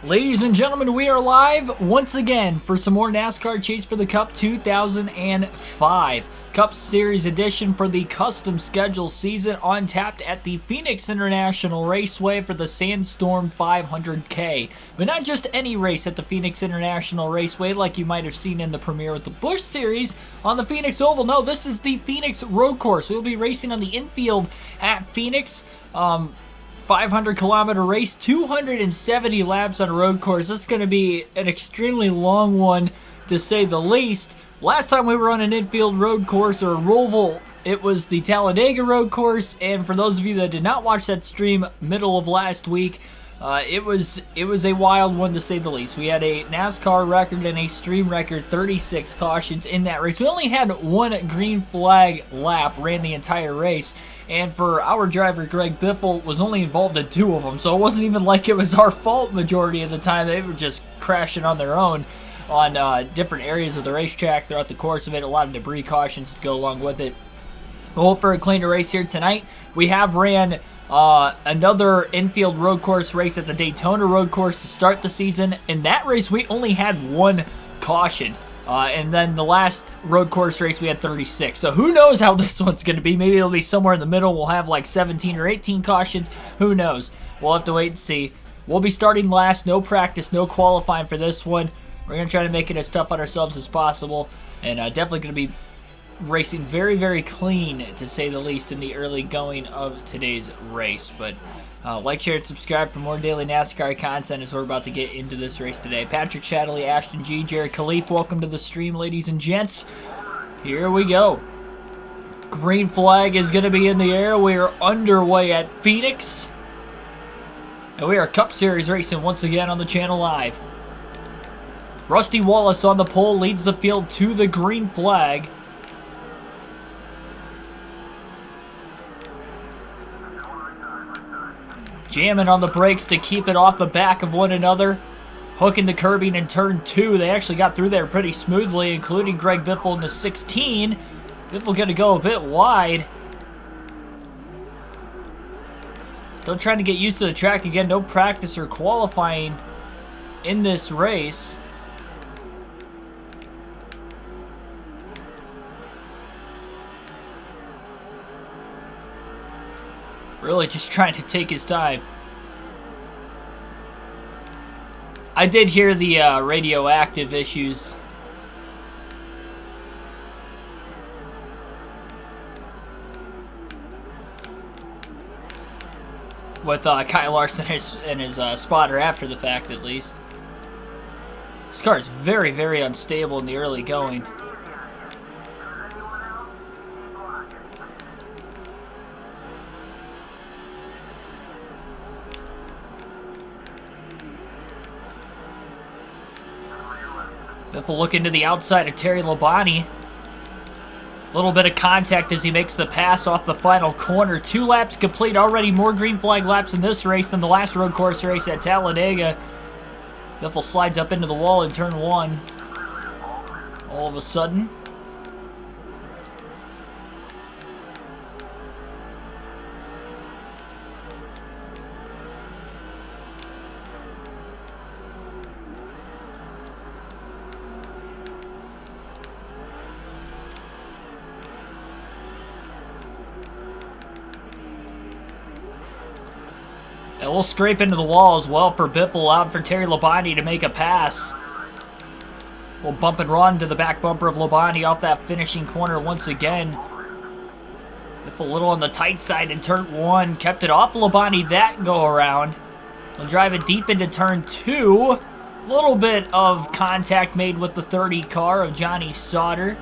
Ladies and gentlemen, we are live once again for some more NASCAR Chase for the Cup 2005. Cup Series edition for the custom schedule season on tap at the Phoenix International Raceway for the Sandstorm 500K. But not just any race at the Phoenix International Raceway like you might have seen in the premiere with the Busch Series on the Phoenix Oval. No, this is the Phoenix Road Course. We'll be racing on the infield at Phoenix. 500-kilometer race, 270 laps on a road course. This is going to be an extremely long one, to say the least. Last time we were on an infield road course, or Roval, it was the Talladega road course, and for those of you that did not watch that stream middle of last week, it was a wild one, to say the least. We had a NASCAR record and a stream record, 36 cautions in that race. We only had one green flag lap, ran the entire race. And for our driver, Greg Biffle, was only involved in 2 of them, so it wasn't even like it was our fault majority of the time. They were just crashing on their own on different areas of the racetrack throughout the course of it. A lot of debris cautions to go along with it. We'll hope for a cleaner race here tonight. We have ran another infield road course race at the Daytona road course to start the season. In that race, we only had 1 caution. And then the last road course race, we had 36. So who knows how this one's going to be. Maybe it'll be somewhere in the middle. We'll have like 17 or 18 cautions. Who knows? We'll have to wait and see. We'll be starting last. No practice, no qualifying for this one. We're going to try to make it as tough on ourselves as possible. And definitely going to be racing very, very clean, to say the least, in the early going of today's race. But like, share, and subscribe for more daily NASCAR content as we're about to get into this race today. Patrick Shadley, Ashton G, Jared Khalif, welcome to the stream, ladies and gents. Here we go. Green flag is going to be in the air. We are underway at Phoenix. And we are Cup Series racing once again on the channel live. Rusty Wallace on the pole leads the field to the green flag. Jamming on the brakes to keep it off the back of one another. Hooking the curbing in turn 2. They actually got through there pretty smoothly, including Greg Biffle in the 16. Biffle going to go a bit wide. Still trying to get used to the track again. No practice or qualifying in this race. Really just trying to take his time. I did hear the radioactive issues. With Kyle Larson and his spotter after the fact, at least. This car is very, very unstable in the early going. Biffle looking to the outside of Terry Labonte. A little bit of contact as he makes the pass off the final corner. 2 laps complete already. More green flag laps in this race than the last road course race at Talladega. Biffle slides up into the wall in turn 1. All of a sudden. And we'll scrape into the wall as well for Biffle, out for Terry Labonte to make a pass. We'll bump and run to the back bumper of Labonte off that finishing corner once again. Biffle a little on the tight side in turn 1. Kept it off Labonte that go around. We'll drive it deep into turn 2. A little bit of contact made with the 30 car of Johnny Sauter.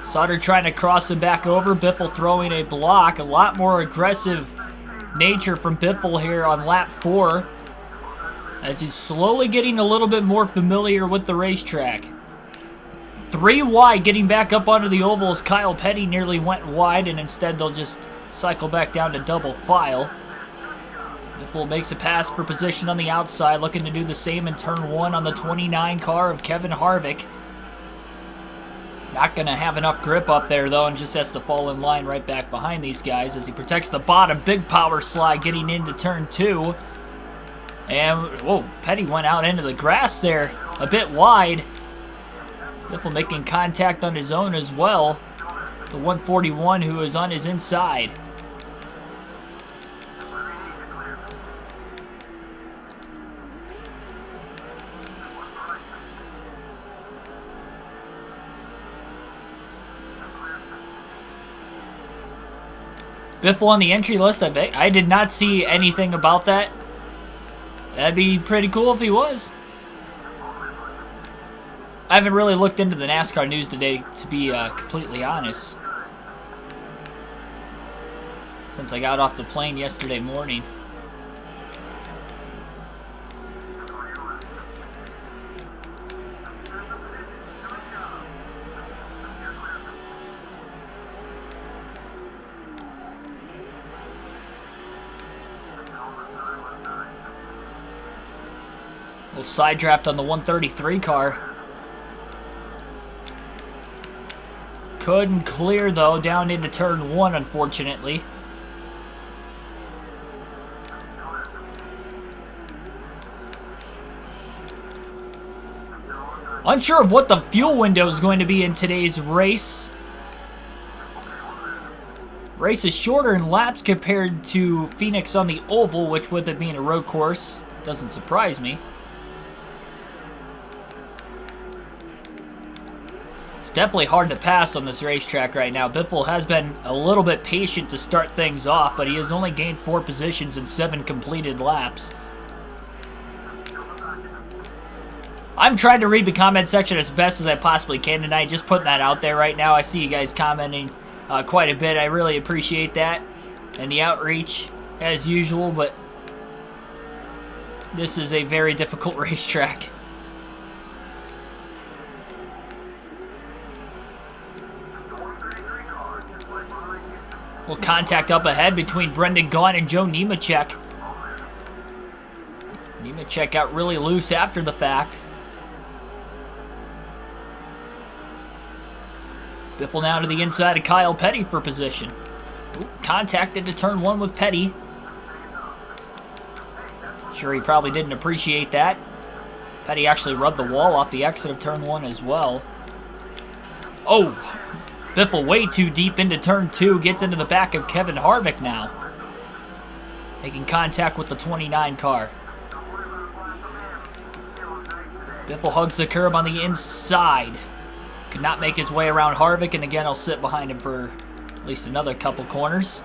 Sauter trying to cross him back over. Biffle throwing a block. A lot more aggressive nature from Biffle here on lap 4, as he's slowly getting a little bit more familiar with the racetrack. 3 wide, getting back up onto the oval as Kyle Petty nearly went wide, and instead they'll just cycle back down to double file. Biffle makes a pass for position on the outside, looking to do the same in turn 1 on the 29 car of Kevin Harvick. Not going to have enough grip up there, though, and just has to fall in line right back behind these guys as he protects the bottom. Big power slide getting into turn 2. And, whoa, Petty went out into the grass there, a bit wide. Biffle making contact on his own as well. The 141 who is on his inside. Biffle on the entry list, I did not see anything about that. That'd be pretty cool if he was. I haven't really looked into the NASCAR news today, to be completely honest. Since I got off the plane yesterday morning. Little side draft on the 133 car. Couldn't clear, though, down into turn 1, unfortunately. Unsure of what the fuel window is going to be in today's race. Race is shorter in laps compared to Phoenix on the oval, which with it being a road course, doesn't surprise me. It's definitely hard to pass on this racetrack right now. Biffle has been a little bit patient to start things off, but he has only gained 4 positions in 7 completed laps. I'm trying to read the comment section as best as I possibly can tonight, just putting that out there right now. I see you guys commenting quite a bit. I really appreciate that and the outreach as usual, but this is a very difficult racetrack. Little contact up ahead between Brendan Gaughan and Joe Nemechek. Nemechek got really loose after the fact. Biffle now to the inside of Kyle Petty for position. Ooh, contact into turn 1 with Petty. Sure, he probably didn't appreciate that. Petty actually rubbed the wall off the exit of turn 1 as well. Oh! Biffle way too deep into turn 2, gets into the back of Kevin Harvick now. Making contact with the 29 car. Biffle hugs the curb on the inside. Could not make his way around Harvick, and again, I'll sit behind him for at least another couple corners.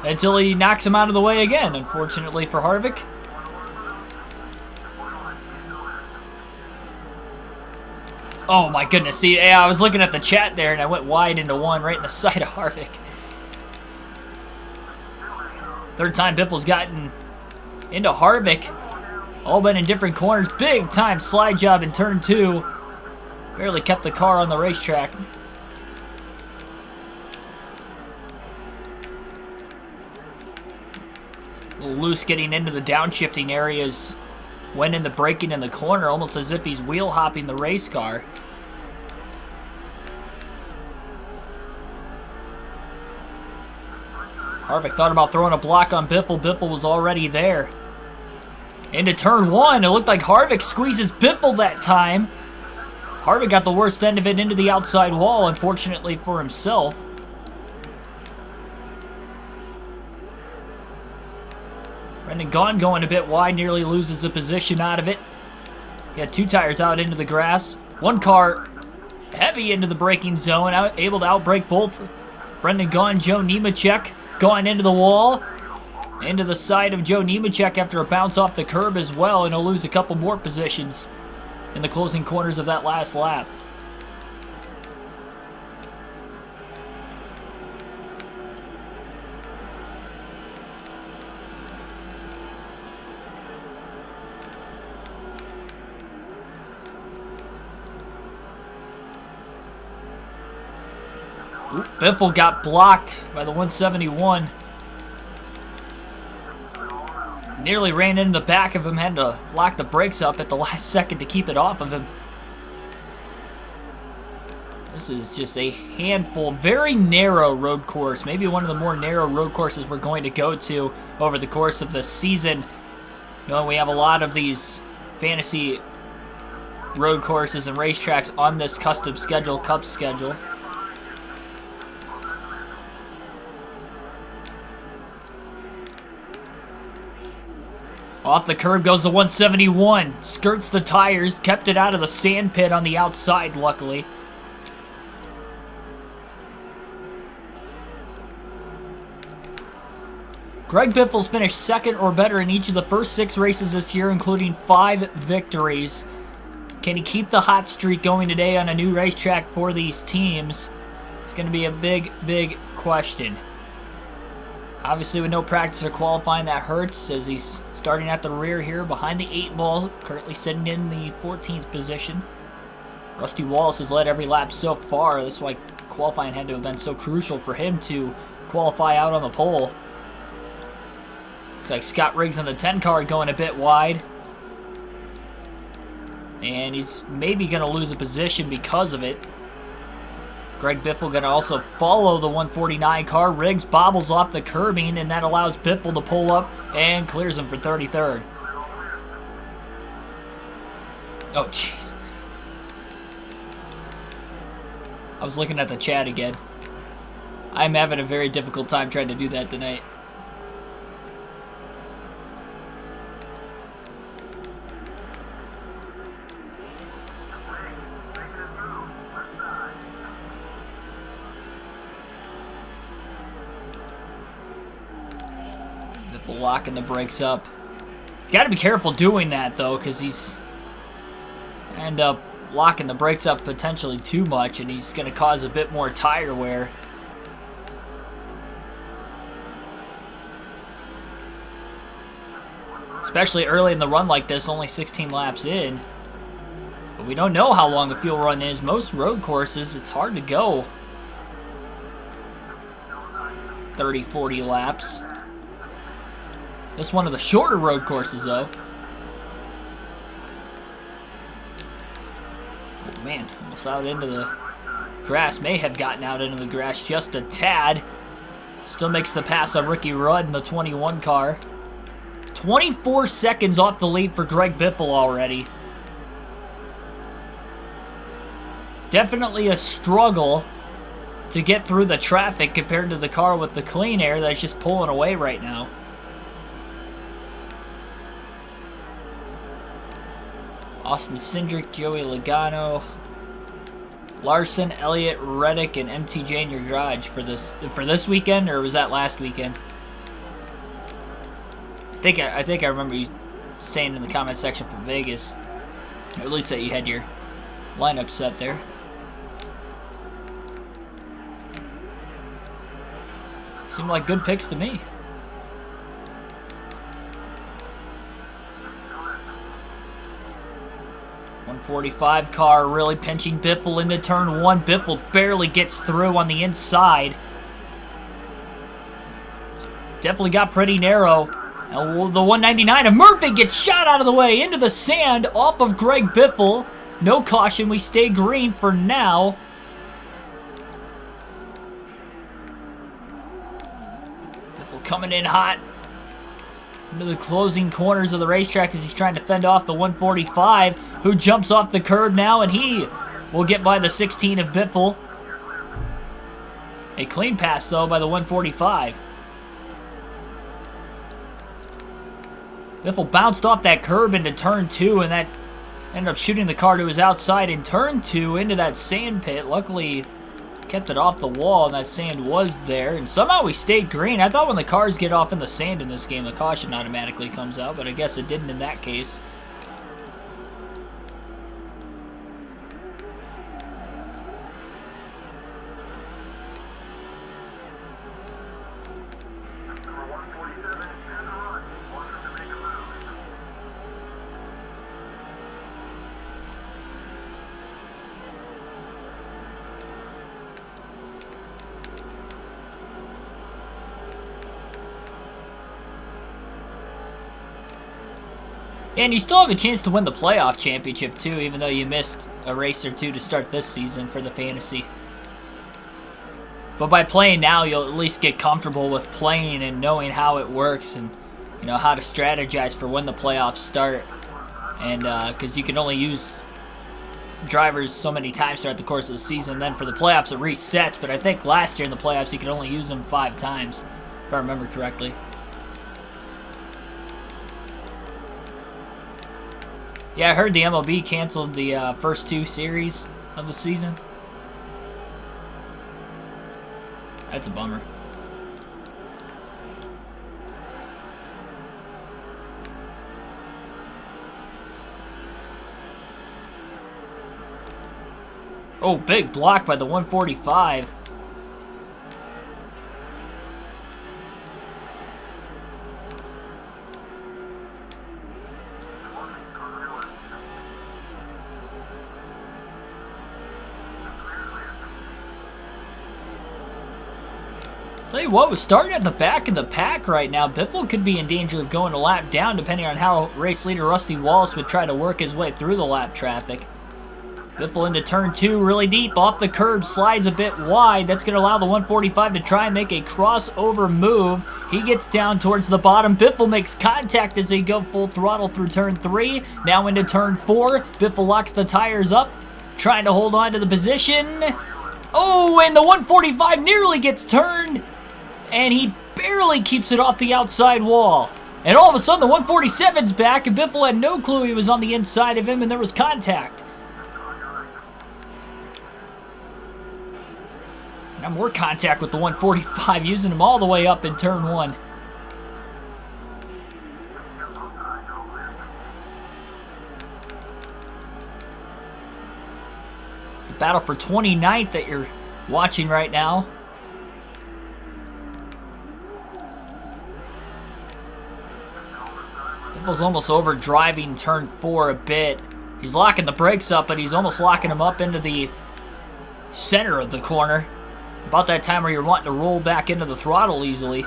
Until he knocks him out of the way again, unfortunately for Harvick. Oh my goodness, see, yeah, I was looking at the chat there and I went wide into 1 right in the side of Harvick. Third time Biffle's gotten into Harvick. All been in different corners. Big time slide job in turn 2. Barely kept the car on the racetrack. A little loose getting into the downshifting areas. Went in the braking in the corner, almost as if he's wheel hopping the race car. Harvick thought about throwing a block on Biffle. Biffle was already there. Into turn 1. It looked like Harvick squeezes Biffle that time. Harvick got the worst end of it into the outside wall, unfortunately for himself. Brendan Gaughan going a bit wide, nearly loses the position out of it. He had 2 tires out into the grass. 1 car heavy into the braking zone, able to outbrake both Brendan Gaughan and Joe Nemechek. Going into the wall. Into the side of Joe Nemechek after a bounce off the curb as well, and he'll lose a couple more positions in the closing corners of that last lap. Ooh, Biffle got blocked by the 171. Nearly ran into the back of him, had to lock the brakes up at the last second to keep it off of him. This is just a handful, very narrow road course. Maybe one of the more narrow road courses we're going to go to over the course of the season. Knowing we have a lot of these fantasy road courses and racetracks on this custom schedule, Cup schedule. Off the curb goes the 171. Skirts the tires, kept it out of the sand pit on the outside, luckily. Greg Biffle's finished second or better in each of the first 6 races this year, including 5 victories. Can he keep the hot streak going today on a new racetrack for these teams? It's going to be a big, big question. Obviously, with no practice or qualifying, that hurts as he's starting at the rear here behind the 8 ball, currently sitting in the 14th position. Rusty Wallace has led every lap so far. That's why qualifying had to have been so crucial for him to qualify out on the pole. Looks like Scott Riggs on the 10 car going a bit wide. And he's maybe going to lose a position because of it. Greg Biffle going to also follow the 149 car. Riggs bobbles off the curbing, and that allows Biffle to pull up and clears him for 33rd. Oh, jeez. I was looking at the chat again. I'm having a very difficult time trying to do that tonight. Locking the brakes up. He's got to be careful doing that, though, because he's end up locking the brakes up potentially too much, and he's going to cause a bit more tire wear. Especially early in the run like this, only 16 laps in. But we don't know how long a fuel run is. Most road courses, it's hard to go 30, 40 laps. This is one of the shorter road courses, though. Oh, man. Almost out into the grass. May have gotten out into the grass just a tad. Still makes the pass on Ricky Rudd in the 21 car. 24 seconds off the lead for Greg Biffle already. Definitely a struggle to get through the traffic compared to the car with the clean air that's just pulling away right now. Austin Cindric, Joey Logano, Larson, Elliott, Reddick, and MTJ in your garage for this weekend, or was that last weekend? I think I remember you saying in the comment section for Vegas, or at least that you had your lineup set there. Seemed like good picks to me. 145 car really pinching Biffle into turn 1. Biffle barely gets through on the inside. Definitely got pretty narrow. And the 199 of Murphy gets shot out of the way into the sand off of Greg Biffle. No caution. We stay green for now. Biffle coming in hot into the closing corners of the racetrack as he's trying to fend off the 145, who jumps off the curb now, and he will get by the 16 of Biffle. A clean pass, though, by the 145. Biffle bounced off that curb into turn 2, and that ended up shooting the car to his outside in turn 2 into that sand pit. Luckily, kept it off the wall, and that sand was there, and somehow we stayed green. I thought when the cars get off in the sand in this game, the caution automatically comes out, but I guess it didn't in that case. And you still have a chance to win the playoff championship, too, even though you missed a race or two to start this season for the fantasy. But by playing now, you'll at least get comfortable with playing and knowing how it works and you know, how to strategize for when the playoffs start. And because you can only use drivers so many times throughout the course of the season. Then for the playoffs, it resets. But I think last year in the playoffs, you could only use them 5 times, if I remember correctly. Yeah, I heard the MLB canceled the first 2 series of the season. That's a bummer. Oh, big block by the 145. Tell you what, we're starting at the back of the pack right now. Biffle could be in danger of going a lap down depending on how race leader Rusty Wallace would try to work his way through the lap traffic. Biffle into turn 2, really deep, off the curb, slides a bit wide. That's going to allow the 145 to try and make a crossover move. He gets down towards the bottom. Biffle makes contact as they go full throttle through turn 3. Now into turn 4. Biffle locks the tires up, trying to hold on to the position. Oh, and the 145 nearly gets turned, and he barely keeps it off the outside wall. And all of a sudden, the 147's back, and Biffle had no clue he was on the inside of him, and there was contact. Now more contact with the 145, using him all the way up in turn 1. It's the battle for 29th that you're watching right now. Biffle's almost over driving turn 4 a bit. He's locking the brakes up, but he's almost locking them up into the center of the corner. About that time where you're wanting to roll back into the throttle easily.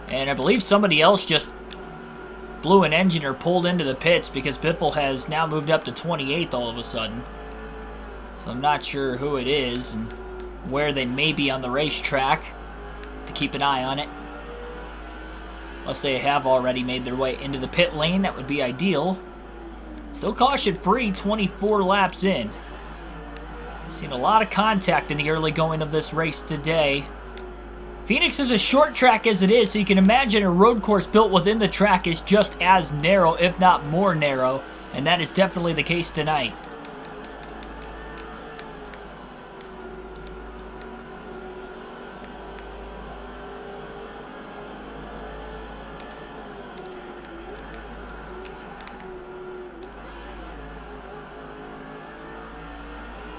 And I believe somebody else just blew an engine or pulled into the pits because Biffle has now moved up to 28th all of a sudden. So I'm not sure who it is and where they may be on the racetrack to keep an eye on it. Unless they have already made their way into the pit lane, that would be ideal. Still caution free, 24 laps in. Seen a lot of contact in the early going of this race today. Phoenix is a short track as it is, so you can imagine a road course built within the track is just as narrow, if not more narrow, and that is definitely the case tonight.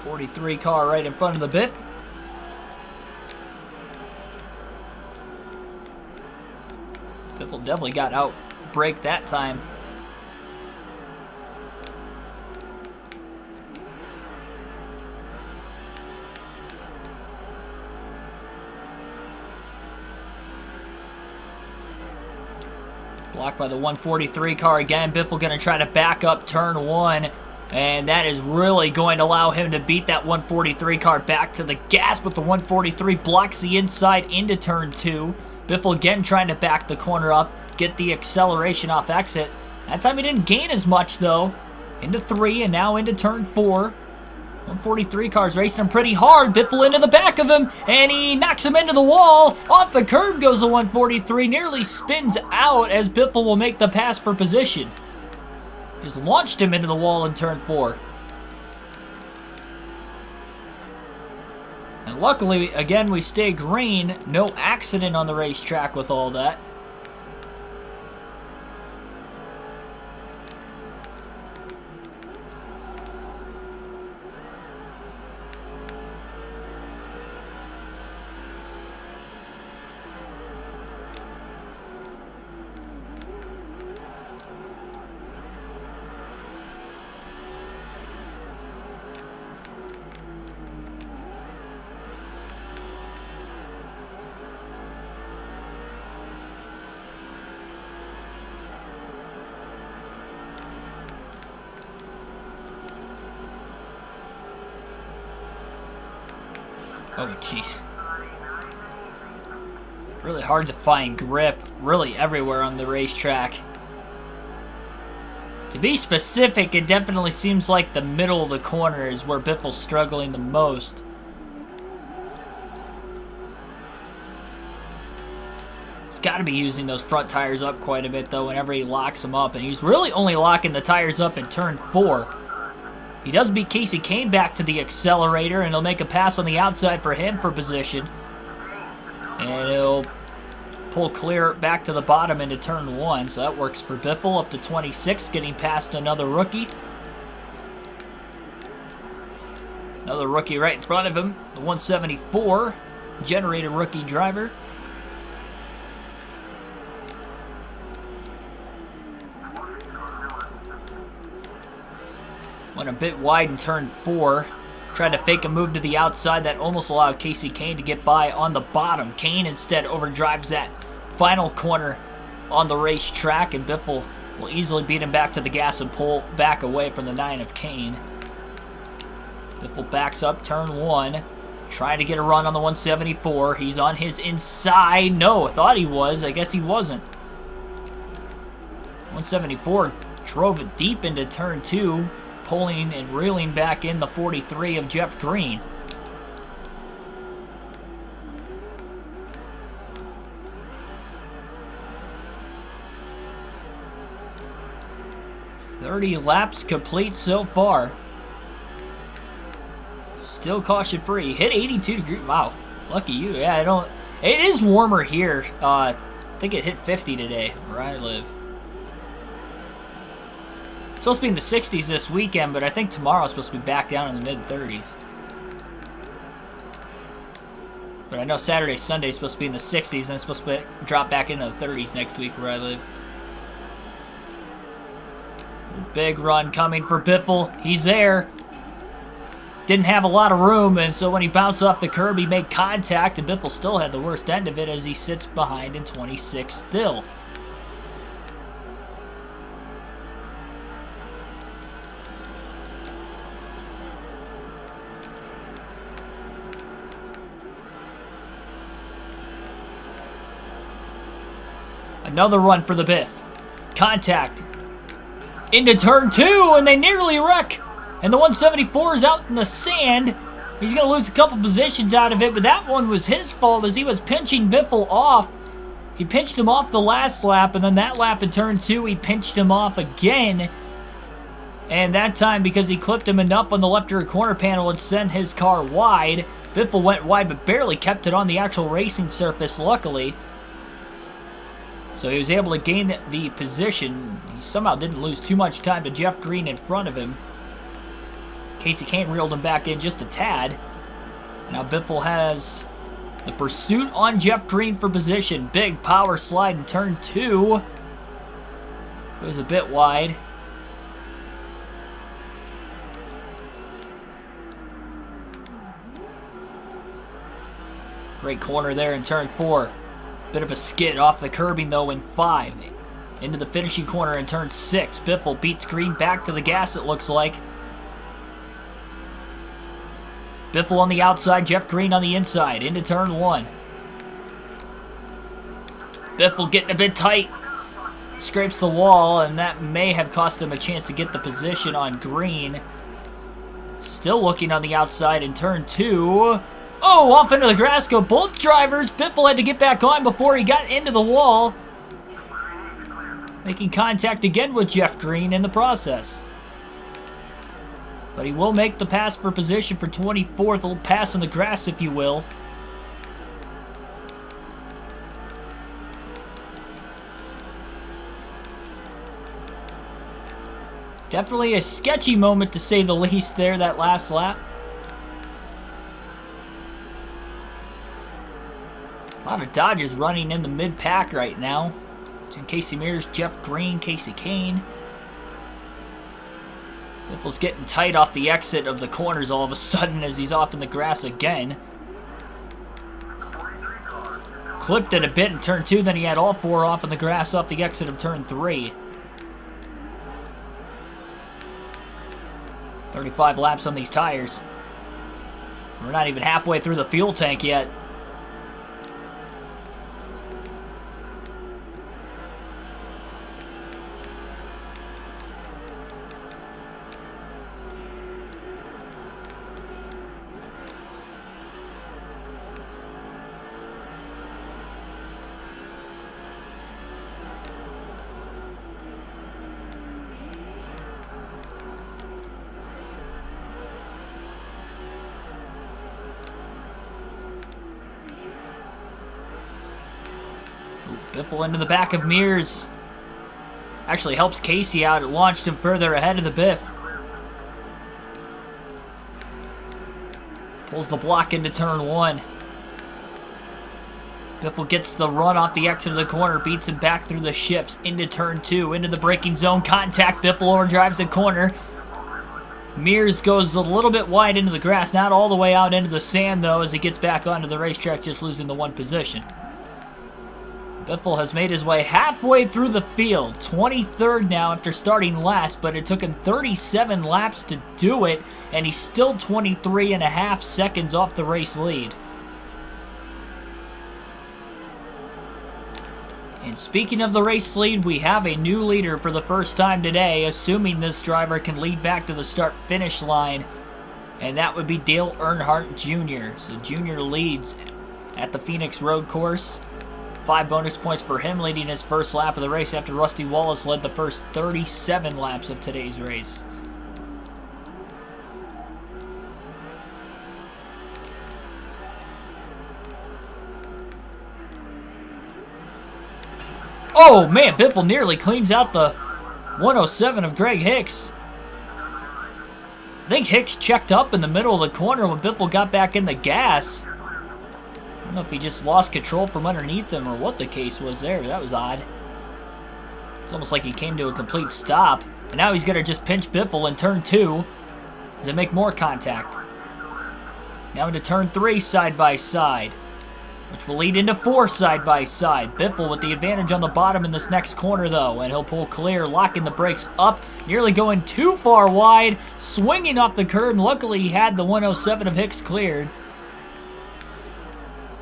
'43 car right in front of the Biff. Biffle definitely got out brake that time. Blocked by the 143 car again. Biffle going to try to back up turn 1. And that is really going to allow him to beat that 143 car back to the gas, but the 143 blocks the inside into turn 2. Biffle again trying to back the corner up, get the acceleration off exit. That time he didn't gain as much though. Into 3 and now into turn 4. 143 car's racing him pretty hard. Biffle into the back of him, and he knocks him into the wall. Off the curb goes the 143, nearly spins out as Biffle will make the pass for position. Just launched him into the wall in turn 4. And luckily, again, we stay green. No accident on the racetrack with all that. Oh, jeez. Really hard to find grip, really everywhere on the racetrack. To be specific, it definitely seems like the middle of the corner is where Biffle's struggling the most. He's got to be using those front tires up quite a bit, though, whenever he locks them up. And he's really only locking the tires up in turn 4. He does beat Casey Kane back to the accelerator, and he'll make a pass on the outside for him for position. And he'll pull clear back to the bottom into turn 1, so that works for Biffle. Up to 26, getting past another rookie. Another rookie right in front of him, the 174, generated rookie driver. Went a bit wide in turn 4. Tried to fake a move to the outside that almost allowed Casey Kane to get by on the bottom. Kane instead overdrives that final corner on the racetrack, and Biffle will easily beat him back to the gas and pull back away from the 9 of Kane. Biffle backs up turn 1, trying to get a run on the 174. He's on his inside. No, I thought he was. I guess he wasn't. 174 drove it deep into turn 2, pulling and reeling back in the 43 of Jeff Green. 30 laps complete so far. Still caution free. Hit 82 degrees. Wow. Lucky you. Yeah, I don't... It is warmer here. I think it hit 50 today where I live. It's supposed to be in the 60s this weekend, but I think tomorrow it's supposed to be back down in the mid-30s. But I know Saturday, Sunday is supposed to be in the 60s, and it's supposed to drop back into the 30s next week where I live. Big run coming for Biffle. He's there. Didn't have a lot of room, and so when he bounced off the curb, he made contact, and Biffle still had the worst end of it as he sits behind in 26 still. Another run for the Biff. Contact. Into turn 2, and they nearly wreck. And the 174 is out in the sand. He's going to lose a couple positions out of it, but that one was his fault as he was pinching Biffle off. He pinched him off the last lap, and then that lap in turn 2, he pinched him off again. And that time, because he clipped him enough on the left rear corner panel, it sent his car wide. Biffle went wide, but barely kept it on the actual racing surface, luckily. So he was able to gain the position. He somehow didn't lose too much time to Jeff Green in front of him. Casey Kane reeled him back in just a tad. Now Biffle has the pursuit on Jeff Green for position. Big power slide in turn 2. Goes a bit wide. Great corner there in turn 4. Bit of a skid off the curbing though in 5. Into the finishing corner in turn 6. Biffle beats Green back to the gas, it looks like. Biffle on the outside, Jeff Green on the inside. Into turn 1. Biffle getting a bit tight. Scrapes the wall, and that may have cost him a chance to get the position on Green. Still looking on the outside in turn 2. Oh, off into the grass go both drivers. Biffle had to get back on before he got into the wall. Making contact again with Jeff Green in the process. But he will make the pass for position for 24th. A little pass on the grass, if you will. Definitely a sketchy moment, to say the least, there, that last lap. A lot of Dodgers running in the mid-pack right now. Between Casey Mears, Jeff Green, Casey Kane. Biffle's getting tight off the exit of the corners all of a sudden as he's off in the grass again. Clipped it a bit in turn 2, then he had all 4 off in the grass off the exit of turn 3. 35 laps on these tires. We're not even halfway through the fuel tank yet. Biffle into the back of Mears. Actually helps Casey out. It launched him further ahead of the Biff. Pulls the block into turn 1. Biffle gets the run off the exit of the corner, beats him back through the shifts into turn 2, into the braking zone. Contact, Biffle overdrives the corner. Mears goes a little bit wide into the grass, not all the way out into the sand though, as he gets back onto the racetrack, just losing the 1 position. Biffle has made his way halfway through the field, 23rd now after starting last, but it took him 37 laps to do it, and he's still 23.5 seconds off the race lead. And speaking of the race lead, we have a new leader for the first time today, assuming this driver can lead back to the start-finish line, and that would be Dale Earnhardt Jr. So Jr. leads at the Phoenix Road Course. 5 bonus points for him leading his first lap of the race after Rusty Wallace led the first 37 laps of today's race. Oh man, Biffle nearly cleans out the 107 of Greg Hicks. I think Hicks checked up in the middle of the corner when Biffle got back in the gas. I don't know if he just lost control from underneath him or what the case was there. That was odd. It's almost like he came to a complete stop. And now he's going to just pinch Biffle in turn 2 as they make more contact. Now into turn 3 side by side, which will lead into 4 side by side. Biffle with the advantage on the bottom in this next corner though, and he'll pull clear, locking the brakes up, nearly going too far wide, swinging off the curb, and luckily he had the 107 of Hicks cleared.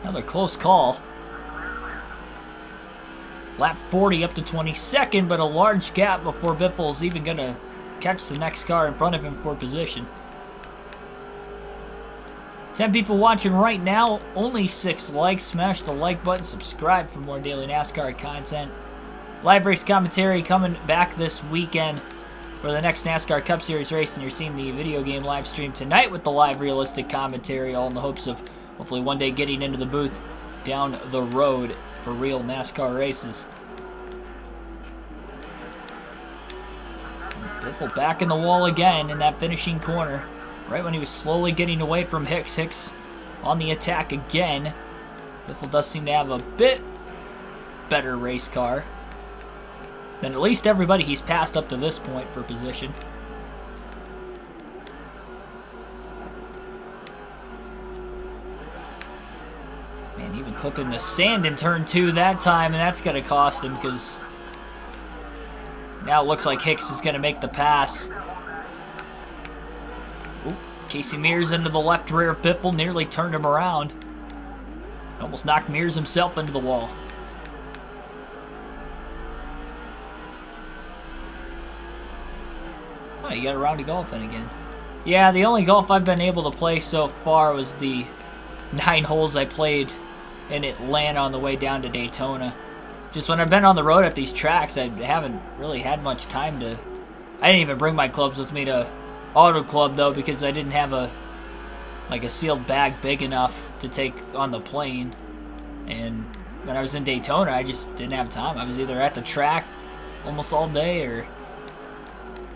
Another close call. Lap 40 up to 22nd, but a large gap before Biffle's even going to catch the next car in front of him for position. 10 people watching right now, only 6 likes. Smash the like button, subscribe for more daily NASCAR content. Live race commentary coming back this weekend for the next NASCAR Cup Series race, and you're seeing the video game live stream tonight with the live realistic commentary, all in the hopes of hopefully one day getting into the booth down the road for real NASCAR races. Biffle back in the wall again in that finishing corner. Right when he was slowly getting away from Hicks. Hicks on the attack again. Biffle does seem to have a bit better race car than at least everybody he's passed up to this point for position. Man, even clipping the sand in turn 2 that time, and that's going to cost him because now it looks like Hicks is going to make the pass. Casey Mears into the left rear of Biffle, nearly turned him around. Almost knocked Mears himself into the wall. Oh, you got a round of golf in again. Yeah, the only golf I've been able to play so far was the 9 holes I played in Atlanta on the way down to Daytona. Just when I've been on the road at these tracks, I haven't really had much time to... I didn't even bring my clubs with me to Auto Club though, because I didn't have a sealed bag big enough to take on the plane. And when I was in Daytona, I just didn't have time. I was either at the track almost all day or,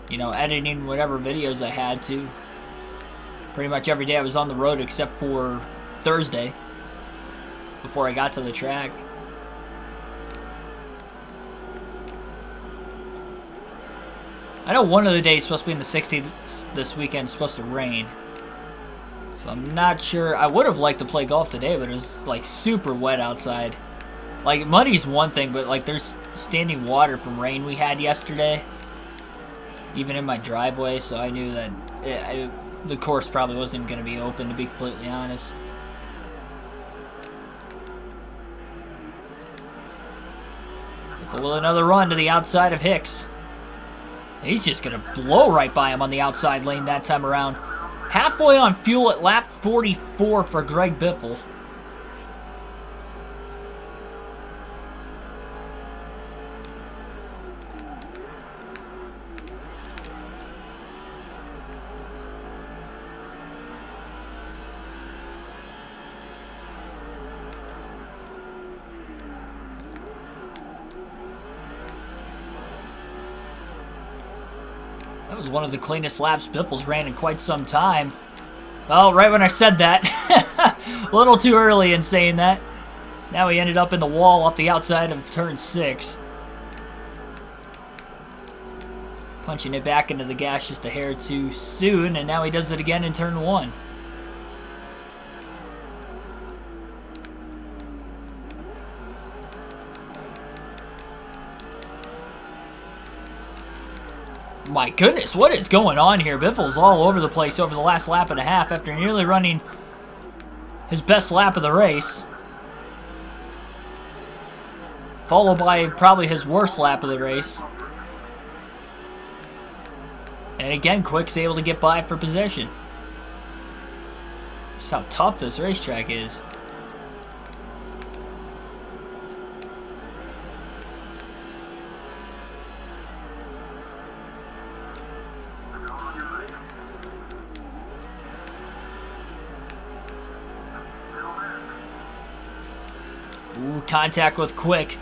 you know, editing whatever videos I had to. Pretty much every day I was on the road except for Thursday before I got to the track. I know one of the days supposed to be in the 60s this weekend, supposed to rain. So I'm not sure. I would have liked to play golf today, but it was like super wet outside. Like muddy's one thing, but like there's standing water from rain we had yesterday, even in my driveway, so I knew that the course probably wasn't going to be open, to be completely honest. With another run to the outside of Hicks. He's just going to blow right by him on the outside lane that time around. Halfway on fuel at lap 44 for Greg Biffle. was one of the cleanest laps Biffles ran in quite some time. Well, right when I said that. A little too early in saying that. Now he ended up in the wall off the outside of turn 6. Punching it back into the gas just a hair too soon, and now he does it again in turn 1. My goodness, what is going on here? Biffle's all over the place over the last lap and a half after nearly running his best lap of the race. Followed by probably his worst lap of the race. And again, Quick's able to get by for position. Just how tough this racetrack is. Ooh, contact with Quick.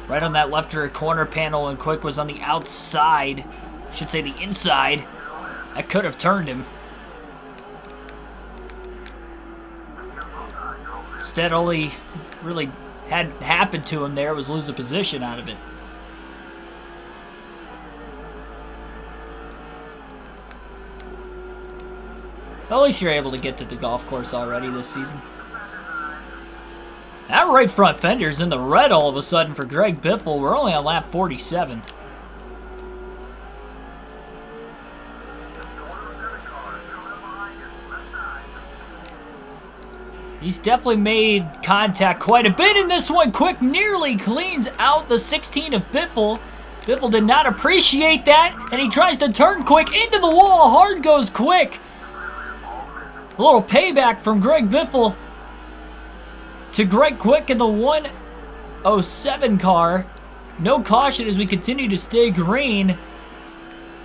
Right on that left rear corner panel, and Quick was on the outside. I should say the inside. That could have turned him. Instead, all he really had happened to him there was lose a position out of it. At least you're able to get to the golf course already this season. That right front fender's in the red all of a sudden for Greg Biffle. We're only on lap 47. He's definitely made contact quite a bit in this one. Quick nearly cleans out the 16 of Biffle. Biffle did not appreciate that, and he tries to turn Quick into the wall. Hard goes Quick. A little payback from Greg Biffle to Greg Quick in the 107 car. No caution as we continue to stay green.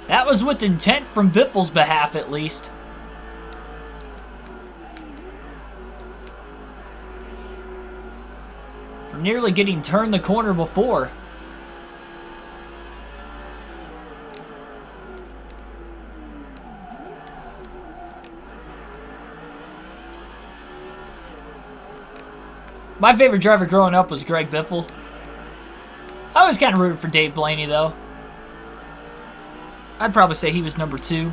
That was with intent from Biffle's behalf, at least. For nearly getting turned the corner before. My favorite driver growing up was Greg Biffle. I was kind of rooting for Dave Blaney, though. I'd probably say he was number 2.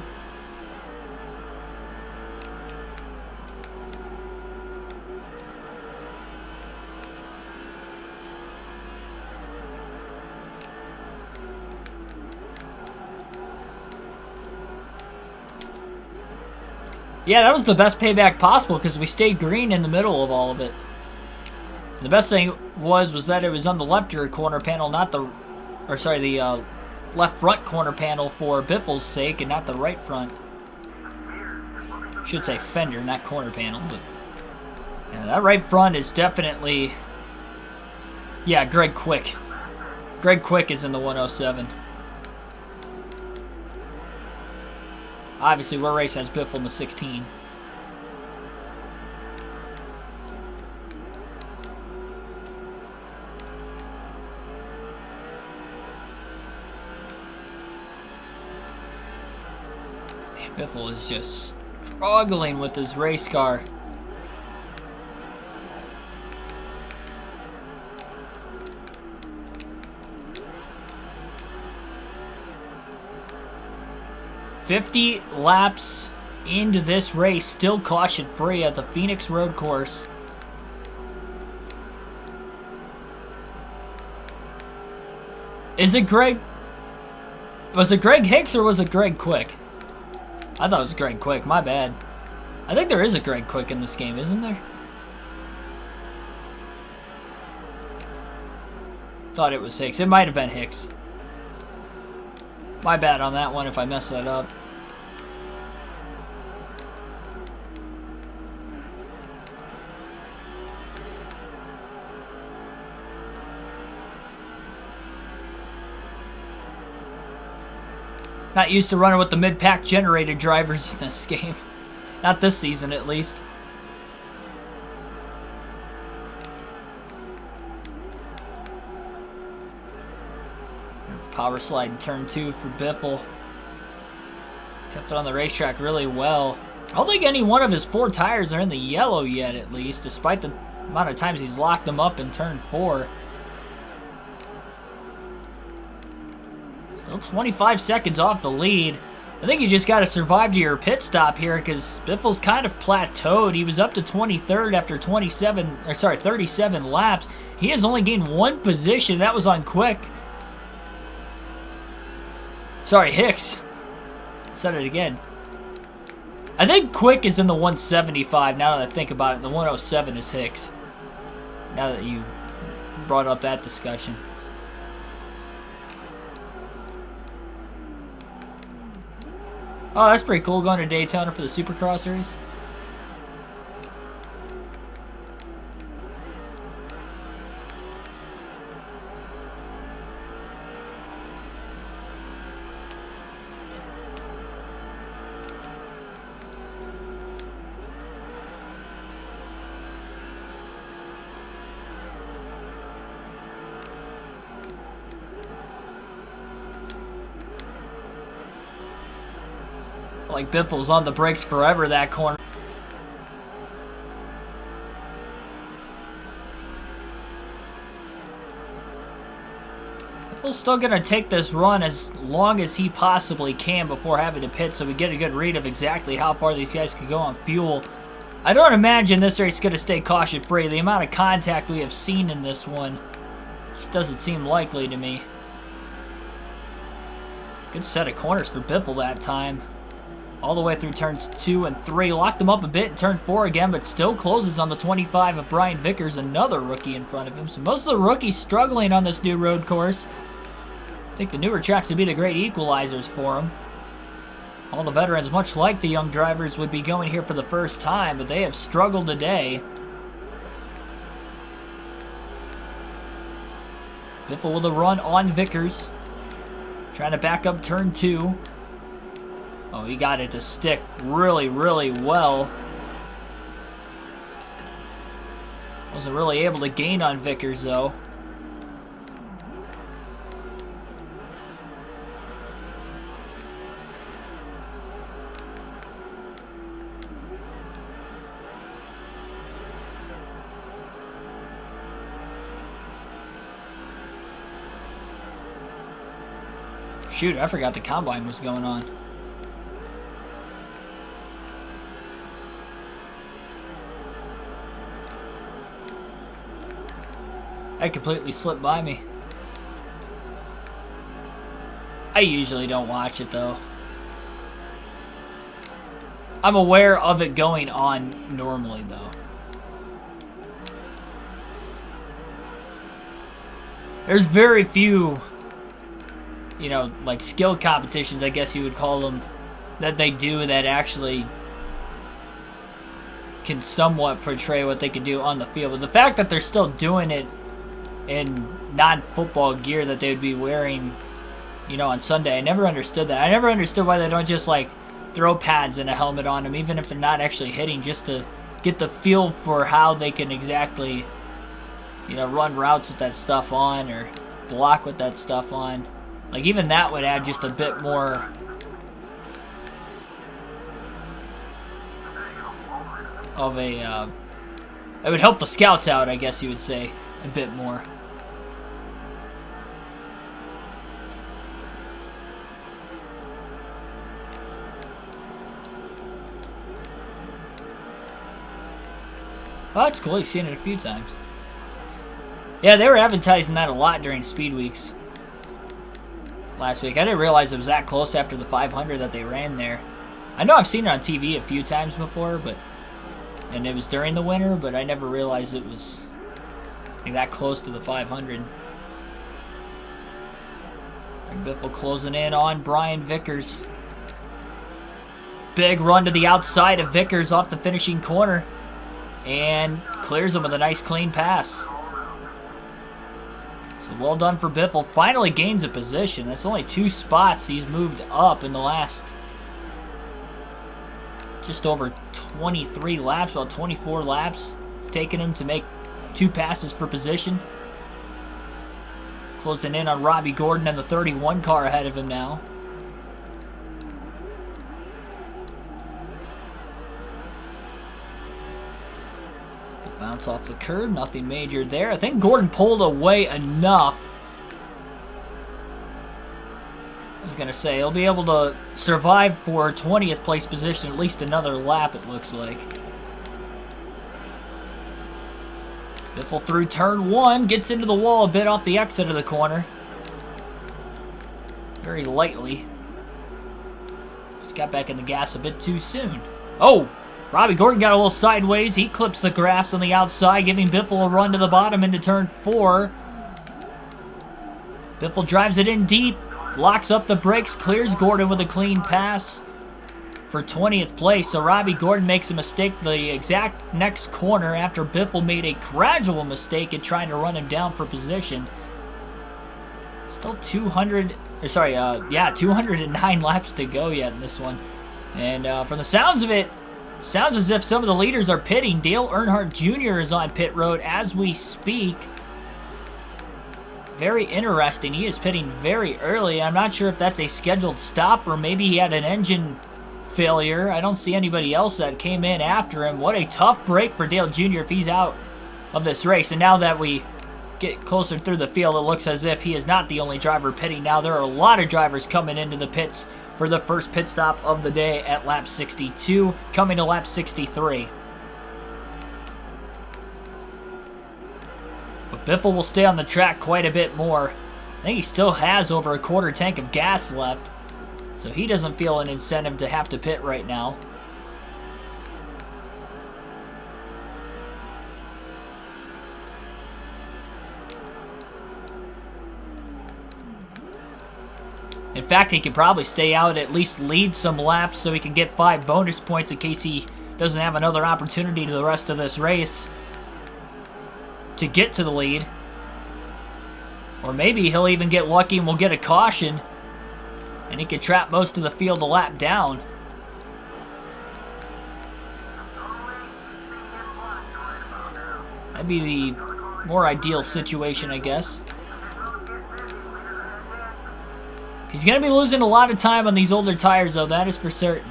Yeah, that was the best payback possible because we stayed green in the middle of all of it. The best thing was that it was on the left rear corner panel, not the, or sorry, the left front corner panel for Biffle's sake, and not the right front. Should say fender, not corner panel, but yeah, that right front is definitely, yeah, Greg Quick. Greg Quick is in the 107. Obviously, we're racing as Biffle in the 16. Biffle is just struggling with his race car. "50 laps into this race, still caution-free at the Phoenix Road Course. Is it Greg? Was it Greg Hicks or was it Greg Quick? I thought it was Greg Quick, my bad. I think there is a Greg Quick in this game, isn't there? Thought it was Hicks. It might have been Hicks. My bad on that one if I messed that up. Not used to running with the mid-pack generated drivers in this game. Not this season, at least. Power slide in turn 2 for Biffle. Kept it on the racetrack really well. I don't think any one of his 4 tires are in the yellow yet, at least, despite the amount of times he's locked them up in turn 4. Still 25 seconds off the lead. I think you just got to survive to your pit stop here because Biffle's kind of plateaued. He was up to 23rd after 37 laps. He has only gained 1 position. That was on Quick. Sorry, Hicks. Said it again. I think Quick is in the 175 now that I think about it. The 107 is Hicks. Now that you brought up that discussion. Oh, that's pretty cool going to Daytona for the Supercross series. Like Biffle's on the brakes forever that corner. Biffle's still going to take this run as long as he possibly can before having to pit so we get a good read of exactly how far these guys can go on fuel. I don't imagine this race is going to stay caution free. The amount of contact we have seen in this one just doesn't seem likely to me. Good set of corners for Biffle that time. All the way through turns 2 and 3. Locked him up a bit in turn 4 again, but still closes on the 25 of Brian Vickers, another rookie in front of him. So most of the rookies struggling on this new road course. I think the newer tracks would be the great equalizers for them. All the veterans, much like the young drivers, would be going here for the first time, but they have struggled today. Biffle with a run on Vickers. Trying to back up turn 2. Oh, he got it to stick really, really well. Wasn't really able to gain on Vickers, though. Shoot, I forgot the combine was going on. That completely slipped by me. I usually don't watch it though. I'm aware of it going on normally though. There's very few, you know, like skill competitions, I guess you would call them, that they do that actually can somewhat portray what they can do on the field. But the fact that they're still doing it in non-football gear that they would be wearing, you know, on Sunday, I never understood that. I never understood why they don't just, like, throw pads and a helmet on them, even if they're not actually hitting, just to get the feel for how they can exactly, you know, run routes with that stuff on or block with that stuff on. Like, even that would add just a bit more of a, it would help the scouts out, I guess you would say, a bit more. Oh, that's cool. You've seen it a few times. Yeah, they were advertising that a lot during Speed Weeks last week. I didn't realize it was that close after the 500 that they ran there. I know I've seen it on TV a few times before, and it was during the winter, but I never realized it was like that close to the 500. And Biffle closing in on Brian Vickers. Big run to the outside of Vickers off the finishing corner. And clears him with a nice clean pass. So well done for Biffle. Finally gains a position. That's only 2 spots he's moved up in the last just over 23 laps, about 24 laps. It's taken him to make 2 passes for position. Closing in on Robbie Gordon and the 31 car ahead of him now. Bounce off the curb, nothing major there. I think Gordon pulled away enough. I was going to say, he'll be able to survive for 20th place position at least another lap, it looks like. Biffle through turn 1, gets into the wall a bit off the exit of the corner. Very lightly. Just got back in the gas a bit too soon. Oh! Robbie Gordon got a little sideways. He clips the grass on the outside, giving Biffle a run to the bottom into turn 4. Biffle drives it in deep, locks up the brakes, clears Gordon with a clean pass for 20th place. So Robbie Gordon makes a mistake the exact next corner after Biffle made a gradual mistake in trying to run him down for position. Still 209 laps to go yet in this one. And from the sounds of it, sounds as if some of the leaders are pitting. Dale Earnhardt Jr. is on pit road as we speak. Very interesting. He is pitting very early. I'm not sure if that's a scheduled stop or maybe he had an engine failure. I don't see anybody else that came in after him. What a tough break for Dale Jr. if he's out of this race. And now that we get closer through the field, it looks as if he is not the only driver pitting. Now there are a lot of drivers coming into the pits for the first pit stop of the day at lap 62, coming to lap 63. But Biffle will stay on the track quite a bit more. I think he still has over a quarter tank of gas left, so he doesn't feel an incentive to have to pit right now. In fact, he could probably stay out, at least lead some laps so he can get 5 bonus points in case he doesn't have another opportunity to the rest of this race to get to the lead. Or maybe he'll even get lucky and we'll get a caution and he could trap most of the field a lap down. That'd be the more ideal situation, I guess. He's going to be losing a lot of time on these older tires, though, that is for certain.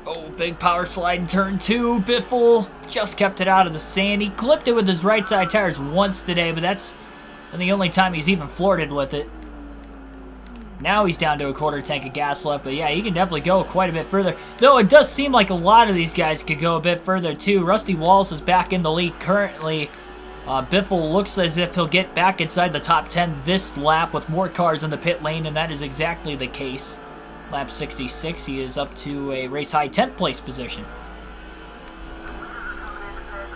Oh, big power slide in turn 2. Biffle just kept it out of the sand. He clipped it with his right side tires once today, but that's the only time he's even flirted with it. Now he's down to a quarter tank of gas left, but yeah, he can definitely go quite a bit further. Though it does seem like a lot of these guys could go a bit further too. Rusty Wallace is back in the lead currently. Biffle looks as if he'll get back inside the top 10 this lap with more cars in the pit lane, and that is exactly the case. Lap 66, he is up to a race-high 10th place position.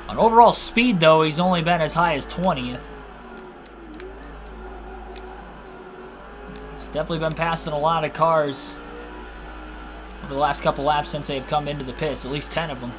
On overall speed, though, he's only been as high as 20th. He's definitely been passing a lot of cars over the last couple laps since they've come into the pits, at least 10 of them.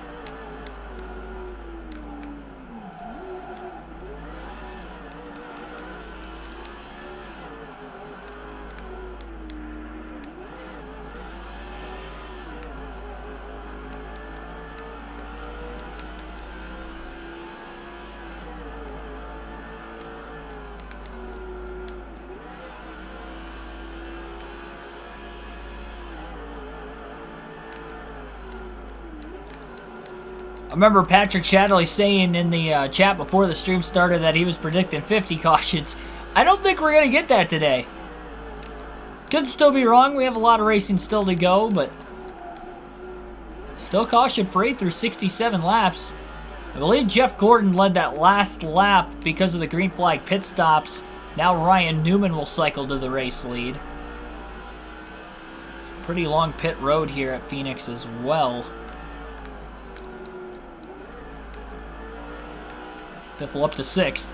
I remember Patrick Shadley saying in the chat before the stream started that he was predicting 50 cautions. I don't think we're going to get that today. Could still be wrong. We have a lot of racing still to go, but still caution free through 67 laps. I believe Jeff Gordon led that last lap because of the green flag pit stops. Now Ryan Newman will cycle to the race lead. It's a pretty long pit road here at Phoenix as well. Biffle up to 6th.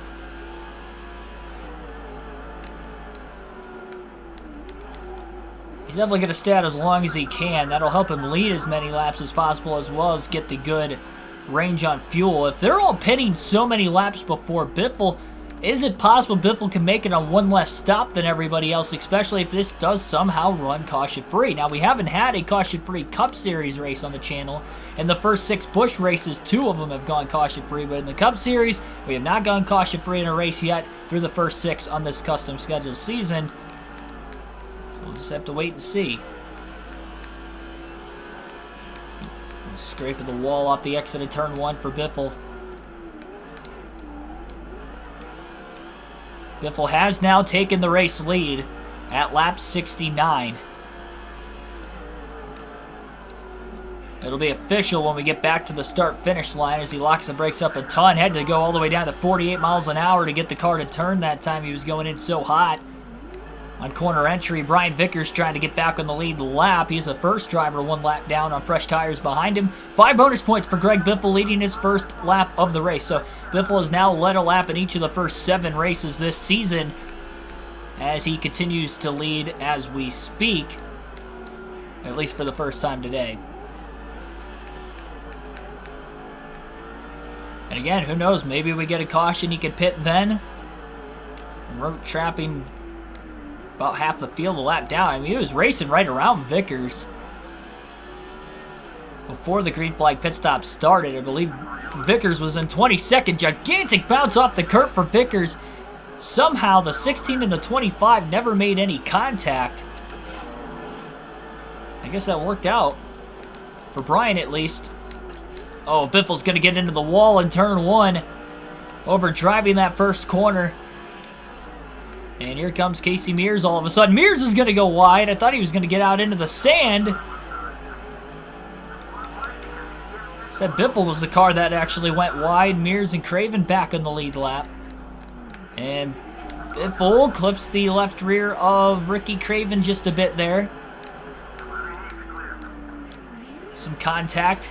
He's definitely going to stay out as long as he can. That'll help him lead as many laps as possible, as well as get the good range on fuel. If they're all pitting so many laps before Biffle, is it possible Biffle can make it on one less stop than everybody else, especially if this does somehow run caution-free? Now, we haven't had a caution-free Cup Series race on the channel. In the first 6 Busch races, 2 of them have gone caution-free, but in the Cup Series, we have not gone caution-free in a race yet through the first 6 on this custom scheduled season. So we'll just have to wait and see. Scraping the wall off the exit of turn 1 for Biffle. Biffle has now taken the race lead at lap 69. It'll be official when we get back to the start-finish line as he locks the brakes up a ton. Had to go all the way down to 48 miles an hour to get the car to turn that time. He was going in so hot. On corner entry, Brian Vickers trying to get back on the lead lap. He's the first driver 1 lap down on fresh tires behind him. 5 bonus points for Greg Biffle leading his first lap of the race. So Biffle has now led a lap in each of the first 7 races this season as he continues to lead as we speak, at least for the first time today. And again, who knows, maybe we get a caution, he could pit then. Road trapping about half the field a lap down. I mean, he was racing right around Vickers before the green flag pit stop started. I believe Vickers was in 22nd. Gigantic bounce off the curb for Vickers. Somehow the 16 and the 25 never made any contact. I guess that worked out for Brian at least. Oh, Biffle's going to get into the wall in turn 1, over driving that first corner. And here comes Casey Mears all of a sudden. Mears is going to go wide. I thought he was going to get out into the sand. Instead, Biffle was the car that actually went wide. Mears and Craven back on the lead lap. And Biffle clips the left rear of Ricky Craven just a bit there. Some contact.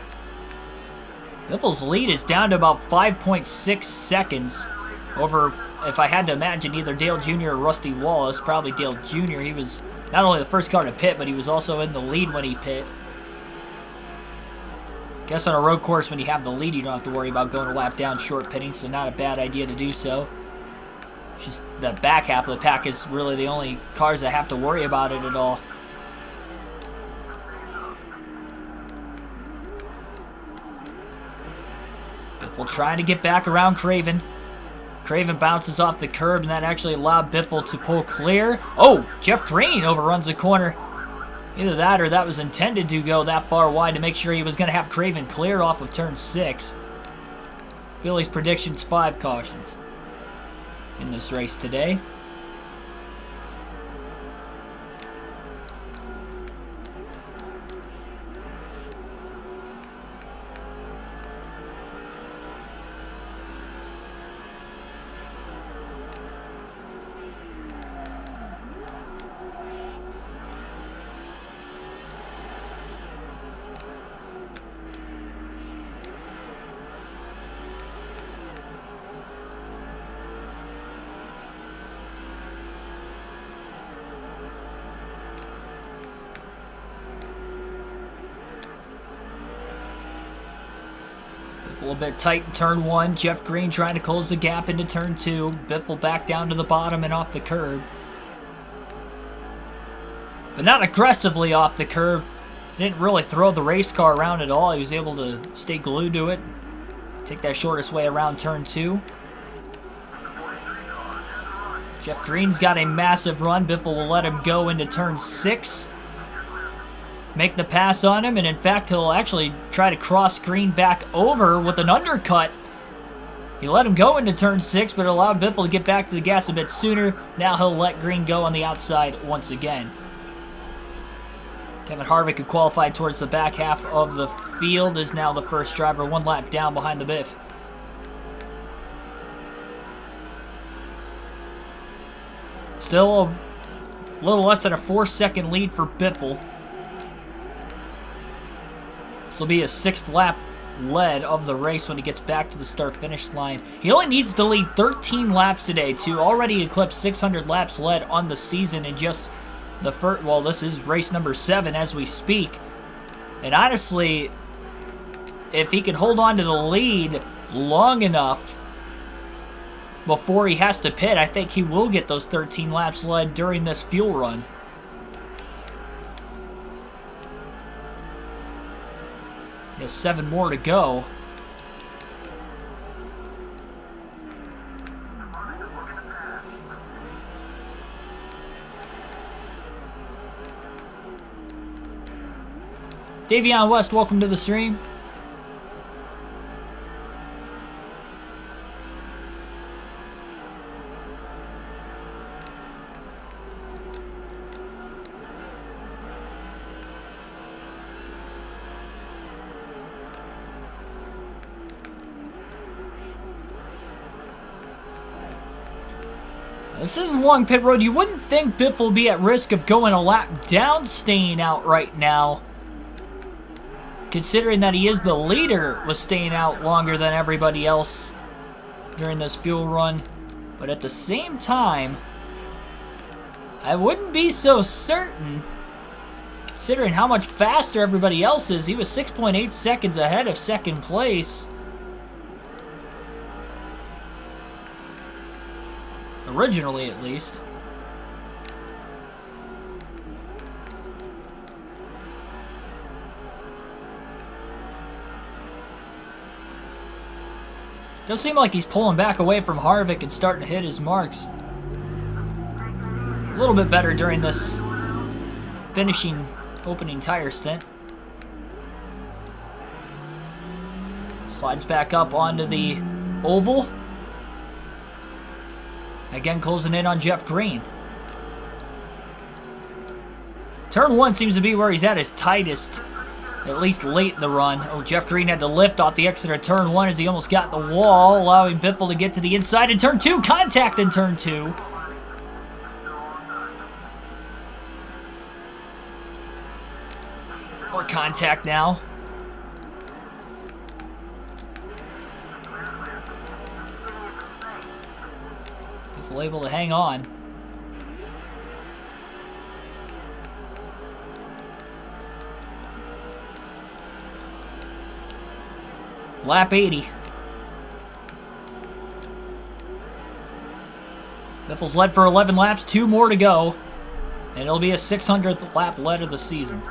Biffle's lead is down to about 5.6 seconds over, if I had to imagine, either Dale Jr. or Rusty Wallace. Probably Dale Jr. He was not only the first car to pit, but he was also in the lead when he pit. Guess on a road course, when you have the lead, you don't have to worry about going a lap down short pitting, so not a bad idea to do so. Just the back half of the pack is really the only cars that have to worry about it at all. Biffle trying to get back around Craven. Craven bounces off the curb, and that actually allowed Biffle to pull clear. Oh, Jeff Green overruns the corner. Either that or that was intended to go that far wide to make sure he was going to have Craven clear off of turn 6. Billy's predictions, 5 cautions in this race today. A little bit tight in turn 1. Jeff Green trying to close the gap into turn 2. Biffle back down to the bottom and off the curb. But not aggressively off the curb. Didn't really throw the race car around at all. He was able to stay glued to it. Take that shortest way around turn 2. Jeff Green's got a massive run. Biffle will let him go into turn 6. Make the pass on him, and in fact, he'll actually try to cross Green back over with an undercut. He let him go into turn 6, but allowed Biffle to get back to the gas a bit sooner. Now he'll let Green go on the outside once again. Kevin Harvick, who qualified towards the back half of the field, is now the first driver 1 lap down behind the Biff. Still a little less than a 4-second lead for Biffle. This will be his 6th lap led of the race when he gets back to the start-finish line. He only needs to lead 13 laps today to already eclipse 600 laps led on the season in just the first. Well, this is race number 7 as we speak. And honestly, if he can hold on to the lead long enough before he has to pit, I think he will get those 13 laps led during this fuel run. He has 7 more to go. Davion West, welcome to the stream. This is a long pit road. You wouldn't think Biff will be at risk of going a lap down, staying out right now, considering that he is the leader, was staying out longer than everybody else during this fuel run. But at the same time, I wouldn't be so certain, considering how much faster everybody else is. He was 6.8 seconds ahead of second place. Originally, at least. Does seem like he's pulling back away from Harvick and starting to hit his marks. A little bit better during this finishing opening tire stint. Slides back up onto the oval. Again, closing in on Jeff Green. Turn 1 seems to be where he's at his tightest, at least late in the run. Oh, Jeff Green had to lift off the exit of turn 1 as he almost got the wall, allowing Biffle to get to the inside in turn 2. Contact in turn 2. More contact now. Biffle able to hang on. Lap 80. Biffle's led for 11 laps, 2 more to go, and it'll be a 600th lap led of the season.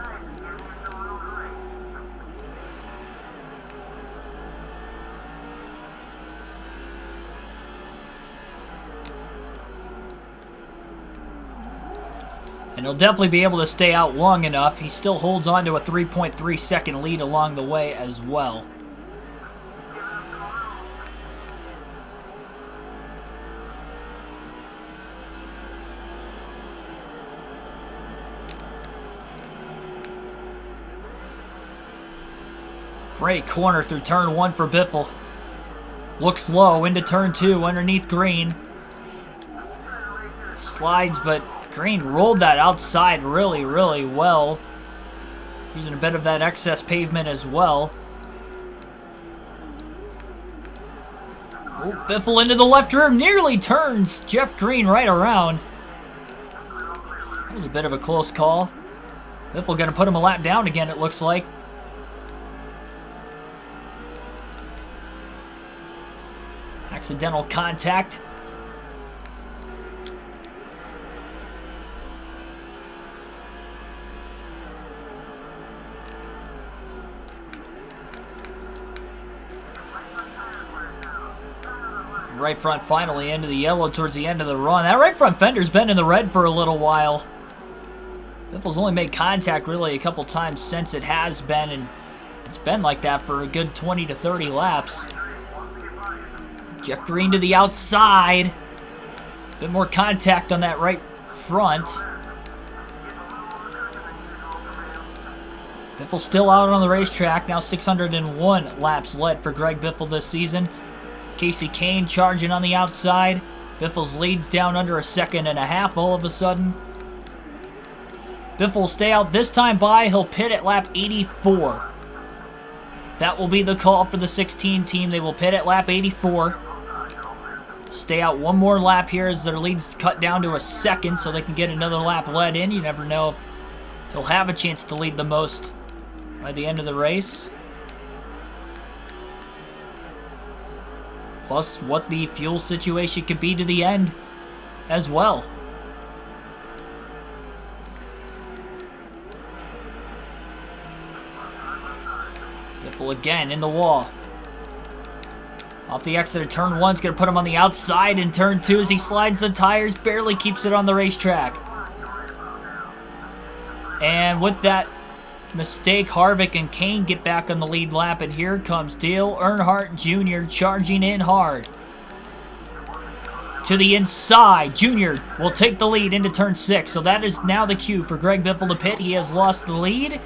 And he'll definitely be able to stay out long enough. He still holds on to a 3.3 second lead along the way as well. Great corner through turn 1 for Biffle. Looks low into turn 2 underneath Green. Slides, but Green rolled that outside really, really well. Using a bit of that excess pavement as well. Oh, Biffle into the left rear, nearly turns Jeff Green right around. That was a bit of a close call. Biffle going to put him a lap down again, it looks like. Accidental contact. Right front finally into the yellow towards the end of the run. That right front fender's been in the red for a little while. Biffle's only made contact really a couple times since it has been, and it's been like that for a good 20 to 30 laps. Jeff Green to the outside. Bit more contact on that right front. Biffle still out on the racetrack. Now 601 laps led for Greg Biffle this season. Casey Kane charging on the outside. Biffle's lead's down under a second and a half all of a sudden. Biffle will stay out this time by. He'll pit at lap 84. That will be the call for the 16 team. They will pit at lap 84. stay out one more lap here as their lead's cut down to a second so they can get another lap let in. You never know if he'll have a chance to lead the most by the end of the race. Plus what the fuel situation could be to the end as well. Biffle again in the wall. Off the exit of turn 1's going to put him on the outside in turn 2 as he slides the tires, barely keeps it on the racetrack. And with that mistake, Harvick and Kane get back on the lead lap, and here comes Dale Earnhardt Jr. charging in hard. To the inside, Jr. will take the lead into turn 6, so that is now the cue for Greg Biffle to pit. He has lost the lead.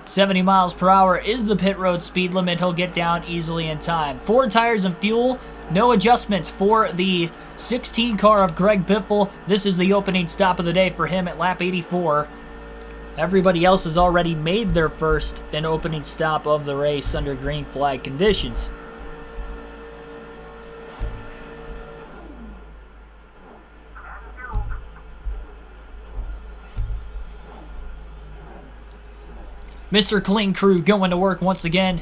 70 miles per hour is the pit road speed limit. He'll get down easily in time. 4 tires and fuel. No adjustments for the 16 car of Greg Biffle. This is the opening stop of the day for him at lap 84. Everybody else has already made their first and opening stop of the race under green flag conditions. Mr. Clean Crew going to work once again.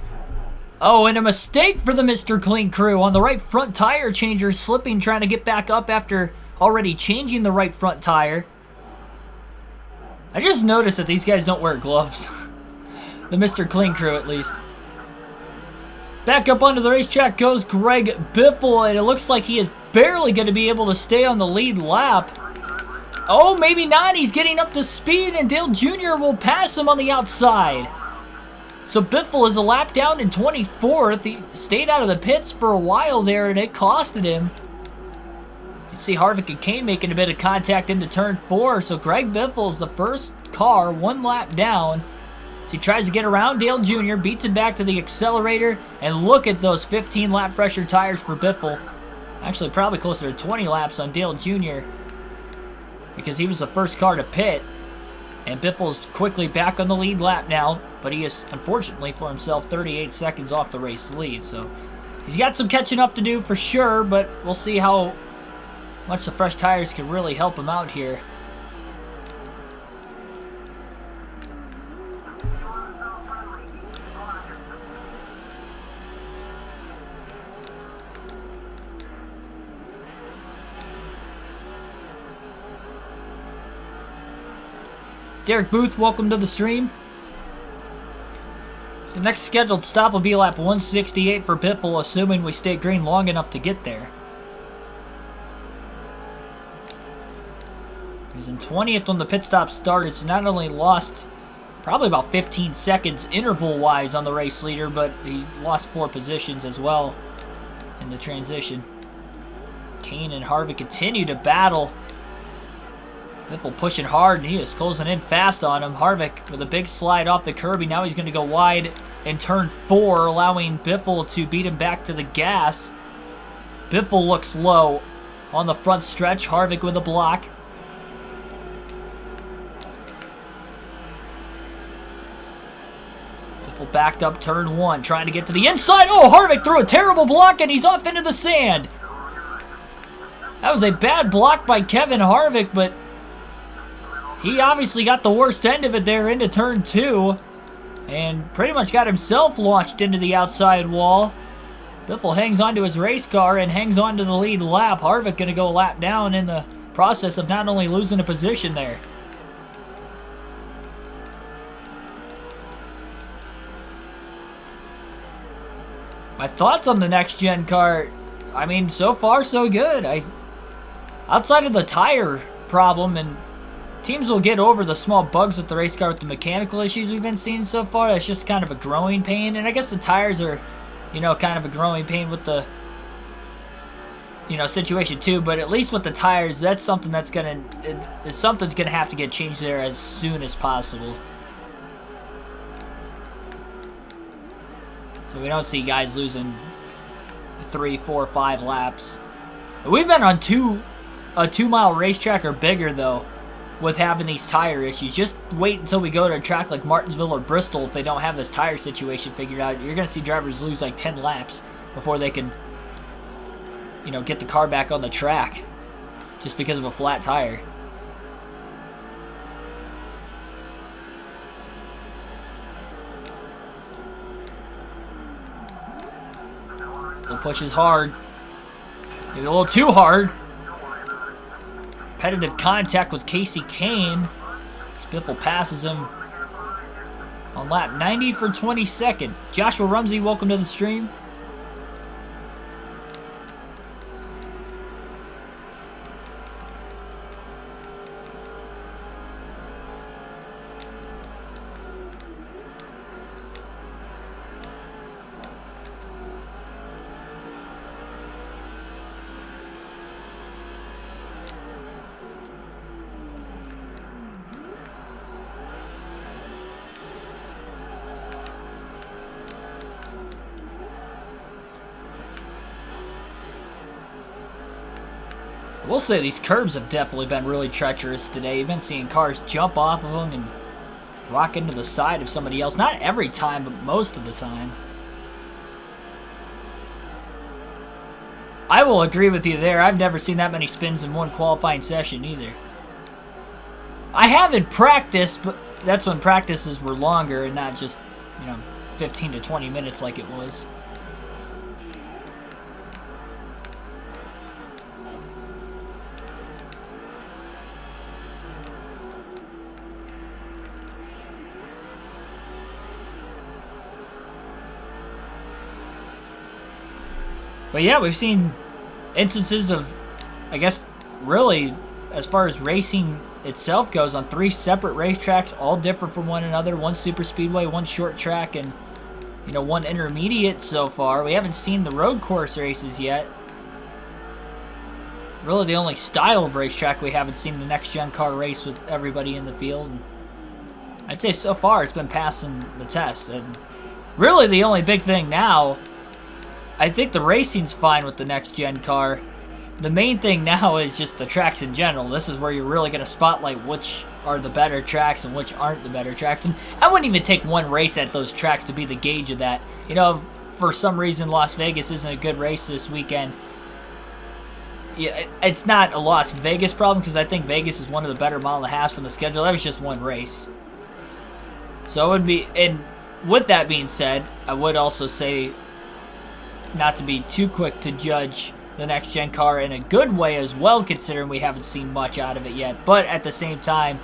Oh, and a mistake for the Mr. Clean Crew on the right front tire changer, slipping, trying to get back up after already changing the right front tire. I just noticed that these guys don't wear gloves. The Mr. Clean Crew, at least. Back up onto the racetrack goes Greg Biffle, and it looks like he is barely going to be able to stay on the lead lap. Oh, maybe not. He's getting up to speed, and Dale Jr. will pass him on the outside. So Biffle is a lap down in 24th. He stayed out of the pits for a while there, and it costed him. You see Harvick and Kane making a bit of contact into turn 4, so Greg Biffle is the first car 1 lap down. So he tries to get around Dale Jr., beats him back to the accelerator, and look at those 15 lap pressure tires for Biffle. Actually, probably closer to 20 laps on Dale Jr., because he was the first car to pit. And Biffle's quickly back on the lead lap now, but he is, unfortunately for himself, 38 seconds off the race lead. So he's got some catching up to do for sure, but we'll see how much the fresh tires can really help him out here. Derek Booth, welcome to the stream. So next scheduled stop will be lap 168 for Biffle, assuming we stay green long enough to get there. He's in 20th when the pit stop started, so not only lost probably about 15 seconds interval-wise on the race leader, but he lost 4 positions as well in the transition. Kane and Harvick continue to battle. Biffle pushing hard, and he is closing in fast on him. Harvick with a big slide off the curb. Now he's going to go wide in turn 4, allowing Biffle to beat him back to the gas. Biffle looks low on the front stretch. Harvick with a block. Biffle backed up turn 1, trying to get to the inside. Oh, Harvick threw a terrible block, and he's off into the sand. That was a bad block by Kevin Harvick, but he obviously got the worst end of it there into turn 2 and pretty much got himself launched into the outside wall. Biffle hangs onto his race car and hangs on to the lead lap. Harvick going to go a lap down in the process of not only losing a position there. My thoughts on the next gen car, I mean, so far so good. Outside of the tire problem, and teams will get over the small bugs with the race car with the mechanical issues we've been seeing so far. That's just kind of a growing pain. And I guess the tires are, you know, kind of a growing pain with the, you know, situation too. But at least with the tires, that's something that's something's gonna have to get changed there as soon as possible. So we don't see guys losing 3, 4, 5 laps. We've been on a 2-mile racetrack or bigger though, with having these tire issues. Just wait until we go to a track like Martinsville or Bristol if they don't have this tire situation figured out. You're going to see drivers lose like 10 laps before they can, you know, get the car back on the track just because of a flat tire. He pushes hard. Maybe a little too hard. Competitive contact with Casey Kane. Biffle passes him on lap 90 for 22nd. Joshua Rumsey, welcome to the stream. I will say these curbs have definitely been really treacherous today. You've been seeing cars jump off of them and rock into the side of somebody else. Not every time, but most of the time. I will agree with you there. I've never seen that many spins in one qualifying session either. I have in practice, but that's when practices were longer and not just, 15 to 20 minutes like it was. But yeah, we've seen instances of, I guess, really, as far as racing itself goes, on 3 separate racetracks, all different from one another. One super speedway, one short track, and, one intermediate so far. We haven't seen the road course races yet. Really the only style of racetrack we haven't seen the next-gen car race with everybody in the field. And I'd say so far it's been passing the test. And really the only big thing now, I think the racing's fine with the next-gen car. The main thing now is just the tracks in general. This is where you're really going to spotlight which are the better tracks and which aren't the better tracks. And I wouldn't even take one race at those tracks to be the gauge of that. For some reason Las Vegas isn't a good race this weekend. Yeah, it's not a Las Vegas problem because I think Vegas is one of the better mile and a halves on the schedule. That was just one race. So it would be, and with that being said, I would also say not to be too quick to judge the next-gen car in a good way as well, considering we haven't seen much out of it yet. But at the same time,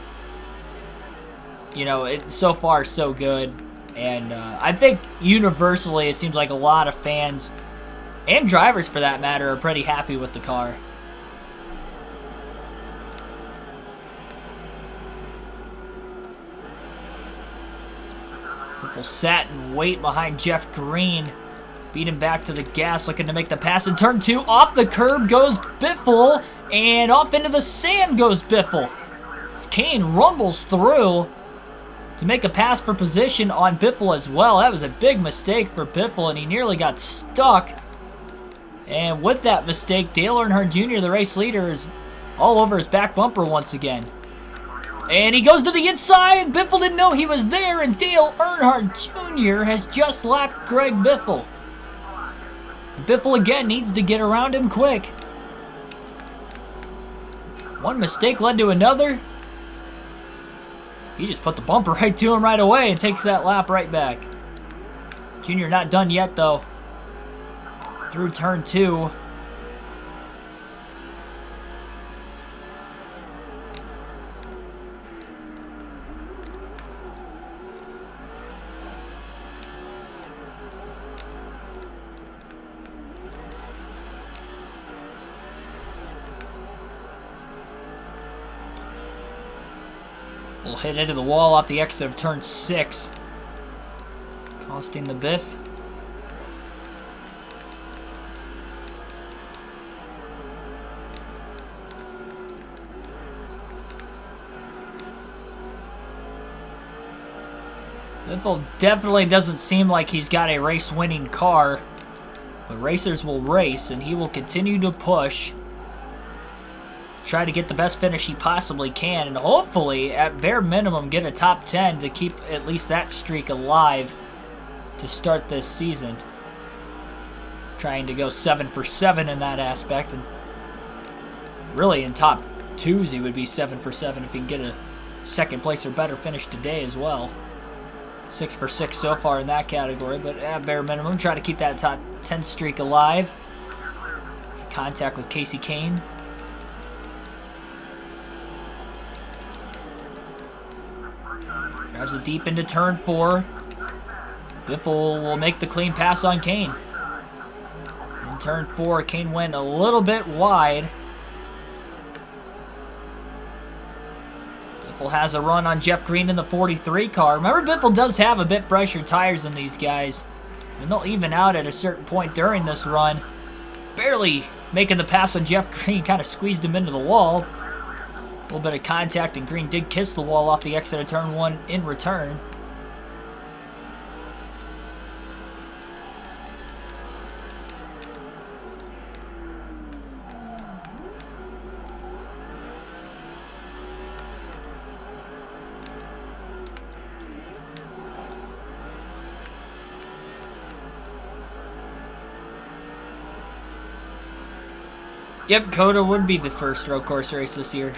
it's so far so good. And I think universally it seems like a lot of fans, and drivers for that matter, are pretty happy with the car. People sat and wait behind Jeff Green. Beat him back to the gas, looking to make the pass in turn 2. Off the curb goes Biffle, and off into the sand goes Biffle. As Kane rumbles through to make a pass for position on Biffle as well. That was a big mistake for Biffle, and he nearly got stuck. And with that mistake, Dale Earnhardt Jr., the race leader, is all over his back bumper once again. And he goes to the inside. Biffle didn't know he was there, and Dale Earnhardt Jr. has just lapped Greg Biffle. Biffle again needs to get around him quick. One mistake led to another. He just put the bumper right to him right away and takes that lap right back. Junior not done yet though. Through turn 2. Will hit into the wall off the exit of turn 6, costing the Biff. Biffle definitely doesn't seem like he's got a race-winning car, but racers will race, and he will continue to push. Try to get the best finish he possibly can, and hopefully, at bare minimum, get a top 10 to keep at least that streak alive to start this season. trying to go 7 for 7 in that aspect. And really, in top twos, he would be 7 for 7 if he can get a second place or better finish today as well. 6 for 6 so far in that category, but at bare minimum, try to keep that top 10 streak alive. Contact with Casey Kane. Drives it deep into turn 4. Biffle will make the clean pass on Kane. In turn 4, Kane went a little bit wide. Biffle has a run on Jeff Green in the 43 car. Remember, Biffle does have a bit fresher tires than these guys. And they'll even out at a certain point during this run. Barely making the pass on Jeff Green, kind of squeezed him into the wall. A little bit of contact, and Green did kiss the wall off the exit of turn 1 in return. Yep, Coda would be the first road course race this year.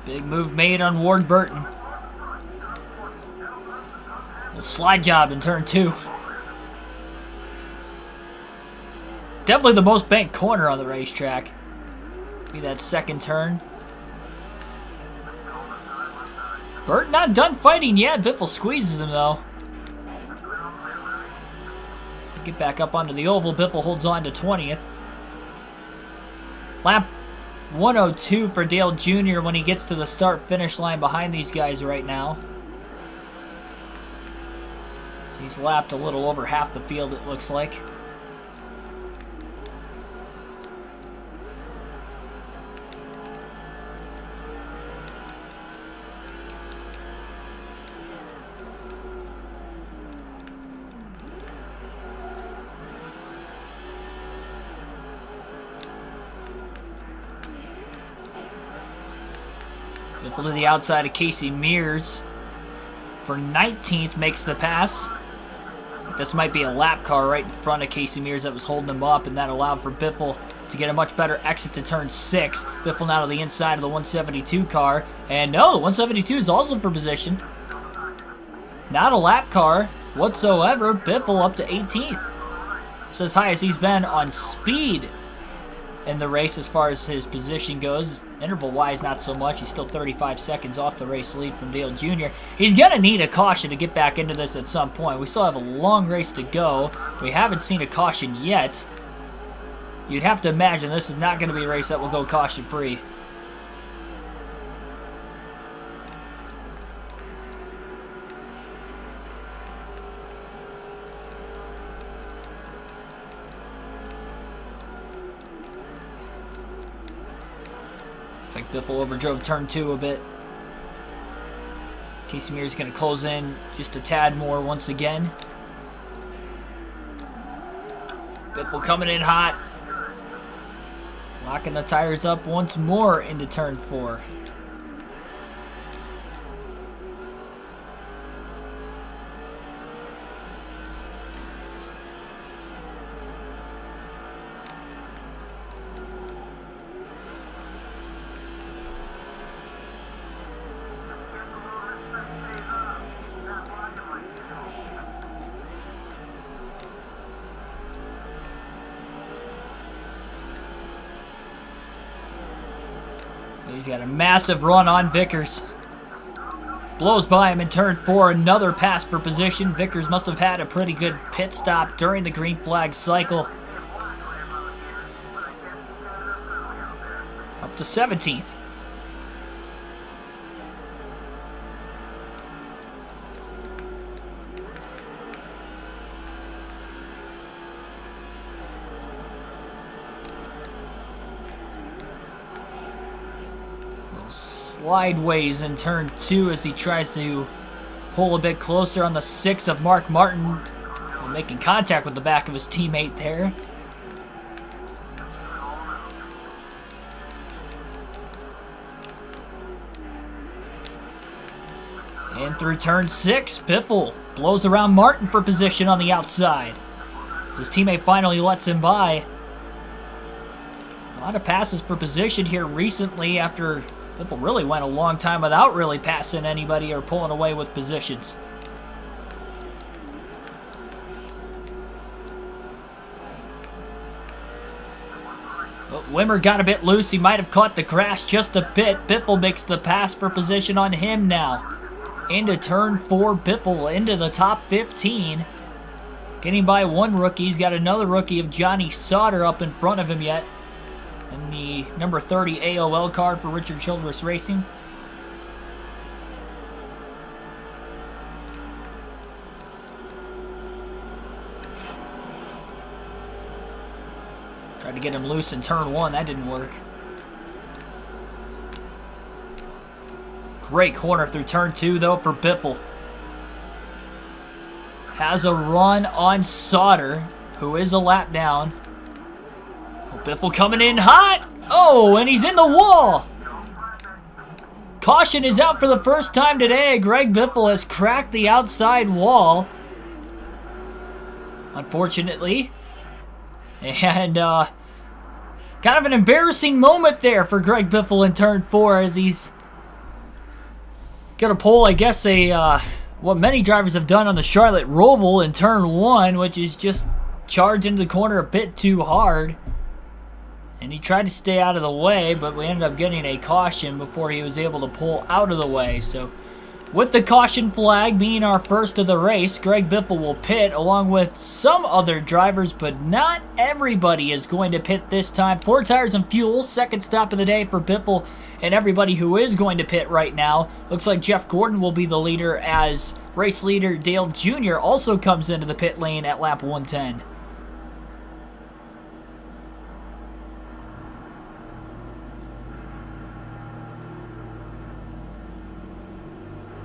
Big move made on Ward Burton. Little slide job in turn 2. Definitely the most banked corner on the racetrack. Be that second turn. Burton not done fighting yet. Biffle squeezes him though. So get back up onto the oval. Biffle holds on to 20th. Lap 102 for Dale Jr. when he gets to the start-finish line behind these guys right now. So he's lapped a little over half the field, it looks like. Biffle to the outside of Casey Mears for 19th, makes the pass. This might be a lap car right in front of Casey Mears that was holding him up, and that allowed for Biffle to get a much better exit to turn 6. Biffle now to the inside of the 172 car, and no, the 172 is also for position. Not a lap car whatsoever. Biffle up to 18th. It's as high as he's been on speed in the race as far as his position goes. Interval-wise, not so much. He's still 35 seconds off the race lead from Dale Jr. He's going to need a caution to get back into this at some point. We still have a long race to go. We haven't seen a caution yet. You'd have to imagine this is not going to be a race that will go caution-free. Looks like Biffle overdrove turn 2 a bit. Casey Mears going to close in just a tad more once again. Biffle coming in hot. Locking the tires up once more into turn 4. He's got a massive run on Vickers. Blows by him in turn 4. Another pass for position. Vickers must have had a pretty good pit stop during the green flag cycle. Up to 17th. Slideways in turn 2 as he tries to pull a bit closer on the 6 of Mark Martin. Making contact with the back of his teammate there. through turn 6. Biffle blows around Martin for position on the outside. As his teammate finally lets him by. A lot of passes for position here recently after Biffle really went a long time without really passing anybody or pulling away with positions. But Wimmer got a bit loose. He might have caught the grass just a bit. Biffle makes the pass for position on him now. Into turn 4, Biffle into the top 15. Getting by one rookie. He's got another rookie of Johnny Sauter up in front of him yet. And the number 30 AOL card for Richard Childress Racing. Tried to get him loose in turn 1. That didn't work. Great corner through turn 2, though, for Biffle. Has a run on Sauter, who is a lap down. Oh, Biffle coming in hot. Oh, and he's in the wall. Caution is out for the first time today. Greg Biffle has cracked the outside wall, unfortunately. And kind of an embarrassing moment there for Greg Biffle in turn 4 as he's gonna pull, I guess, what many drivers have done on the Charlotte Roval in turn 1, which is just charge into the corner a bit too hard. And he tried to stay out of the way, but we ended up getting a caution before he was able to pull out of the way. So with the caution flag being our first of the race, Greg Biffle will pit along with some other drivers, but not everybody is going to pit this time. 4 tires and fuel, second stop of the day for Biffle and everybody who is going to pit right now. Looks like Jeff Gordon will be the leader as race leader Dale Jr. also comes into the pit lane at lap 110.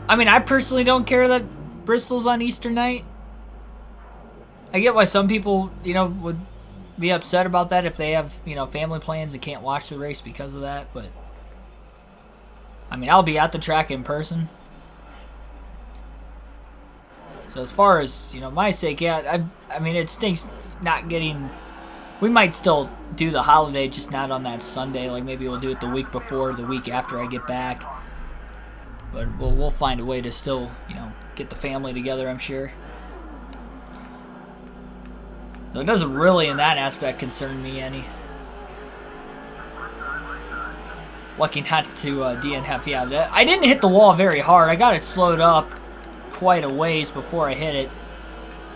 I mean, I personally don't care that Bristol's on Easter night. I get why some people, would be upset about that if they have, family plans and can't watch the race because of that, but I mean, I'll be at the track in person. So as far as, my sake, yeah, I mean, it stinks not getting... We might still do the holiday, just not on that Sunday. Like, maybe we'll do it the week before, the week after I get back. But we'll find a way to still, get the family together, I'm sure. So it doesn't really, in that aspect, concern me any. Lucky not to DNF. Yeah, I didn't hit the wall very hard. I got it slowed up quite a ways before I hit it.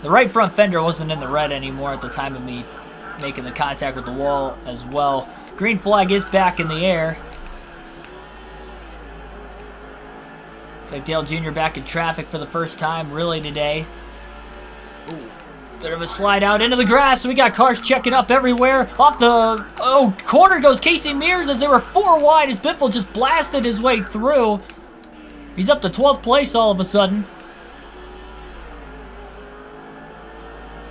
The right front fender wasn't in the red anymore at the time of me making the contact with the wall as well. Green flag is back in the air. Looks like Dale Jr. back in traffic for the first time really today. Ooh. Bit of a slide out into the grass. We got cars checking up everywhere. Off the corner goes Casey Mears as they were 4 wide as Biffle just blasted his way through. He's up to 12th place all of a sudden.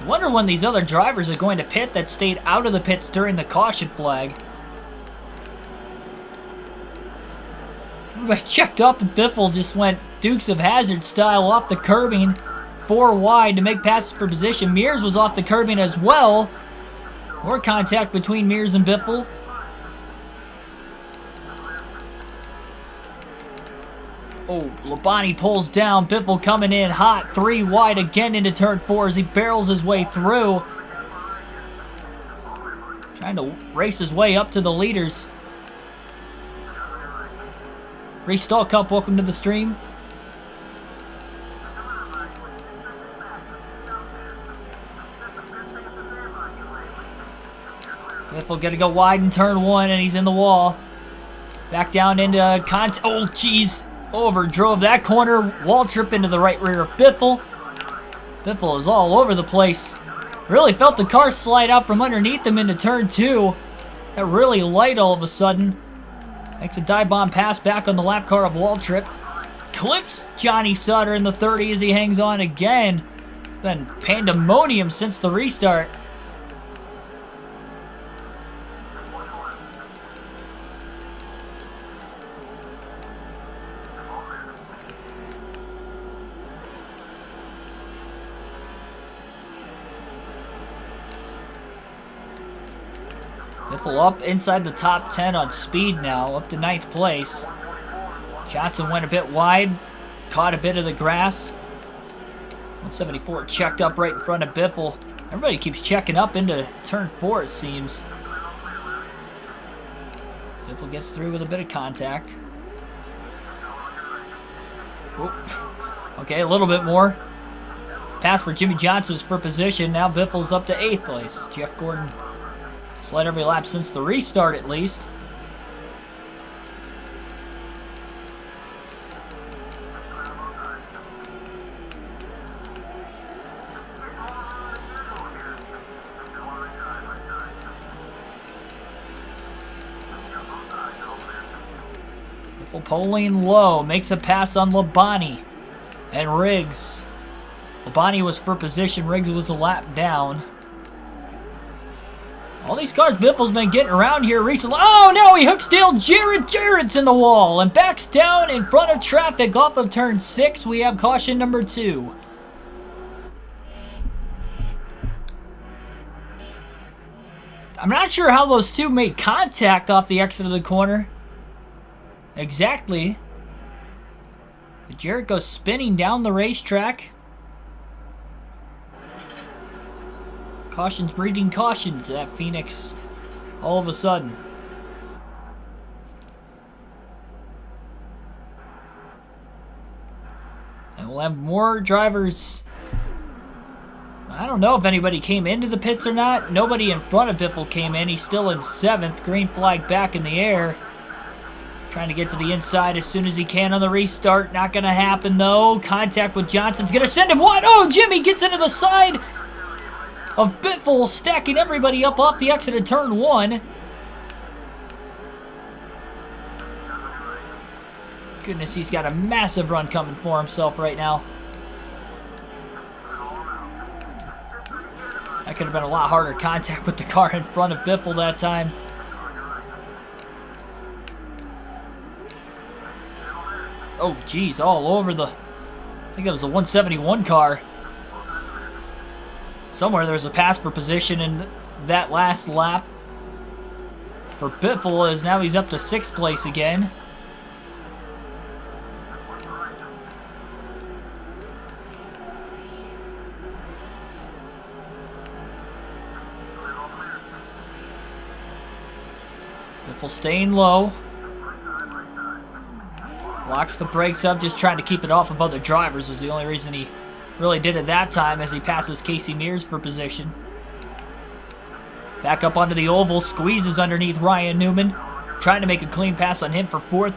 I wonder when these other drivers are going to pit that stayed out of the pits during the caution flag. Everybody checked up and Biffle just went Dukes of Hazzard style off the curbing. 4 wide to make passes for position. Mears was off the curbing as well. More contact between Mears and Biffle. Oh, Labonte pulls down. Biffle coming in hot. 3 wide again into turn 4 as he barrels his way through. Trying to race his way up to the leaders. Reese Stallcup, welcome to the stream. Biffle gonna go wide in turn 1 and he's in the wall. Back down into oh jeez. Over drove that corner. Wall trip into the right rear of Biffle. Biffle is all over the place. Really felt the car slide out from underneath him into turn 2. Got really light all of a sudden. Makes a dive bomb pass back on the lap car of Waltrip. Clips Johnny Sauter in the 30 as he hangs on again. It's been pandemonium since the restart. Biffle up inside the top 10 on speed now, up to 9th place. Johnson went a bit wide, caught a bit of the grass. 174 checked up right in front of Biffle. Everybody keeps checking up into turn 4, it seems. Biffle gets through with a bit of contact. Oop. Okay, a little bit more. Pass for Jimmy Johnson was for position. Now Biffle's up to 8th place. Jeff Gordon has led every lap since the restart, at least. Biffle pulling low, makes a pass on Labonte and Riggs. Labonte was for position, Riggs was a lap down. All these cars Biffle's been getting around here recently. Oh no, he hooks Dale Jarrett. Jarrett's in the wall and backs down in front of traffic off of turn 6. We have caution number 2. I'm not sure how those two made contact off the exit of the corner. Exactly. But Jarrett goes spinning down the racetrack. Cautions breeding cautions at Phoenix all of a sudden. And we'll have more drivers. I don't know if anybody came into the pits or not. Nobody in front of Biffle came in. He's still in 7th. Green flag back in the air. Trying to get to the inside as soon as he can on the restart. Not going to happen, though. Contact with Johnson's going to send him wide. Oh, Jimmy gets into the side of Biffle, stacking everybody up off the exit of turn 1. Goodness, he's got a massive run coming for himself right now. That could have been a lot harder contact with the car in front of Biffle that time. Oh, geez, all over the... I think it was the 171 car. Somewhere there's a pass for position in that last lap for Biffle, as now he's up to 6th place again. Biffle staying low. Locks the brakes up, just trying to keep it off of other drivers was the only reason he really did it that time, as he passes Casey Mears for position. Back up onto the oval, squeezes underneath Ryan Newman, trying to make a clean pass on him for 4th.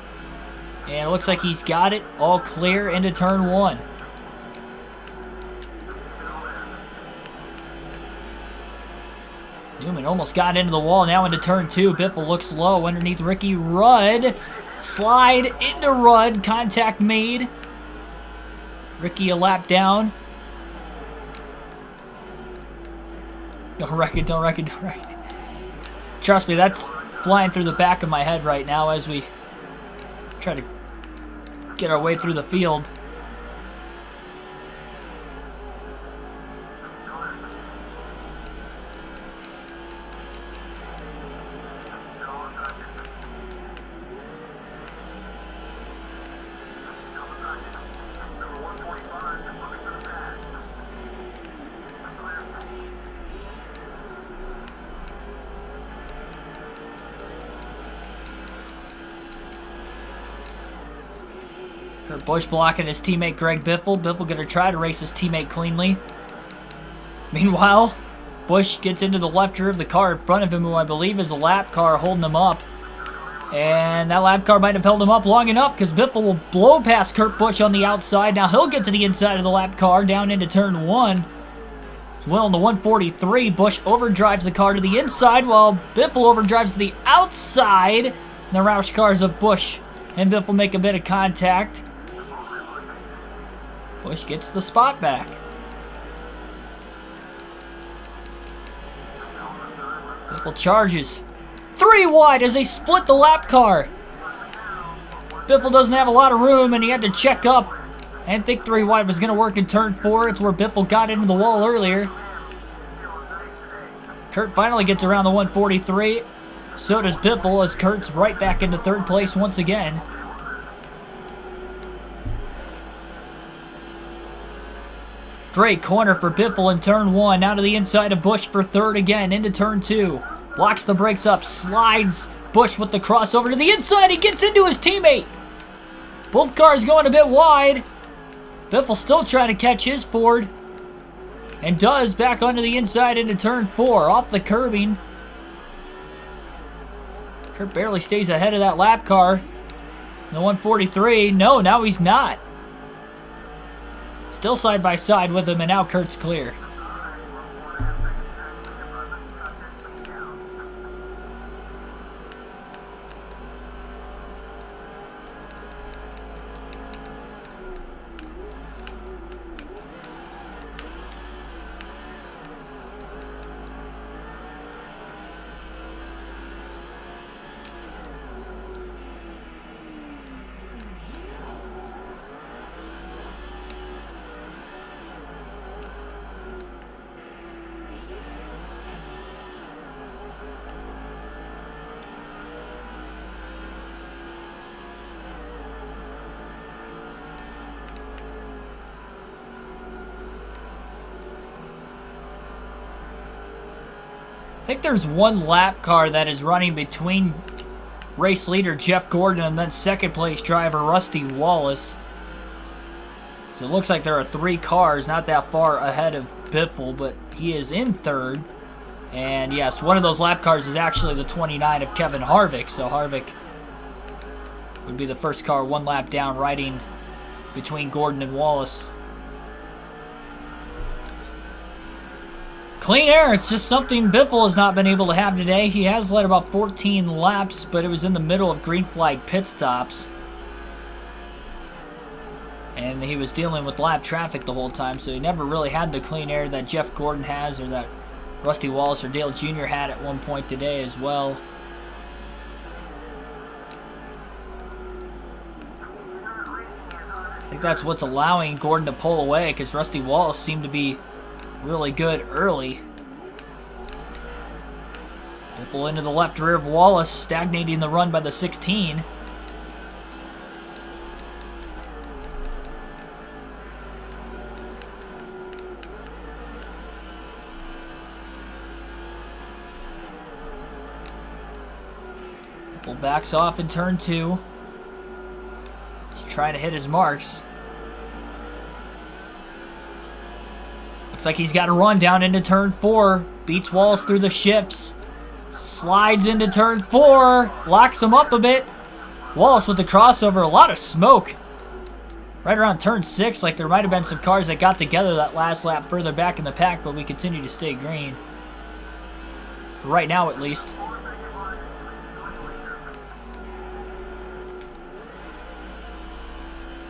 And it looks like he's got it all clear into turn 1. Newman almost got into the wall, now into turn 2. Biffle looks low underneath Ricky Rudd. Slide into Rudd, contact made. Ricky a lap down. Don't wreck it, don't wreck it, don't wreck it. Trust me, that's flying through the back of my head right now as we try to get our way through the field. Kurt Busch blocking his teammate Greg Biffle. Biffle going to try to race his teammate cleanly. Meanwhile, Busch gets into the left rear of the car in front of him, who I believe is a lap car holding him up. And that lap car might have held him up long enough, because Biffle will blow past Kurt Busch on the outside. Now he'll get to the inside of the lap car down into turn 1. As well, in the 143, Busch overdrives the car to the inside, while Biffle overdrives to the outside. And the Roush cars of Busch and Biffle make a bit of contact. Busch gets the spot back. Biffle charges. 3 wide as they split the lap car. Biffle doesn't have a lot of room, and he had to check up. I didn't think 3 wide was going to work in turn 4. It's where Biffle got into the wall earlier. Kurt finally gets around the 143. So does Biffle as Kurt's right back into third place once again. Great corner for Biffle in turn 1. Out to the inside of Busch for third again. Into turn 2. Locks the brakes up. Slides Busch with the crossover to the inside. He gets into his teammate. Both cars going a bit wide. Biffle still trying to catch his Ford. And does back onto the inside into turn 4. Off the curbing. Kurt barely stays ahead of that lap car. The 143. No, now he's not. Still side by side with him, and now Kurt's clear. I think there's one lap car that is running between race leader Jeff Gordon and then second place driver Rusty Wallace. So it looks like there are 3 cars not that far ahead of Biffle, but he is in third. And yes, one of those lap cars is actually the 29 of Kevin Harvick. So Harvick would be the first car 1 lap down, riding between Gordon and Wallace. Clean air, it's just something Biffle has not been able to have today. He has led about 14 laps, but it was in the middle of green flag pit stops. And he was dealing with lap traffic the whole time, so he never really had the clean air that Jeff Gordon has, or that Rusty Wallace or Dale Jr. had at one point today as well. I think that's what's allowing Gordon to pull away, because Rusty Wallace seemed to be really good early. Biffle into the left rear of Wallace, stagnating the run by the 16. Biffle backs off in turn 2. He's trying to hit his marks. Looks like he's got a run down into turn 4. Beats Wallace through the shifts. Slides into turn 4. Locks him up a bit. Wallace with the crossover. A lot of smoke. Right around turn 6, like there might have been some cars that got together that last lap further back in the pack, but we continue to stay green. For right now, at least.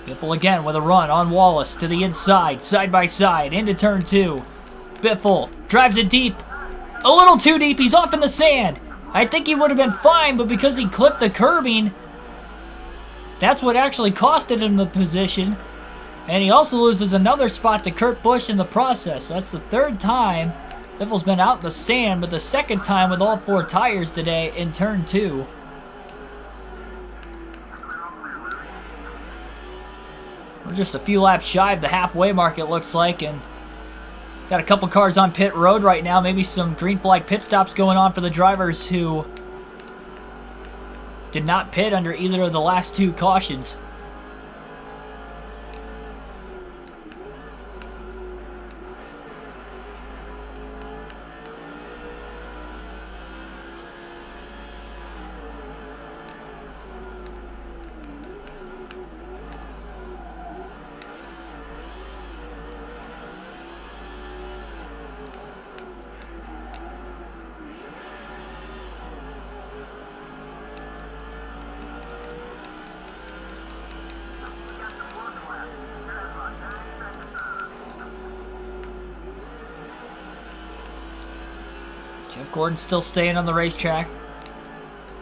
Biffle again with a run on Wallace to the inside, side by side, into turn 2. Biffle drives it deep. A little too deep. He's off in the sand. I think he would have been fine, but because he clipped the curbing, that's what actually costed him the position. And he also loses another spot to Kurt Busch in the process. So that's the 3rd time Biffle's been out in the sand, but the 2nd time with all 4 tires today in turn 2. We're just a few laps shy of the halfway mark, it looks like, and got a couple cars on pit road right now. Maybe some green flag pit stops going on for the drivers who did not pit under either of the last 2 cautions. Jeff Gordon still staying on the racetrack.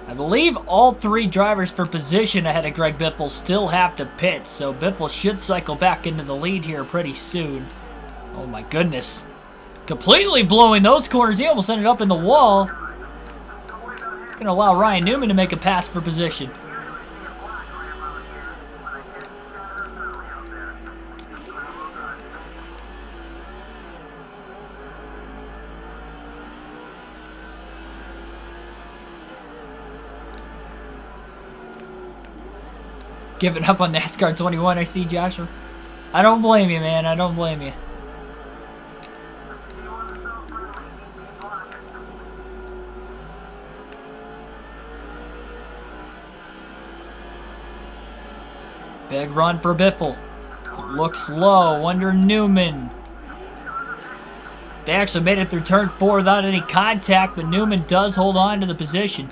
I believe all 3 drivers for position ahead of Greg Biffle still have to pit, so Biffle should cycle back into the lead here pretty soon. Oh my goodness. Completely blowing those corners. He almost ended up in the wall. Gonna allow Ryan Newman to make a pass for position. Giving up on NASCAR 21, I see, Joshua. I don't blame you, man. I don't blame you. Big run for Biffle. Looks low under Newman. They actually made it through turn 4 without any contact, but Newman does hold on to the position.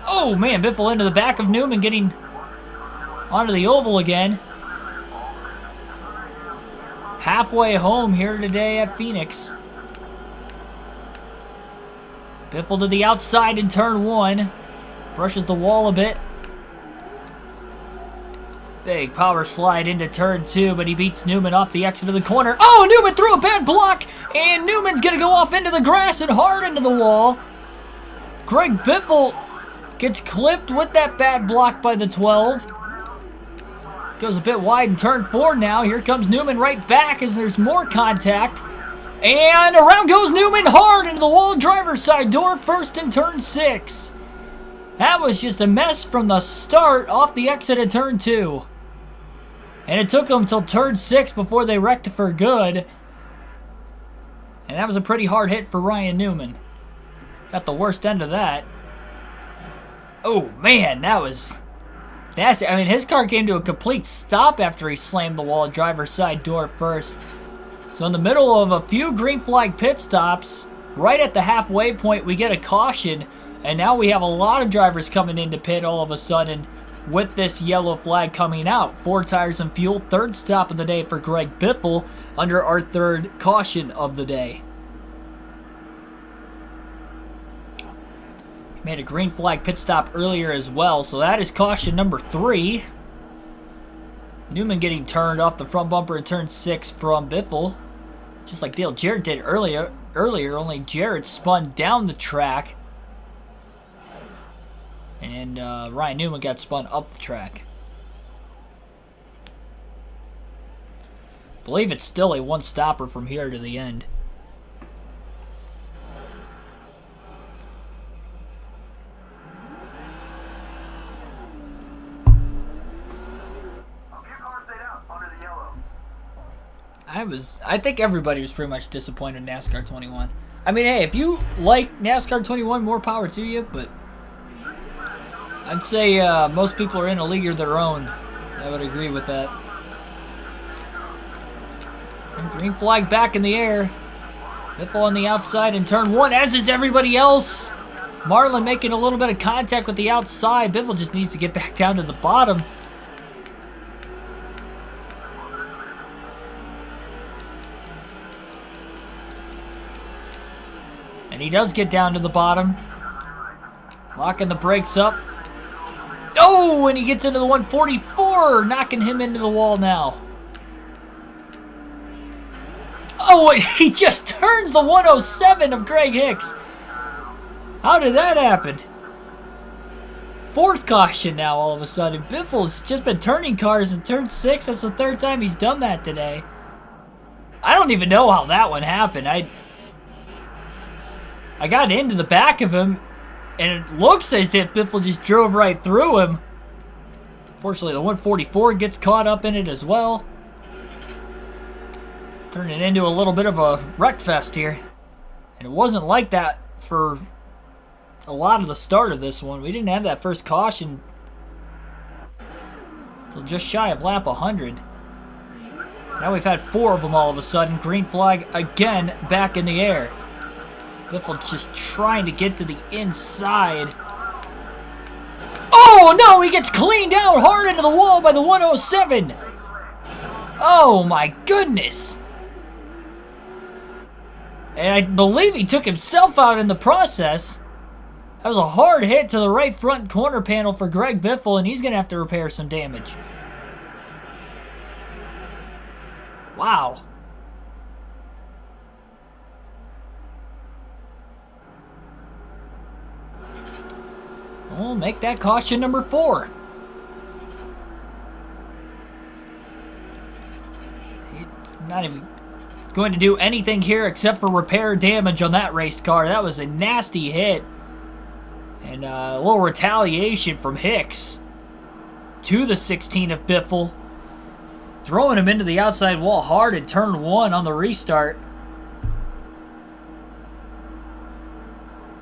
Oh, man, Biffle into the back of Newman, getting onto the oval again. Halfway home here today at Phoenix. Biffle to the outside in turn 1. Brushes the wall a bit. Big power slide into turn 2, but he beats Newman off the exit of the corner. Oh, Newman threw a bad block, and Newman's going to go off into the grass and hard into the wall. Greg Biffle gets clipped with that bad block by the 12. Goes a bit wide in turn 4 now. Here comes Newman right back as there's more contact. And around goes Newman hard into the wall, driver's side door, first in turn 6. That was just a mess from the start off the exit of turn 2. And it took them until turn 6 before they wrecked for good. And that was a pretty hard hit for Ryan Newman. Got the worst end of that. Oh, man, that was nasty. I mean, his car came to a complete stop after he slammed the wall, driver's side door first. So in the middle of a few green flag pit stops, right at the halfway point, we get a caution. And now we have a lot of drivers coming into pit all of a sudden with this yellow flag coming out. 4 tires and fuel, third stop of the day for Greg Biffle under our third caution of the day. Made a green flag pit stop earlier as well, so that is caution number 3. Newman getting turned off the front bumper in turn 6 from Biffle. Just like Dale Jarrett did earlier, only Jarrett spun down the track. And Ryan Newman got spun up the track. I believe it's still a one-stopper from here to the end. I think everybody was pretty much disappointed in NASCAR 21. I mean, hey, if you like NASCAR 21, more power to you, but I'd say most people are in a league of their own. I would agree with that. And green flag back in the air. Biffle on the outside in turn 1, as is everybody else. Marlin making a little bit of contact with the outside. Biffle just needs to get back down to the bottom. And he does get down to the bottom. Locking the brakes up. Oh, and he gets into the 144, knocking him into the wall now. Oh, he just turns the 107 of Greg Hicks. How did that happen? 4th caution now all of a sudden. Biffle's just been turning cars in turn 6. That's the 3rd time he's done that today. I don't even know how that one happened. I got into the back of him, and it looks as if Biffle just drove right through him. Fortunately, the 144 gets caught up in it as well. Turning it into a little bit of a wreck fest here. And it wasn't like that for a lot of the start of this one. We didn't have that first caution until just shy of lap 100. Now we've had 4 of them all of a sudden. Green flag again back in the air. Biffle just trying to get to the inside. Oh no, he gets cleaned out hard into the wall by the 107. Oh my goodness. And I believe he took himself out in the process. That was a hard hit to the right front corner panel for Greg Biffle, and he's going to have to repair some damage. Wow. We'll make that caution number 4. It's not even going to do anything here except for repair damage on that race car. That was a nasty hit. And a little retaliation from Hicks to the 16 of Biffle. Throwing him into the outside wall hard in turn 1 on the restart.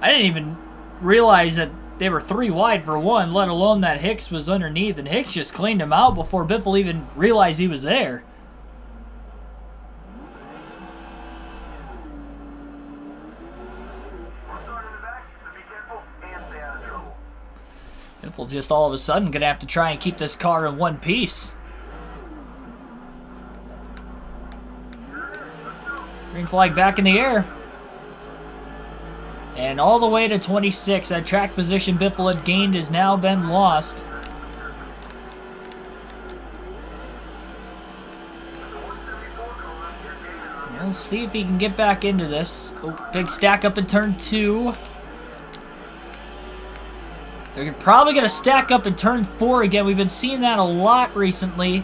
I didn't even realize that they were 3 wide for 1, let alone that Hicks was underneath. And Hicks just cleaned him out before Biffle even realized he was there. Biffle just all of a sudden going to have to try and keep this car in one piece. Green flag back in the air. And all the way to 26. That track position Biffle had gained has now been lost. We'll see if he can get back into this. Oh, big stack up in turn 2. They're probably going to stack up in turn 4 again. We've been seeing that a lot recently.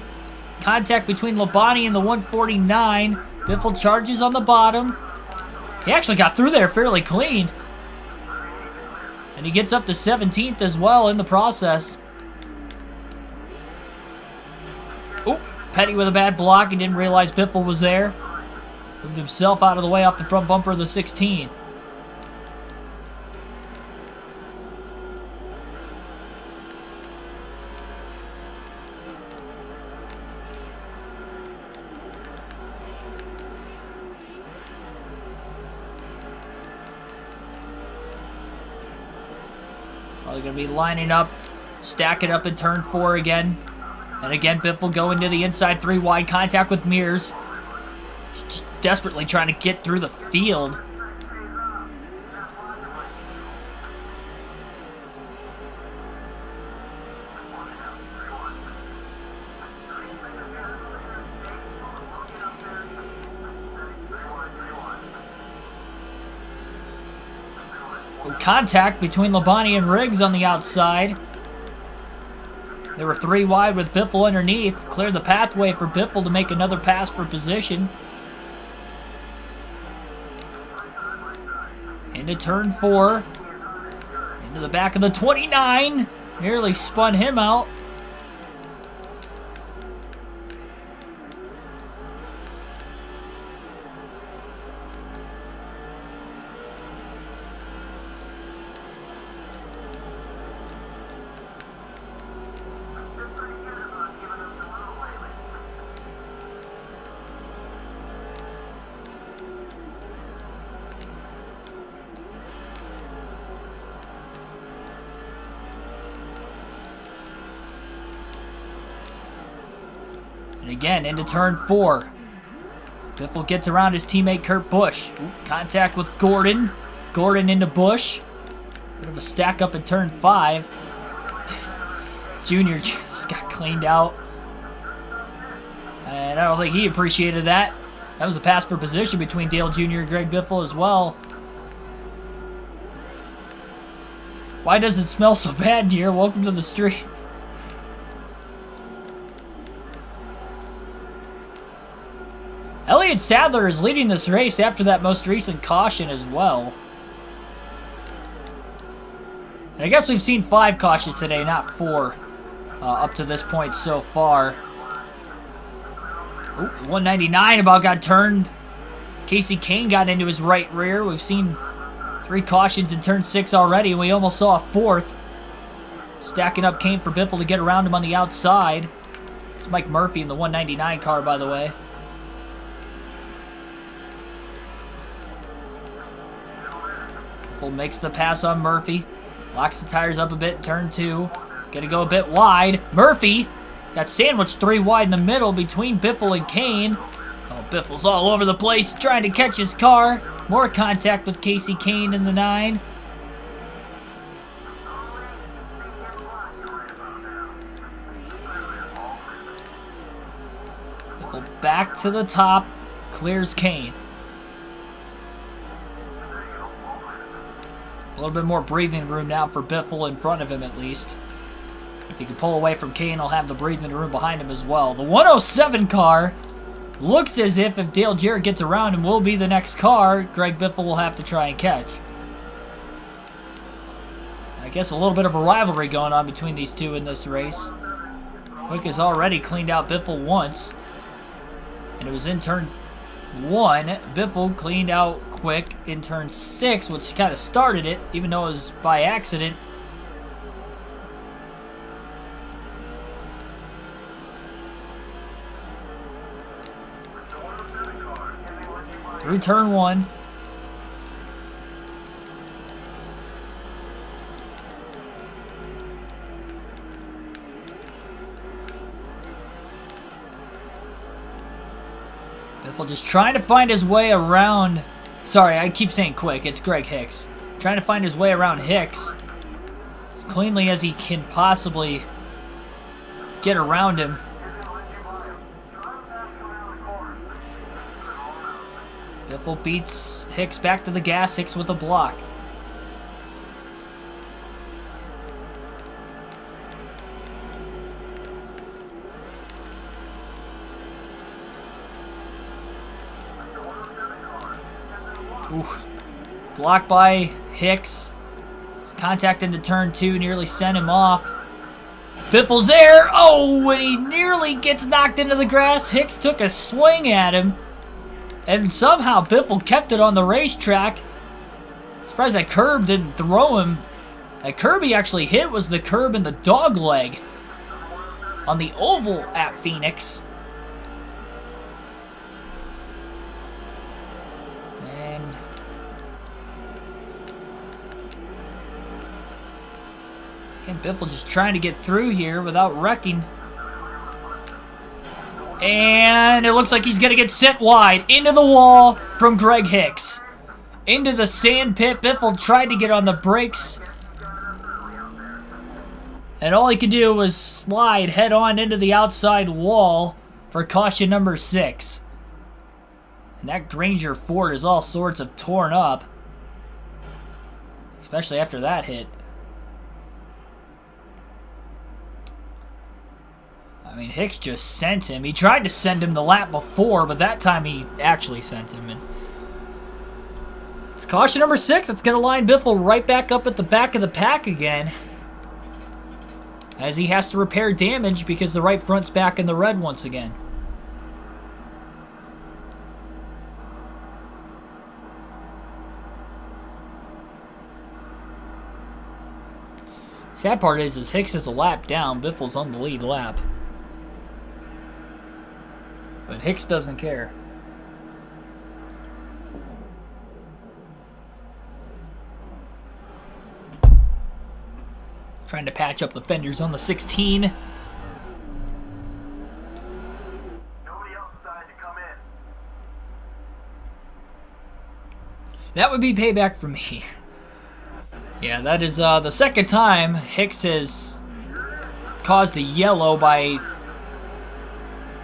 Contact between Labonte and the 149. Biffle charges on the bottom. He actually got through there fairly clean. And he gets up to 17th as well in the process. Oh, Petty with a bad block. He didn't realize Biffle was there. Moved himself out of the way off the front bumper of the 16. Probably going to be lining up, stacking up in turn 4 again. And again, Biffle going to the inside 3 wide contact with Mears. Just desperately trying to get through the field. Contact between Labonte and Riggs on the outside. There were 3 wide with Biffle underneath. Cleared the pathway for Biffle to make another pass for position. Into turn 4. Into the back of the 29. Nearly spun him out. And again, into turn 4. Biffle gets around his teammate Kurt Busch. Contact with Gordon. Gordon into Busch. Bit of a stack up in turn 5. Junior just got cleaned out. And I don't think he appreciated that. That was a pass for position between Dale Jr. and Greg Biffle as well. Why does it smell so bad, dear? Welcome to the stream. Elliott Sadler is leading this race after that most recent caution as well. And I guess we've seen 5 cautions today, not 4, up to this point so far. Ooh, 199 about got turned. Casey Kane got into his right rear. We've seen 3 cautions in turn 6 already, and we almost saw a 4th. Stacking up Kane for Biffle to get around him on the outside. It's Mike Murphy in the 199 car, by the way. Makes the pass on Murphy. Locks the tires up a bit in turn 2. Gonna go a bit wide. Murphy got sandwiched 3 wide in the middle between Biffle and Kane. Oh, Biffle's all over the place trying to catch his car. More contact with Casey Kane in the 9. Biffle back to the top. Clears Kane. A little bit more breathing room now for Biffle in front of him, at least. If he can pull away from Kane, he'll have the breathing room behind him as well. The 107 car looks as if Dale Jarrett gets around him, will be the next car Greg Biffle will have to try and catch. I guess a little bit of a rivalry going on between these two in this race. Quick has already cleaned out Biffle once, and it was in turn 1. Biffle cleaned out Quick in turn 6, which kind of started it, even though it was by accident. Through turn 1. Biffle just trying to find his way around. Sorry, I keep saying Quick. It's Greg Hicks. Trying to find his way around Hicks as cleanly as he can possibly get around him. Biffle beats Hicks back to the gas. Hicks with a block. Oof. Blocked by Hicks. Contact into turn 2, nearly sent him off. Biffle's there. Oh, and he nearly gets knocked into the grass. Hicks took a swing at him. And somehow Biffle kept it on the racetrack. Surprised that curb didn't throw him. That curb he actually hit was the curb in the dog leg on the oval at Phoenix. And Biffle just trying to get through here without wrecking. And it looks like he's going to get sent wide into the wall from Greg Hicks. Into the sand pit. Biffle tried to get on the brakes. And all he could do was slide head on into the outside wall for caution number 6. And that Granger Ford is all sorts of torn up. Especially after that hit. I mean, Hicks just sent him. He tried to send him the lap before, but that time he actually sent him. And it's caution number 6. It's going to line Biffle right back up at the back of the pack again, as he has to repair damage because the right front's back in the red once again. Sad part is Hicks is a lap down. Biffle's on the lead lap. But Hicks doesn't care. Trying to patch up the fenders on the 16. Nobody else decided to come in. That would be payback for me. Yeah, that is the second time Hicks has caused a yellow by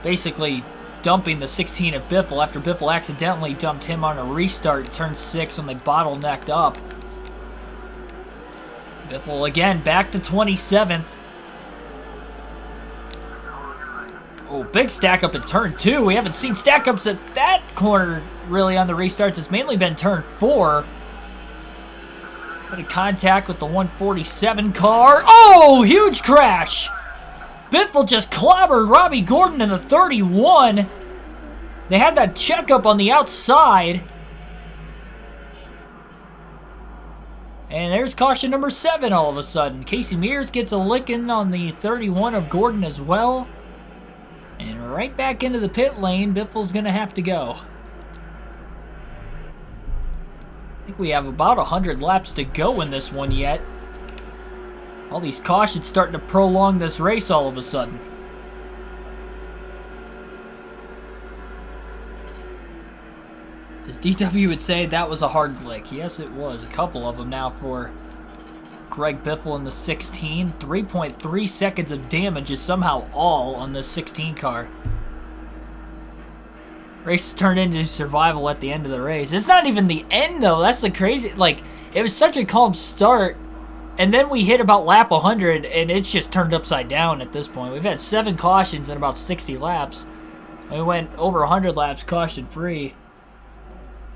basically dumping the 16 of Biffle after Biffle accidentally dumped him on a restart turn 6 when they bottlenecked up. Biffle again back to 27th. Oh, big stack up in turn 2. We haven't seen stack ups at that corner really on the restarts. It's mainly been turn 4. Bit of contact with the 147 car. Oh, huge crash! Biffle just clobbered Robbie Gordon in the 31. They had that checkup on the outside. And there's caution number 7 all of a sudden. Casey Mears gets a licking on the 31 of Gordon as well. And right back into the pit lane, Biffle's going to have to go. I think we have about 100 laps to go in this one yet. All these cautions starting to prolong this race all of a sudden. As DW would say, that was a hard glick. Yes, it was. A couple of them now for Greg Biffle in the 16. 3.3 seconds of damage is somehow all on this 16 car. Race turned into survival at the end of the race. It's not even the end, though. That's the crazy... Like, It was such a calm start, and then we hit about lap 100, and it's just turned upside down at this point. We've had 7 cautions in about 60 laps. We went over 100 laps caution-free.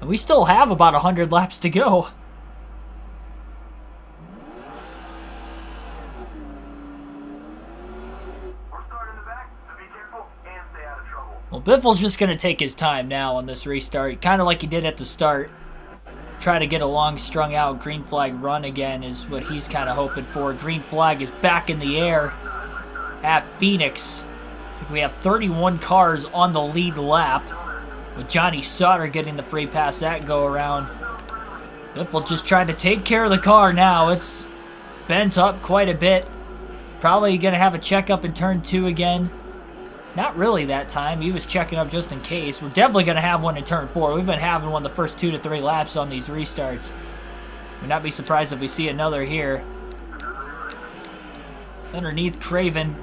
And we still have about 100 laps to go. We're starting the back, so be careful and stay out of trouble. Well, Biffle's just going to take his time now on this restart, kind of like he did at the start. Try to get a long strung out green flag run again is what he's kind of hoping for. Green flag is back in the air at Phoenix. Looks like we have 31 cars on the lead lap, with Johnny Sauter getting the free pass that go around. Biffle just trying to take care of the car now. It's bent up quite a bit. Probably going to have a checkup in turn 2 again. Not really that time. He was checking up just in case. We're definitely going to have one in turn 4. We've been having one the first 2 to 3 laps on these restarts. Would not be surprised if we see another here. It's underneath Craven.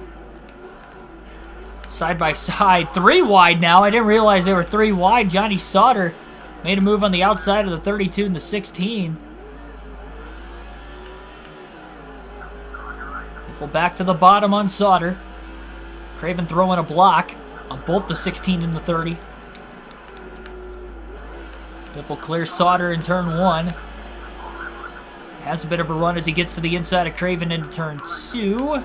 Side by side. 3 wide now. I didn't realize they were 3 wide. Johnny Sauter made a move on the outside of the 32 and the 16. Biffle back to the bottom on Sauter. Craven throwing a block on both the 16 and the 30. Biffle clears Sauter in turn 1. Has a bit of a run as he gets to the inside of Craven into turn 2.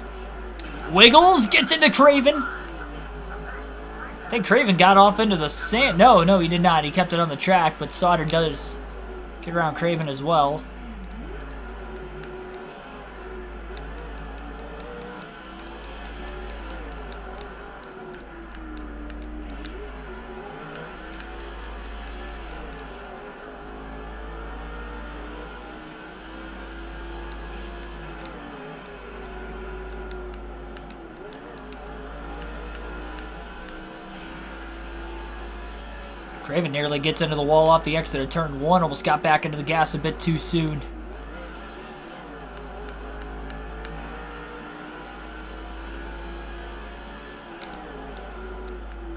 Wiggles, gets into Craven. I think Craven got off into the sand. No, he did not. He kept it on the track, but Sauter does get around Craven as well. Craven nearly gets into the wall off the exit of turn 1. Almost got back into the gas a bit too soon.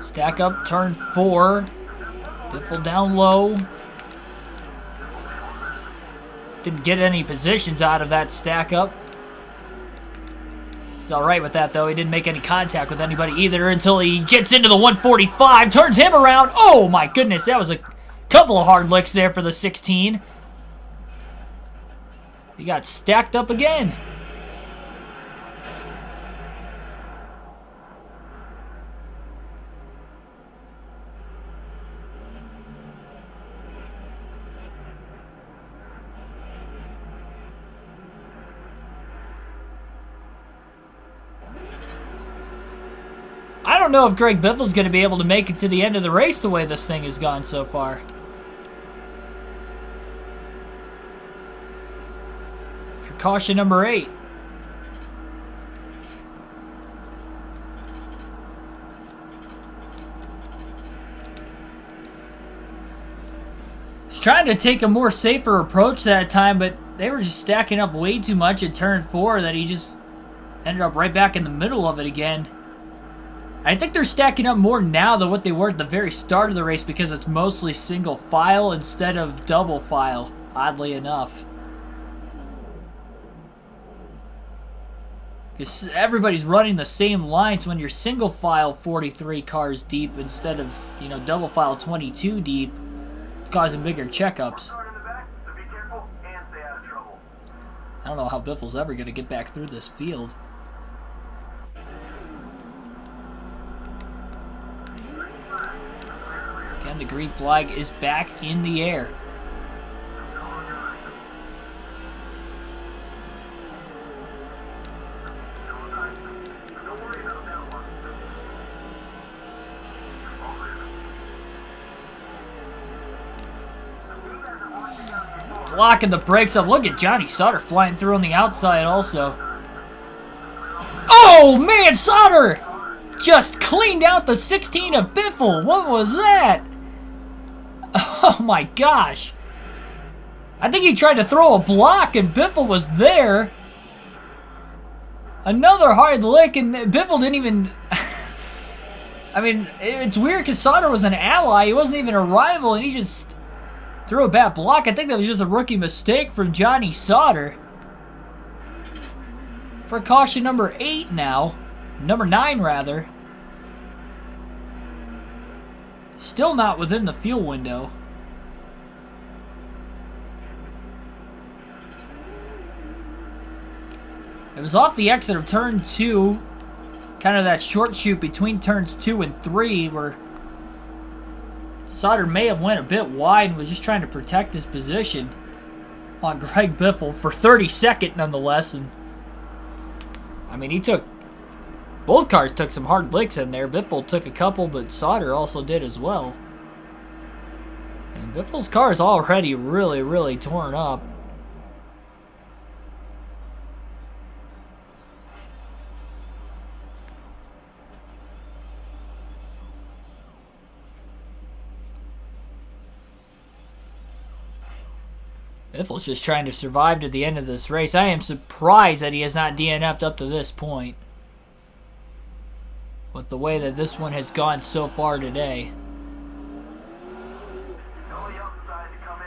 Stack up turn 4. Biffle down low. Didn't get any positions out of that stack up. He's alright with that, though. He didn't make any contact with anybody either until he gets into the 145, turns him around. Oh, my goodness. That was a couple of hard licks there for the 16. He got stacked up again. I don't know if Greg Biffle's going to be able to make it to the end of the race the way this thing has gone so far. For caution number 8. He's trying to take a more safer approach that time, but they were just stacking up way too much at turn 4 that he just ended up right back in the middle of it again. I think they're stacking up more now than what they were at the very start of the race because it's mostly single file instead of double file, oddly enough. Because everybody's running the same lines when you're single file 43 cars deep instead of, double file 22 deep. It's causing bigger checkups. I don't know how Biffle's ever going to get back through this field. Again, the green flag is back in the air. Locking the brakes up. Look at Johnny Sauter flying through on the outside also. Oh, man, Sauter just cleaned out the 16 of Biffle. What was that? Oh, my gosh. I think he tried to throw a block, and Biffle was there. Another hard lick, and Biffle didn't even... I mean, it's weird because Sauter was an ally. He wasn't even a rival, and he just Threw a bad block. I think that was just a rookie mistake from Johnny Sauter. For caution number 8 now. Number 9, rather. Still not within the fuel window. It was off the exit of turn 2. Kind of that short shoot between turns 2 and 3 where Sauter may have went a bit wide and was just trying to protect his position on Greg Biffle for 32nd nonetheless. And I mean, both cars took some hard licks in there. Biffle took a couple, but Sauter also did as well. And Biffle's car is already really, really torn up. Biffle's just trying to survive to the end of this race. I am surprised that he has not DNF'd up to this point, with the way that this one has gone so far today. Only outside to come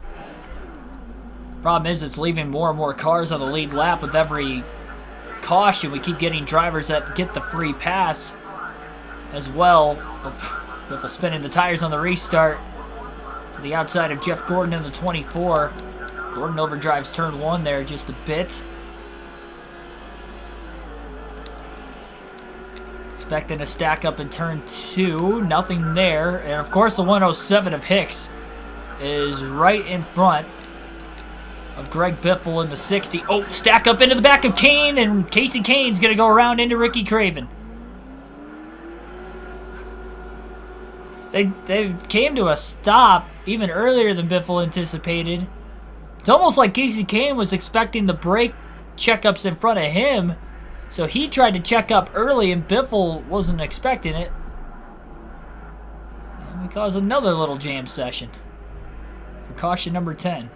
in. Problem is, it's leaving more and more cars on the lead lap with every caution. We keep getting drivers that get the free pass as well. Biffle spinning the tires on the restart to the outside of Jeff Gordon in the 24. Gordon overdrives turn 1 there just a bit. Expecting a stack up in turn 2. Nothing there. And of course the 107 of Hicks is right in front of Greg Biffle in the 60. Oh, stack up into the back of Kane, and Casey Kane's going to go around into Ricky Craven. They came to a stop even earlier than Biffle anticipated. It's almost like Casey Kane was expecting the brake checkups in front of him, so he tried to check up early and Biffle wasn't expecting it. And we caused another little jam session for caution number 10.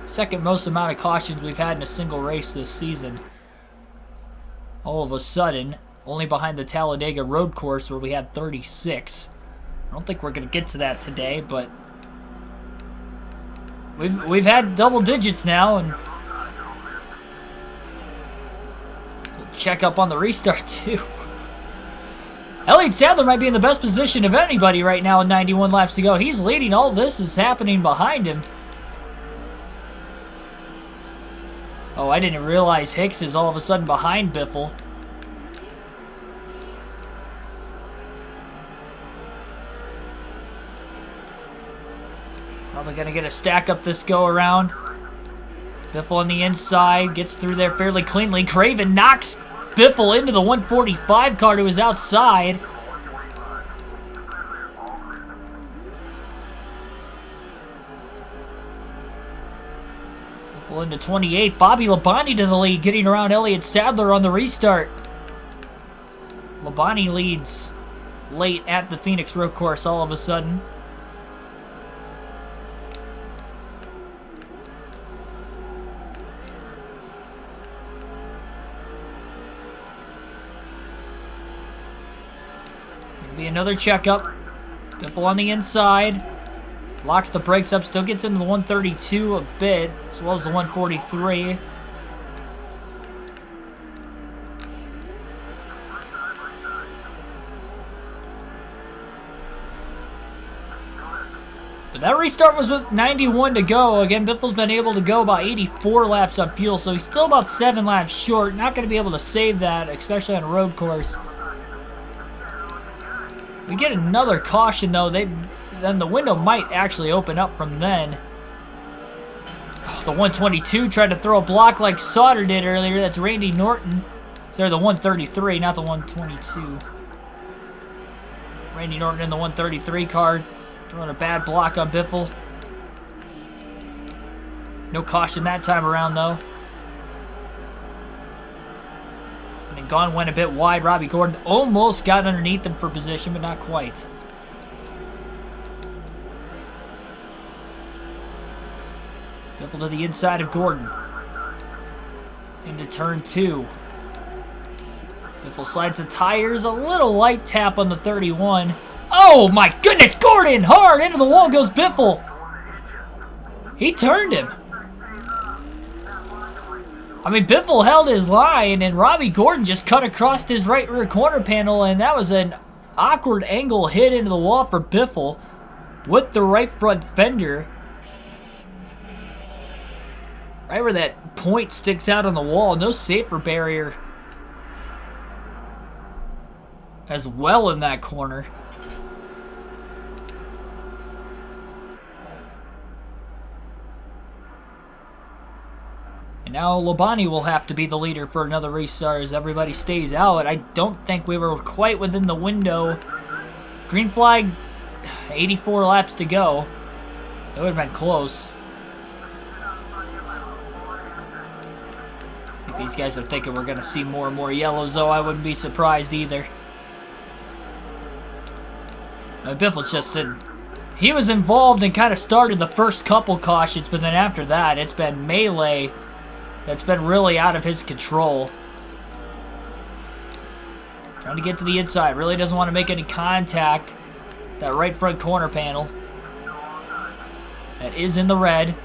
Second most amount of cautions we've had in a single race this season. All of a sudden, only behind the Talladega road course where we had 36. I don't think we're going to get to that today, but we've had double digits now, and we'll check up on the restart too. Elliott Sadler might be in the best position of anybody right now with 91 laps to go. He's leading. All this is happening behind him. Oh, I didn't realize Hicks is all of a sudden behind Biffle. Probably going to get a stack up this go around. Biffle on the inside, gets through there fairly cleanly. Craven knocks Biffle into the 145 car to his outside. Biffle into 28. Bobby Labonte to the lead, getting around Elliott Sadler on the restart. Labonte leads late at the Phoenix Road Course all of a sudden. Be another checkup. Biffle on the inside. Locks the brakes up. Still gets into the 132 a bit, as well as the 143. But that restart was with 91 to go. Again, Biffle's been able to go about 84 laps on fuel, so he's still about 7 laps short. Not going to be able to save that, especially on a road course. We get another caution, though. Then the window might actually open up from then. Oh, the 122 tried to throw a block like Sauter did earlier. That's Randy Norton. They're the 133, not the 122. Randy Norton in the 133 car, throwing a bad block on Biffle. No caution that time around, though. And Gone went a bit wide. Robbie Gordon almost got underneath him for position, but not quite. Biffle to the inside of Gordon. Into turn 2. Biffle slides the tires, a little light tap on the 31. Oh my goodness, Gordon! Hard into the wall goes Biffle. He turned him. I mean, Biffle held his line, and Robbie Gordon just cut across his right rear corner panel, and that was an awkward angle hit into the wall for Biffle with the right front fender. Right where that point sticks out on the wall. No safer barrier as well in that corner. And now Labonte will have to be the leader for another restart as everybody stays out. I don't think we were quite within the window. Green flag, 84 laps to go. It would have been close. I think these guys are thinking we're going to see more and more yellows, though. I wouldn't be surprised either. Biffle's just said he was involved and kind of started the first couple cautions, but then after that, it's been melee that's been really out of his control. Trying to get to the inside. Really doesn't want to make any contact. That right front corner panel. That is in the red.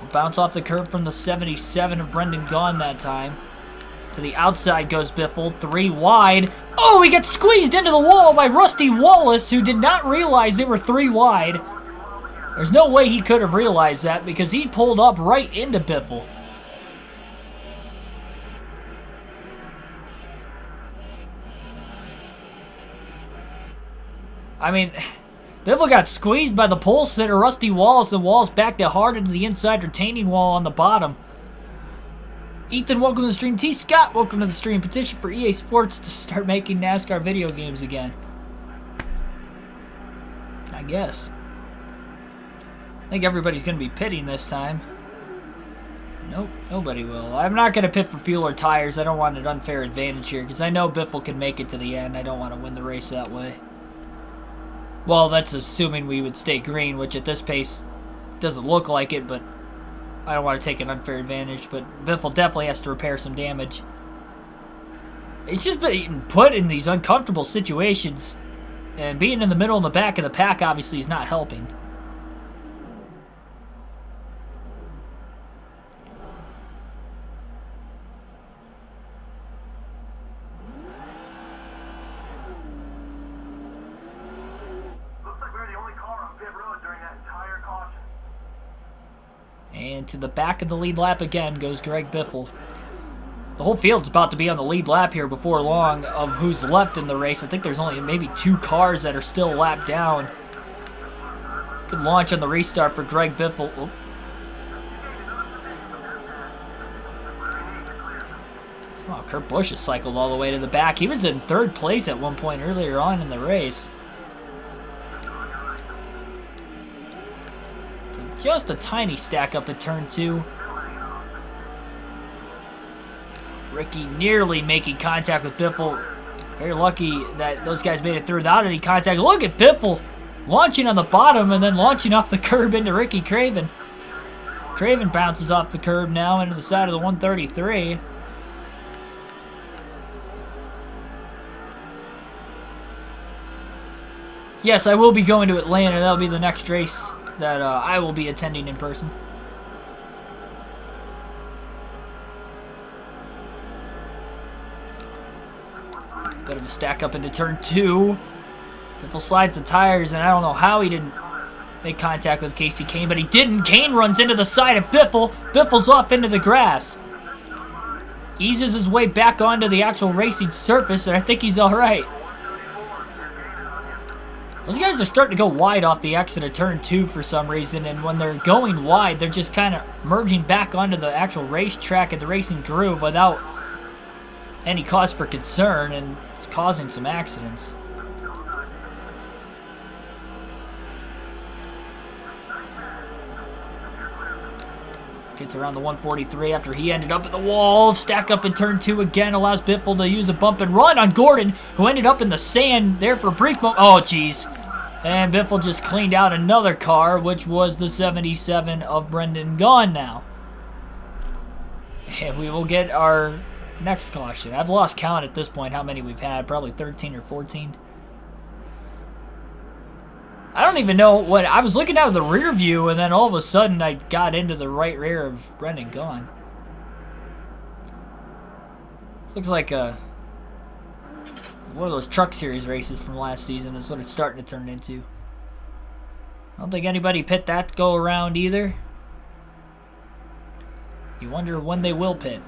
Will bounce off the curb from the 77 of Brendan Gaughan that time. To the outside goes Biffle. 3 wide. Oh, he got squeezed into the wall by Rusty Wallace, who did not realize they were 3 wide. There's no way he could have realized that because he pulled up right into Biffle. I mean, Biffle got squeezed by the pole sitter, Rusty Wallace, and Wallace backed it hard into the inside retaining wall on the bottom. Ethan, welcome to the stream. T. Scott, welcome to the stream. Petition for EA Sports to start making NASCAR video games again. I guess. I think everybody's going to be pitting this time. Nope, nobody will. I'm not going to pit for fuel or tires. I don't want an unfair advantage here because I know Biffle can make it to the end. I don't want to win the race that way. Well, that's assuming we would stay green, which at this pace doesn't look like it, but I don't want to take an unfair advantage. But Biffle definitely has to repair some damage. It's just been put in these uncomfortable situations, and being in the middle and the back of the pack obviously is not helping. And to the back of the lead lap again goes Greg Biffle. The whole field's about to be on the lead lap here before long of who's left in the race. I think there's only maybe 2 cars that are still lapped down. Good launch on the restart for Greg Biffle. Oh. Somehow Kurt Busch has cycled all the way to the back. He was in 3rd place at one point earlier on in the race. Just a tiny stack up at turn 2. Ricky nearly making contact with Biffle. Very lucky that those guys made it through without any contact. Look at Biffle launching on the bottom and then launching off the curb into Ricky Craven. Craven bounces off the curb now into the side of the 133. Yes, I will be going to Atlanta. That'll be the next race that I will be attending in person. Bit of a stack up into turn 2. Biffle slides the tires, and I don't know how he didn't make contact with Casey Kane, but he didn't. Kane runs into the side of Biffle. Biffle's off into the grass. Eases his way back onto the actual racing surface, and I think he's all right. Those guys are starting to go wide off the exit of turn 2 for some reason, and when they're going wide, they're just kind of merging back onto the actual racetrack and the racing groove without any cause for concern, and it's causing some accidents. Gets around the 143 after he ended up at the wall. Stack up in turn 2 again. Allows Biffle to use a bump and run on Gordon, who ended up in the sand there for a brief moment. Oh, jeez. And Biffle just cleaned out another car, which was the 77 of Brendan Gaughan now. And we will get our Next caution. I've lost count at this point how many we've had. Probably 13 or 14. I don't even know what... I was looking out of the rear view, and then all of a sudden I got into the right rear of Brendan Gaughan. This looks like one of those Truck Series races from last season is what it's starting to turn into. I don't think anybody pit that go around either. You wonder when they will pit.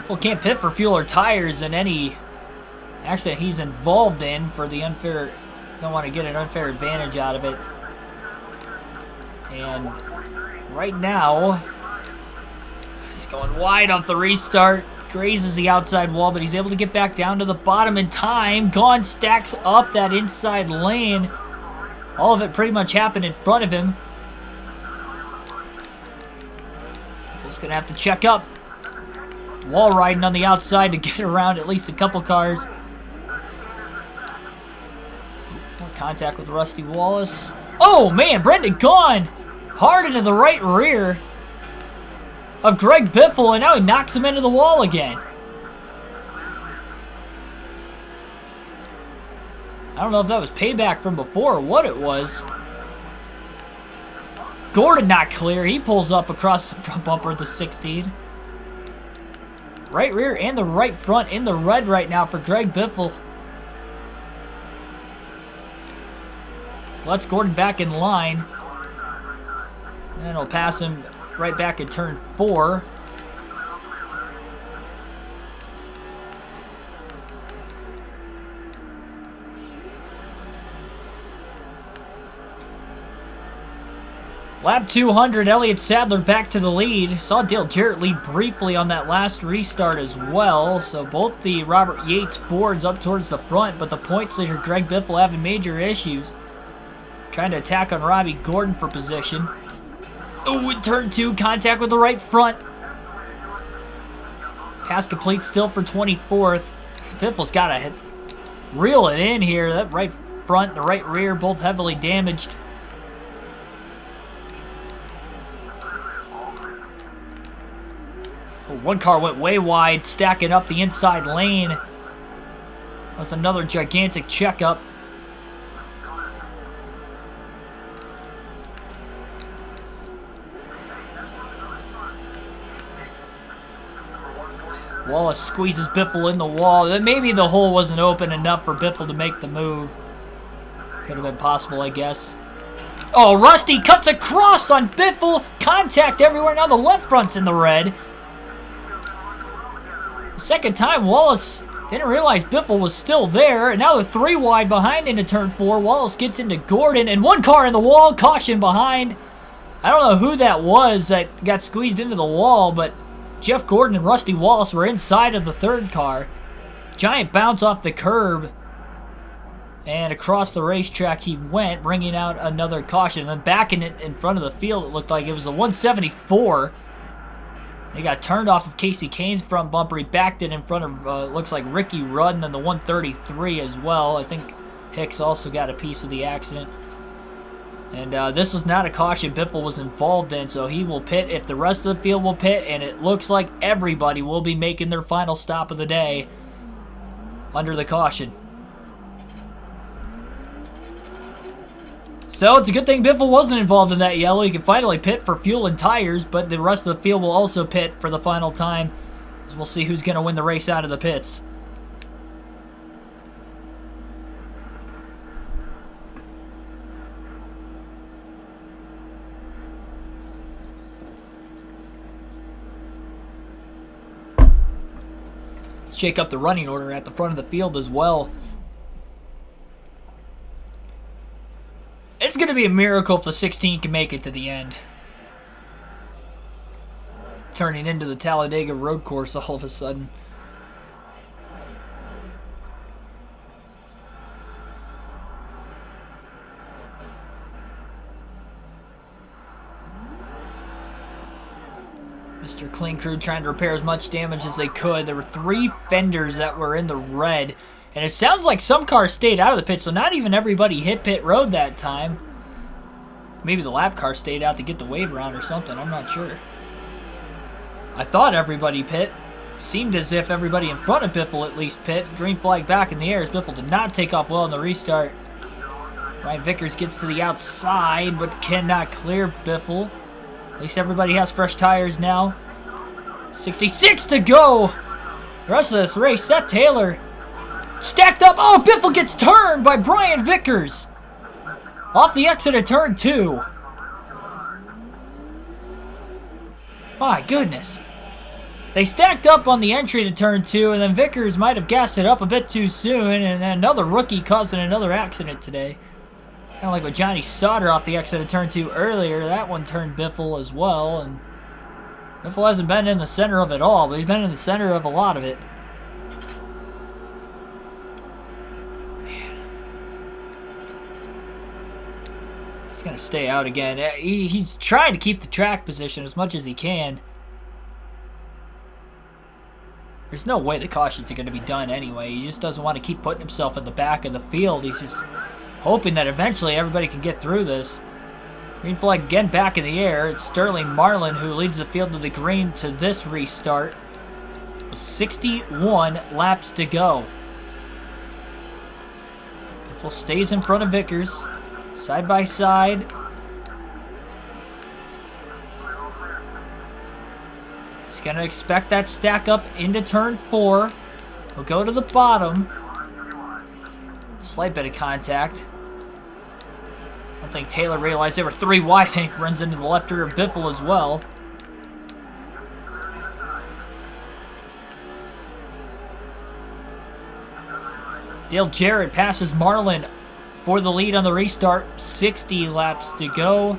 Well, can't pit for fuel or tires in any accident he's involved in for the unfair. Don't want to get an unfair advantage out of it. And right now, he's going wide off the restart. Grazes the outside wall, but he's able to get back down to the bottom in time. Gaughan stacks up that inside lane. All of it pretty much happened in front of him. Just gonna have to check up. Wall riding on the outside to get around at least a couple cars. More contact with Rusty Wallace. Oh man, Brendan Gaughan hard into the right rear of Greg Biffle, and now he knocks him into the wall again. I don't know if that was payback from before or what it was. Gordon not clear. He pulls up across the front bumper of the 16. Right rear and the right front in the red right now for Greg Biffle. Let's Gordon back in line. And he'll pass him right back in turn 4. Lap 200, Elliott Sadler back to the lead. Saw Dale Jarrett lead briefly on that last restart as well. So both the Robert Yates Fords up towards the front, but the points leader Greg Biffle having major issues. Trying to attack on Robbie Gordon for position. Oh, in turn 2, contact with the right front. Pass complete still for 24th. Biffle's got to reel it in here. That right front and the right rear both heavily damaged. One car went way wide, stacking up the inside lane. That's another gigantic checkup. Wallace squeezes Biffle in the wall. Maybe the hole wasn't open enough for Biffle to make the move. Could have been possible, I guess. Oh, Rusty cuts across on Biffle. Contact everywhere. Now the left front's in the red. Second time, Wallace didn't realize Biffle was still there. And now they're 3 wide behind into turn 4. Wallace gets into Gordon, and 1 car in the wall. Caution behind. I don't know who that was that got squeezed into the wall, but Jeff Gordon and Rusty Wallace were inside of the 3rd car. Giant bounce off the curb. And across the racetrack he went, bringing out another caution. And then backing it in front of the field, it looked like it was a 174. He got turned off of Casey Kane's front bumper. He backed it in front of, looks like Ricky Rudd, and then the 133 as well. I think Hicks also got a piece of the accident. And this was not a caution Biffle was involved in, so he will pit if the rest of the field will pit, and it looks like everybody will be making their final stop of the day under the caution. So it's a good thing Biffle wasn't involved in that yellow. He can finally pit for fuel and tires, but the rest of the field will also pit for the final time, as we'll see who's going to win the race out of the pits. Shake up the running order at the front of the field as well. It's going to be a miracle if the 16 can make it to the end. Turning into the Talladega road course all of a sudden. Mr. Clean Crew trying to repair as much damage as they could. There were 3 fenders that were in the red. And it sounds like some cars stayed out of the pit, so not even everybody hit pit road that time. Maybe the lap car stayed out to get the wave around or something, I'm not sure. I thought everybody pit. Seemed as if everybody in front of Biffle at least pit. Green flag back in the air as Biffle did not take off well in the restart. Ryan Vickers gets to the outside but cannot clear Biffle. At least everybody has fresh tires now. 66 to go. The rest of this race, Seth Taylor stacked up. Oh, Biffle gets turned by Brian Vickers. Off the exit of turn 2. My goodness. They stacked up on the entry to turn 2, and then Vickers might have gassed it up a bit too soon, and another rookie causing another accident today. Kind of like with Johnny Sauter off the exit of turn 2 earlier. That one turned Biffle as well, and Biffle hasn't been in the center of it all, but he's been in the center of a lot of it. Man. He's going to stay out again. He's trying to keep the track position as much as he can. There's no way the cautions are going to be done anyway. He just doesn't want to keep putting himself at the back of the field. He's just hoping that eventually everybody can get through this. Green flag again back in the air. It's Sterling Marlin who leads the field to the green to this restart. With 61 laps to go. Biffle stays in front of Vickers. Side by side. He's going to expect that stack up into turn 4. We'll go to the bottom. Slight bit of contact. I don't think Taylor realized they were 3 wide. I think runs into the left rear of Biffle as well. Dale Jarrett passes Marlin for the lead on the restart. 60 laps to go.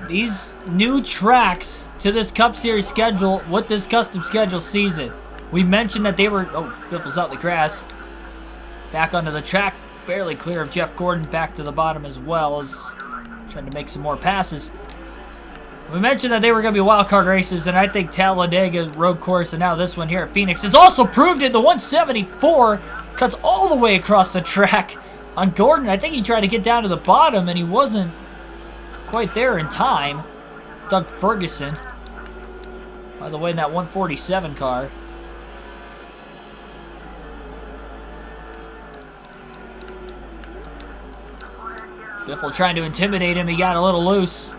These new tracks to this Cup Series schedule with this custom schedule season. We mentioned that they were... Oh, Biffle's out the grass. Back onto the track. Barely clear of Jeff Gordon. Back to the bottom as well as trying to make some more passes. We mentioned that they were going to be wildcard races, and I think Talladega road course and now this one here at Phoenix has also proved it. The 174 cuts all the way across the track on Gordon. I think he tried to get down to the bottom, and he wasn't quite there in time. Doug Ferguson, by the way, in that 147 car. Biffle trying to intimidate him. He got a little loose.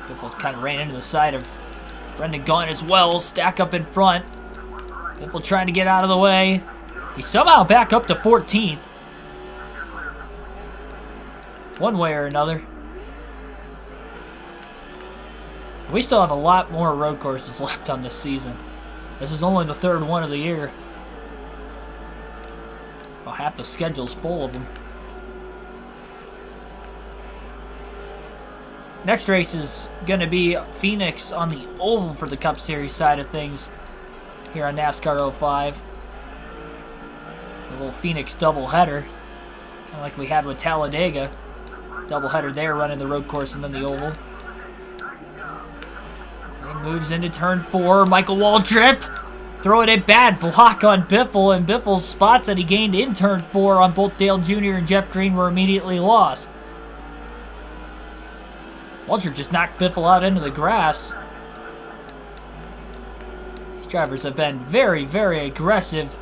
Biffle kind of ran into the side of Brendan Gaughan as well. Stack up in front. Biffle trying to get out of the way. He's somehow back up to 14th. One way or another. We still have a lot more road courses left on this season. This is only the 3rd one of the year. About half the schedule's full of them. Next race is going to be Phoenix on the oval for the Cup Series side of things here on NASCAR 05. It's a little Phoenix doubleheader, kind of like we had with Talladega. Doubleheader there, running the road course and then the oval. He moves into turn 4. Michael Waltrip throwing a bad block on Biffle, and Biffle's spots that he gained in turn 4 on both Dale Jr. and Jeff Green were immediately lost. Waltrip just knocked Biffle out into the grass. These drivers have been very, very aggressive,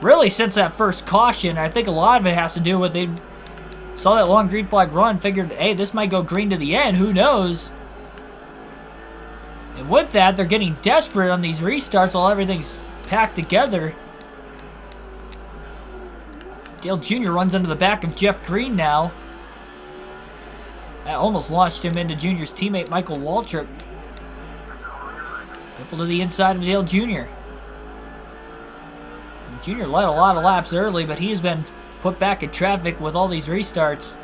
really since that first caution. I think a lot of it has to do with they saw that long green flag run, figured, hey, this might go green to the end, who knows? And with that, they're getting desperate on these restarts while everything's packed together. Dale Jr. runs into the back of Jeff Green now. That almost launched him into Jr.'s teammate, Michael Waltrip. Biffle to the inside of Dale Jr. Jr. led a lot of laps early, but he has been put back in traffic with all these restarts.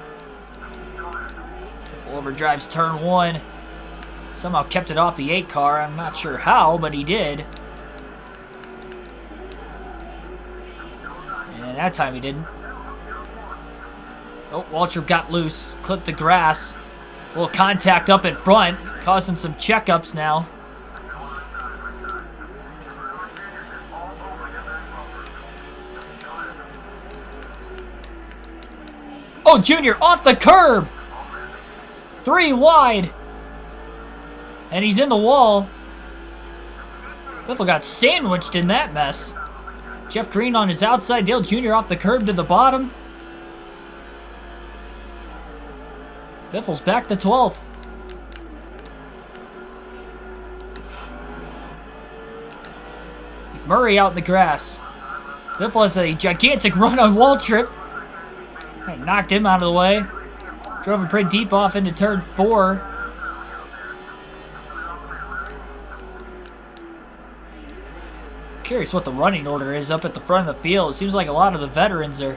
Biffle overdrives turn 1. Somehow kept it off the 8 car. I'm not sure how, but he did. And that time he didn't. Oh, Waltrip got loose, clipped the grass. A little contact up in front, causing some checkups now. Oh, Junior off the curb. 3 wide. And he's in the wall. Biffle got sandwiched in that mess. Jeff Green on his outside. Dale Jr. off the curb to the bottom. Biffle's back to 12th. McMurray out in the grass. Biffle has a gigantic run on Waltrip. Knocked him out of the way. Drove him pretty deep off into turn 4. Curious what the running order is up at the front of the field. It seems like a lot of the veterans are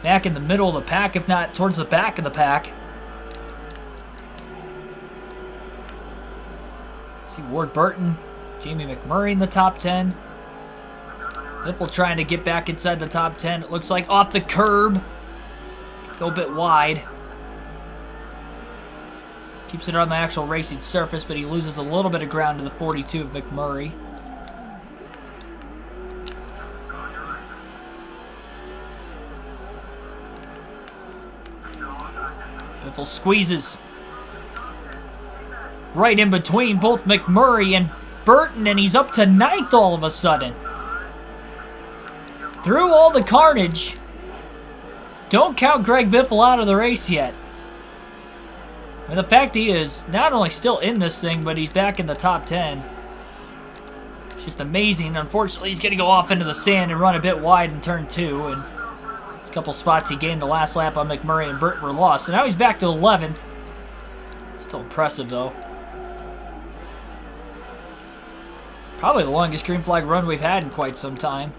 back in the middle of the pack, if not towards the back of the pack. See Ward Burton, Jamie McMurray in the top 10. Biffle trying to get back inside the top 10. It looks like off the curb. Go a bit wide. Keeps it on the actual racing surface, but he loses a little bit of ground to the 42 of McMurray. Biffle squeezes right in between both McMurray and Burton, and he's up to 9th all of a sudden. Through all the carnage, don't count Greg Biffle out of the race yet. And the fact he is not only still in this thing, but he's back in the top 10. It's just amazing. Unfortunately, he's going to go off into the sand and run a bit wide in turn 2. And a couple spots he gained the last lap on McMurray and Burton were lost. So now he's back to 11th. Still impressive, though. Probably the longest green flag run we've had in quite some time.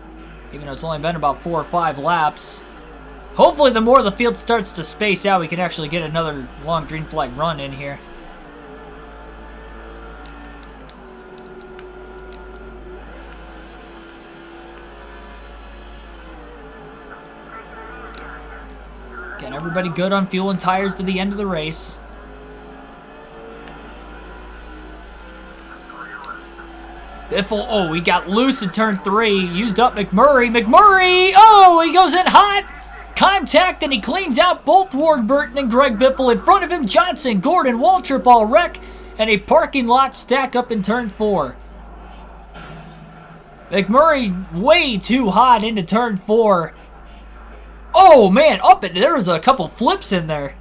Even though it's only been about 4 or 5 laps. Hopefully the more the field starts to space out, we can actually get another long green flag run in here. Again, everybody good on fuel and tires to the end of the race. Biffle, oh, he got loose in turn 3. Used up McMurray. McMurray, oh, he goes in hot. Contact, and he cleans out both Ward Burton and Greg Biffle. In front of him, Johnson, Gordon, Waltrip all wreck, and a parking lot stack up in turn 4. McMurray way too hot into turn 4. Oh, man, there was a couple flips in there.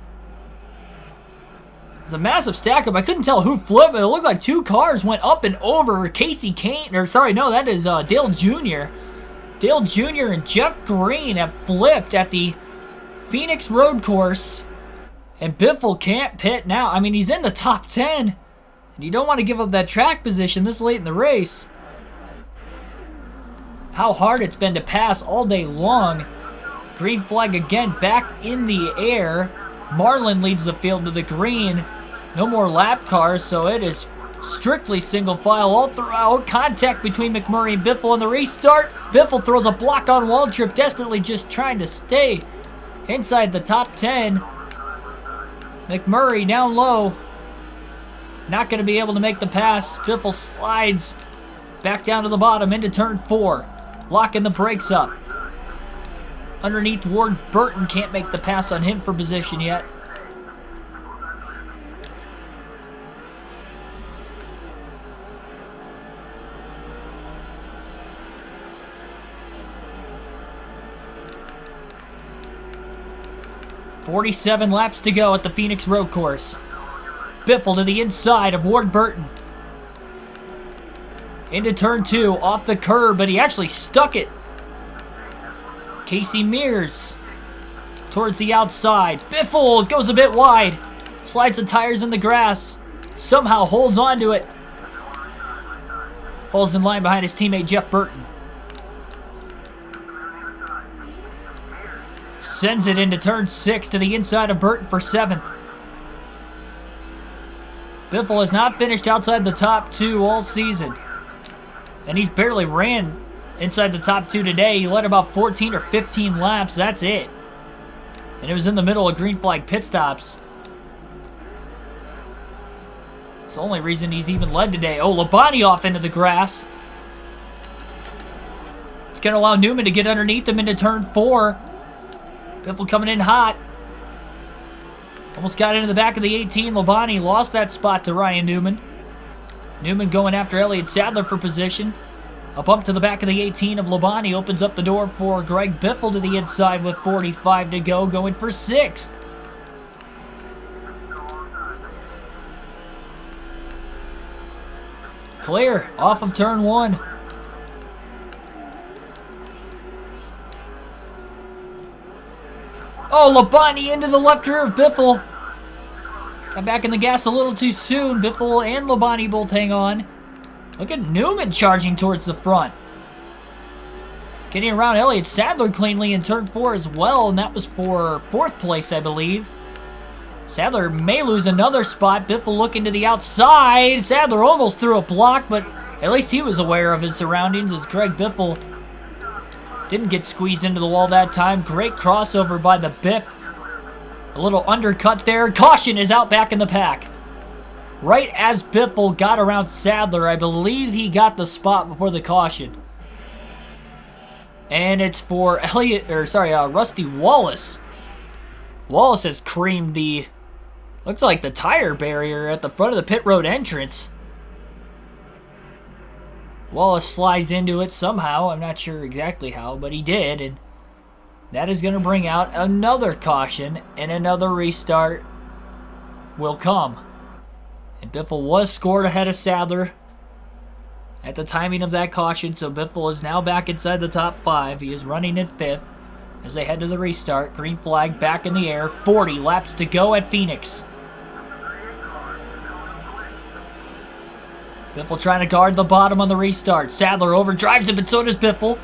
There's a massive stack up. I couldn't tell who flipped, but it looked like 2 cars went up and over. Casey Kane, or sorry, no, that is Dale Jr. Dale Jr. and Jeff Green have flipped at the Phoenix Road Course, and Biffle can't pit now. I mean, he's in the top 10, and you don't want to give up that track position this late in the race. How hard it's been to pass all day long. Green flag again, back in the air. Marlin leads the field to the green. No more lap cars, so it is strictly single file all throughout. Contact between McMurray and Biffle on the restart. Biffle throws a block on Waltrip, desperately just trying to stay inside the top 10. McMurray down low. Not going to be able to make the pass. Biffle slides back down to the bottom into turn 4. Locking the brakes up. Underneath, Ward Burton can't make the pass on him for position yet. .47 laps to go at the Phoenix Road Course. Biffle to the inside of Ward Burton. Into turn 2, off the curb, but he actually stuck it. Casey Mears towards the outside. Biffle goes a bit wide. Slides the tires in the grass. Somehow holds on to it. Falls in line behind his teammate Jeff Burton. Sends it into turn 6 to the inside of Burton for 7th. Biffle has not finished outside the top 2 all season. And he's barely ran inside the top 2 today. He led about 14 or 15 laps. That's it. And it was in the middle of green flag pit stops. It's the only reason he's even led today. Oh, Labonte off into the grass. It's going to allow Newman to get underneath him into turn 4. Biffle coming in hot. Almost got into the back of the 18. Labonte lost that spot to Ryan Newman. Newman going after Elliott Sadler for position. A bump to the back of the 18 of Labonte opens up the door for Greg Biffle to the inside with 45 to go, going for 6th. Clear off of turn 1. Oh, Labonte into the left rear of Biffle. Got back in the gas a little too soon. Biffle and Labonte both hang on. Look at Newman charging towards the front. Getting around Elliott Sadler cleanly in turn 4 as well, and that was for 4th place, I believe. Sadler may lose another spot. Biffle looking to the outside. Sadler almost threw a block, but at least he was aware of his surroundings as Greg Biffle didn't get squeezed into the wall that time. Great crossover by the Biff. A little undercut there. Caution is out back in the pack. Right as Biffle got around Sadler, I believe he got the spot before the caution. And it's for Rusty Wallace. Wallace has creamed the, looks like the tire barrier at the front of the pit road entrance. Wallace slides into it somehow. I'm not sure exactly how, but he did. And that is going to bring out another caution, and another restart will come. And Biffle was scored ahead of Sadler at the timing of that caution, so Biffle is now back inside the top 5. He is running in 5th as they head to the restart. Green flag back in the air. 40 laps to go at Phoenix. Biffle trying to guard the bottom on the restart. Sadler overdrives it, but so does Biffle.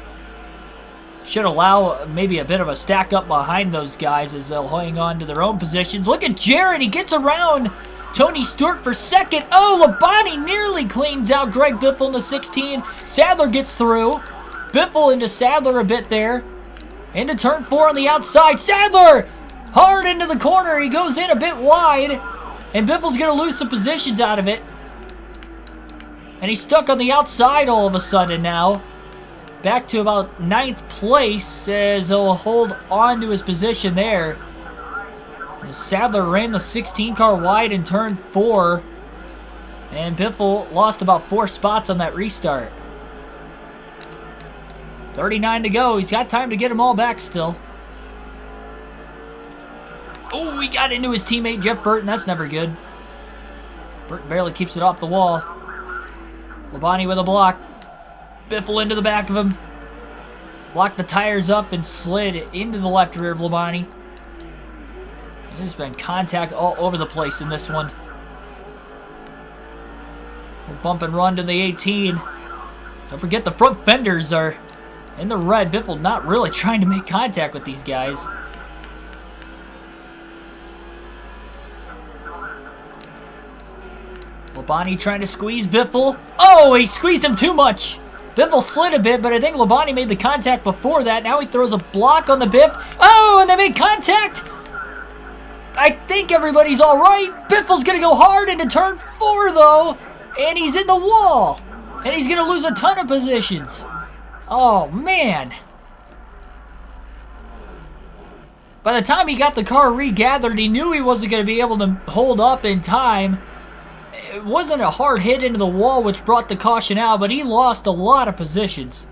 Should allow maybe a bit of a stack up behind those guys as they'll hang on to their own positions. Look at Jared. He gets around Tony Stewart for 2nd. Oh, Labonte nearly cleans out Greg Biffle in the 16. Sadler gets through. Biffle into Sadler a bit there. Into turn 4 on the outside. Sadler hard into the corner. He goes in a bit wide. And Biffle's going to lose some positions out of it. And he's stuck on the outside all of a sudden now. Back to about 9th place as he'll hold on to his position there. Sadler ran the 16 car wide in turn 4. And Biffle lost about 4 spots on that restart. 39 to go. He's got time to get them all back still. Oh, he got into his teammate Jeff Burton. That's never good. Burton barely keeps it off the wall. Labonte with a block. Biffle into the back of him. Blocked the tires up and slid into the left rear of Labonte. There's been contact all over the place in this one. Bump and run to the 18. Don't forget the front fenders are in the red. Biffle not really trying to make contact with these guys. Labonte trying to squeeze Biffle. Oh, he squeezed him too much. Biffle slid a bit, but I think Labonte made the contact before that. Now he throws a block on the Biff. Oh, and they made contact. I think everybody's all right. Biffle's going to go hard into turn 4, though. And he's in the wall. And he's going to lose a ton of positions. Oh, man. By the time he got the car regathered, he knew he wasn't going to be able to hold up in time. It wasn't a hard hit into the wall which brought the caution out, but he lost a lot of positions.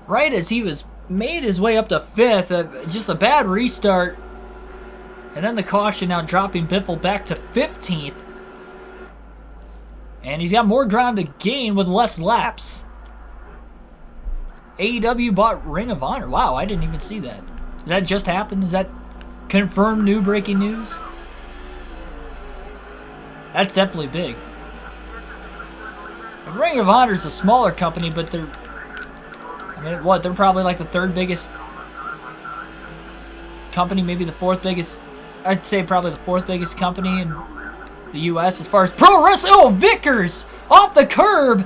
Right as he was made his way up to 5th, just a bad restart. And then the caution now dropping Biffle back to 15th. And he's got more ground to gain with less laps. AEW bought Ring of Honor. Wow, I didn't even see that. Did that just happen? Is that confirmed new breaking news? That's definitely big. Ring of Honor is a smaller company, but they're... I mean, what? They're probably like the 3rd biggest company, maybe the 4th biggest. I'd say probably the 4th biggest company in the U.S. as far as pro wrestling. Oh, Vickers! Off the curb!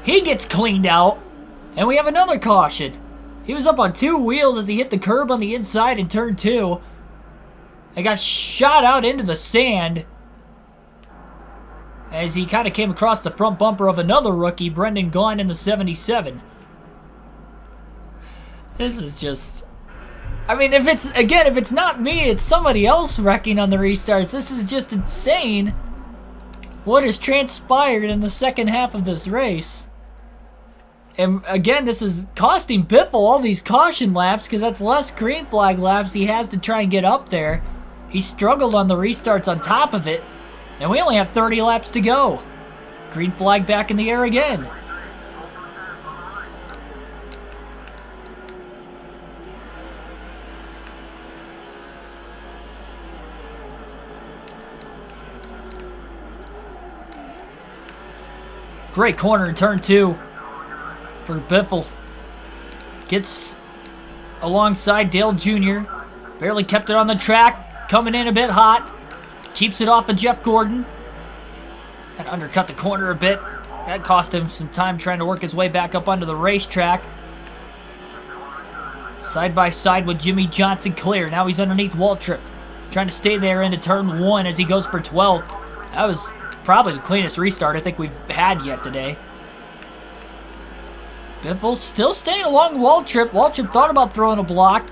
He gets cleaned out. And we have another caution. He was up on 2 wheels as he hit the curb on the inside in turn 2. And got shot out into the sand. as he kind of came across the front bumper of another rookie, Brendan Gaughan, in the 77. This is just... I mean, if it's not me, it's somebody else wrecking on the restarts. This is just insane what has transpired in the second half of this race. And again, this is costing Biffle all these caution laps because that's less green flag laps he has to try and get up there. He struggled on the restarts on top of it, and we only have 30 laps to go. Green flag back in the air again. Great corner in turn 2 for Biffle. Gets alongside Dale Jr. Barely kept it on the track. Coming in a bit hot. Keeps it off of Jeff Gordon. Had to undercut the corner a bit. That cost him some time trying to work his way back up onto the racetrack. Side by side with Jimmy Johnson clear. Now he's underneath Waltrip. Trying to stay there into turn 1 as he goes for 12th. That was probably the cleanest restart I think we've had yet today. Biffle's still staying along Waltrip. Waltrip thought about throwing a block.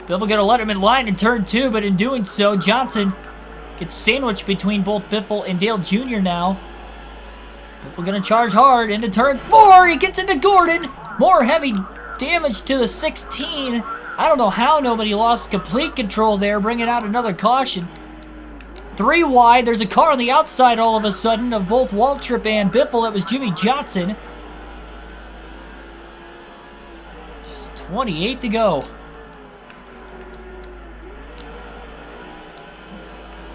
Biffle gonna let him in line in turn 2, but in doing so, Johnson gets sandwiched between both Biffle and Dale Jr. now. Biffle gonna charge hard into turn 4. He gets into Gordon. More heavy damage to the 16. I don't know how nobody lost complete control there, bringing out another caution. 3 wide. There's a car on the outside all of a sudden of both Waltrip and Biffle. That was Jimmy Johnson. Just 28 to go.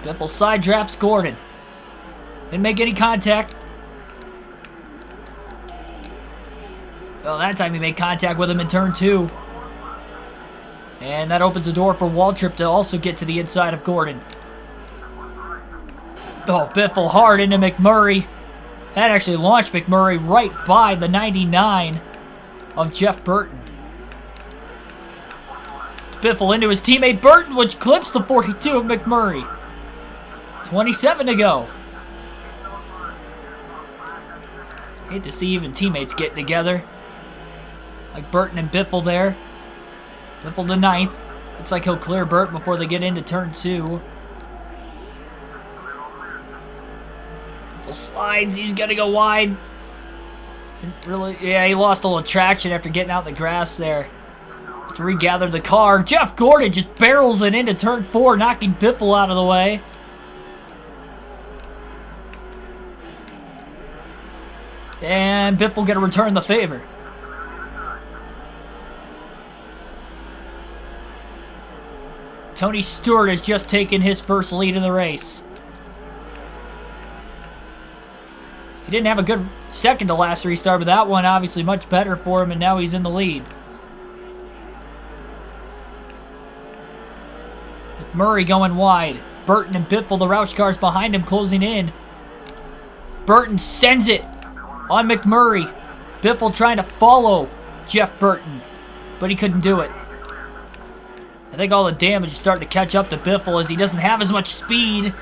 Biffle side drafts Gordon. Didn't make any contact. Well, that time he made contact with him in turn 2. And that opens the door for Waltrip to also get to the inside of Gordon. Oh, Biffle hard into McMurray. That actually launched McMurray right by the 99 of Jeff Burton. Biffle into his teammate Burton, which clips the 42 of McMurray. 27 to go. Hate to see even teammates getting together. Like Burton and Biffle there. Biffle to 9th. Looks like he'll clear Burton before they get into turn 2. Biffle slides. He's going to go wide. Yeah, he lost a little traction after getting out in the grass there. To regather the car. Jeff Gordon just barrels it into turn 4, knocking Biffle out of the way. And Biffle going to return the favor. Tony Stewart has just taken his first lead in the race. He didn't have a good second to last restart, but that one obviously much better for him, and now he's in the lead. Murray going wide. Burton and Biffle, the Roush cars behind him, closing in. Burton sends it on McMurray. Biffle trying to follow Jeff Burton, but he couldn't do it. I think all the damage is starting to catch up to Biffle as he doesn't have as much speed.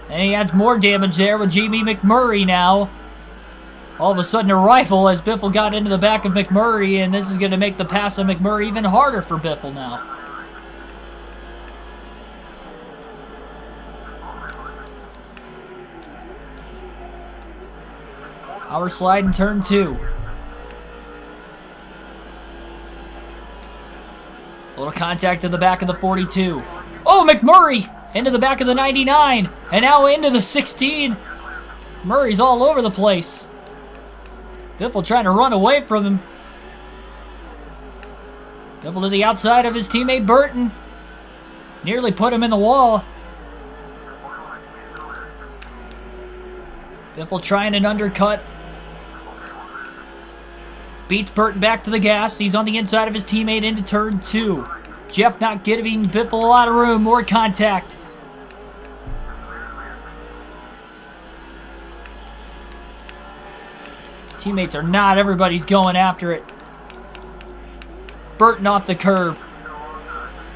And he adds more damage there with Jamie McMurray now. All of a sudden a rifle as Biffle got into the back of McMurray, and this is going to make the pass of McMurray even harder for Biffle now. Power slide in turn 2. A little contact to the back of the 42. Oh, McMurray into the back of the 99. And now into the 16. Murray's all over the place. Biffle trying to run away from him. Biffle to the outside of his teammate Burton. Nearly put him in the wall. Biffle trying an undercut. Beats Burton back to the gas. He's on the inside of his teammate into turn 2. Jeff not giving Biffle a lot of room. More contact. Teammates are not. Everybody's going after it. Burton off the curb.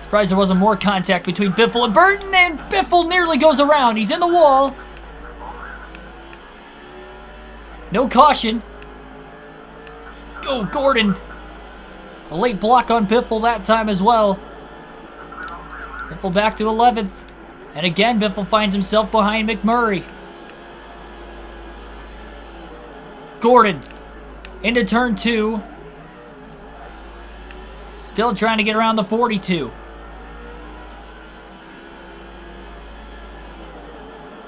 Surprised there wasn't more contact between Biffle and Burton, and Biffle nearly goes around. He's in the wall. No caution. Oh, Gordon. A late block on Biffle that time as well. Biffle back to 11th. And again, Biffle finds himself behind McMurray. Gordon into turn 2. Still trying to get around the 42.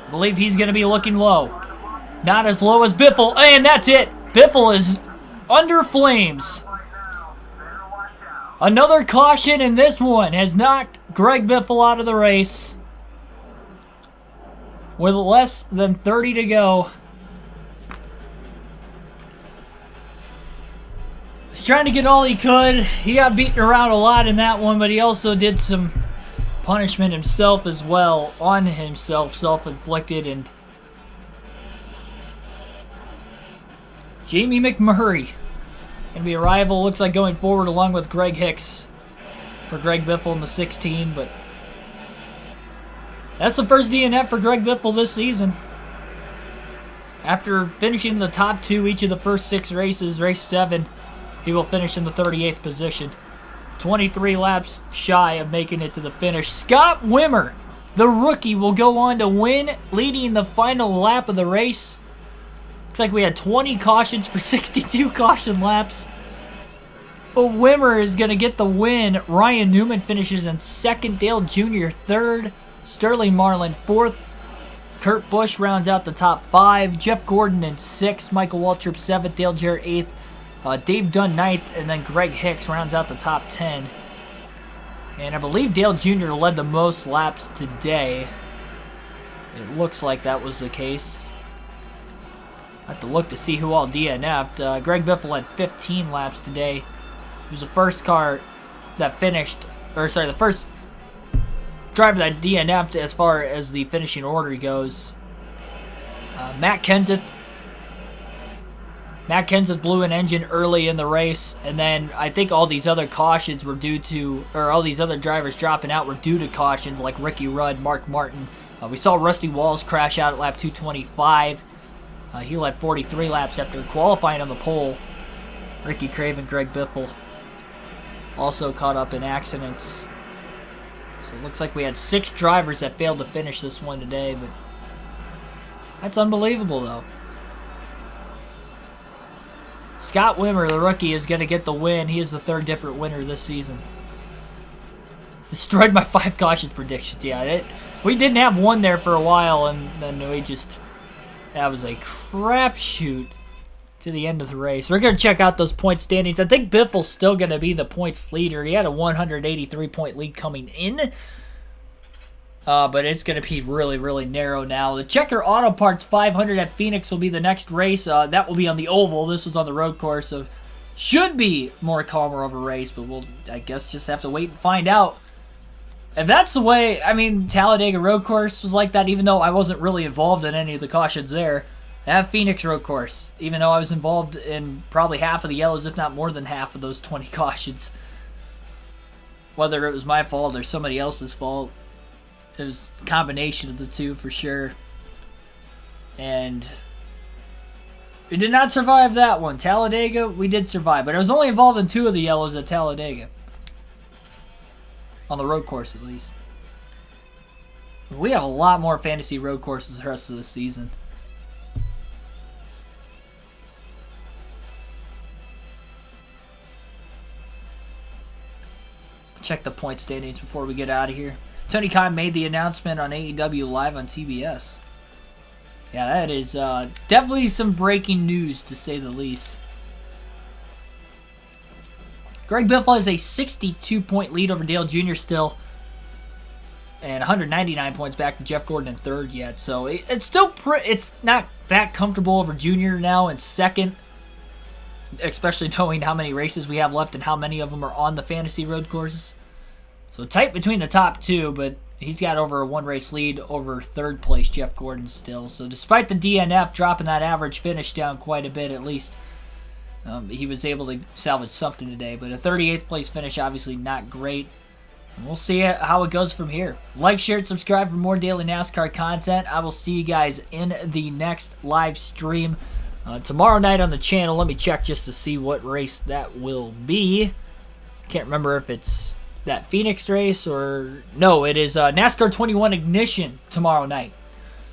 I believe he's going to be looking low. Not as low as Biffle. And that's it. Biffle is under flames. Another caution, and this one has knocked Greg Biffle out of the race. With less than 30 to go. He's trying to get all he could. He got beaten around a lot in that one, but he also did some punishment himself as well. On himself, self-inflicted. And Jamie McMurray going to be a rival, looks like, going forward along with Greg Hicks for Greg Biffle in the 16, but that's the first DNF for Greg Biffle this season. After finishing the top 2 each of the first 6 races, race 7, he will finish in the 38th position. 23 laps shy of making it to the finish. Scott Wimmer, the rookie, will go on to win, leading the final lap of the race. Looks like we had 20 cautions for 62 caution laps. But Wimmer is going to get the win. Ryan Newman finishes in 2nd, Dale Jr. 3rd, Sterling Marlin 4th. Kurt Busch rounds out the top 5. Jeff Gordon in 6th, Michael Waltrip 7th, Dale Jarrett 8th. Dave Dunn 9th, and then Greg Hicks rounds out the top 10. And I believe Dale Jr. led the most laps today. It looks like that was the case. I have to look to see who all DNF'd. Greg Biffle had 15 laps today. He was the first car that finished, or sorry, the first driver that DNF'd as far as the finishing order goes. Matt Kenseth blew an engine early in the race, and then I think all these other cautions were due to, or all these other drivers dropping out were due to cautions, like Ricky Rudd, Mark Martin. We saw Rusty Walls crash out at lap 225. He led 43 laps after qualifying on the pole. Ricky Craven, Greg Biffle also caught up in accidents. So it looks like we had 6 drivers that failed to finish this one today, but that's unbelievable though. Scott Wimmer, the rookie, is going to get the win. He is the 3rd different winner this season. Destroyed my 5 cautions predictions. Yeah, we didn't have one there for a while, and then we just... That was a crapshoot to the end of the race. We're going to check out those point standings. I think Biffle's still going to be the points leader. He had a 183-point lead coming in. But it's going to be really, really narrow now. The Checker Auto Parts 500 at Phoenix will be the next race. That will be on the oval. This was on the road course, so should be more calmer of a race, but we'll, I guess, just have to wait and find out. And that's the way, I mean, Talladega road course was like that, even though I wasn't really involved in any of the cautions there. That Phoenix road course, even though I was involved in probably half of the yellows, if not more than half of those 20 cautions. Whether it was my fault or somebody else's fault. It was a combination of the two for sure. And we did not survive that one. Talladega, we did survive. But I was only involved in 2 of the yellows at Talladega. On the road course, at least. We have a lot more fantasy road courses the rest of the season. Check the point standings before we get out of here. Tony Khan made the announcement on AEW Live on TBS. Yeah, that is definitely some breaking news, to say the least. Greg Biffle has a 62-point lead over Dale Jr. still. And 199 points back to Jeff Gordon in 3rd yet. So it's still it's not that comfortable over Jr. now in 2nd. Especially knowing how many races we have left and how many of them are on the fantasy road courses. So tight between the top 2, but he's got over a 1-race lead over 3rd place Jeff Gordon still. So despite the DNF dropping that average finish down quite a bit, at least he was able to salvage something today. But a 38th place finish, obviously not great. And we'll see how it goes from here. Like, share, and subscribe for more daily NASCAR content. I will see you guys in the next live stream. Tomorrow night on the channel, let me check just to see what race that will be. Can't remember if it's that Phoenix race or... No, it is NASCAR 21 Ignition tomorrow night.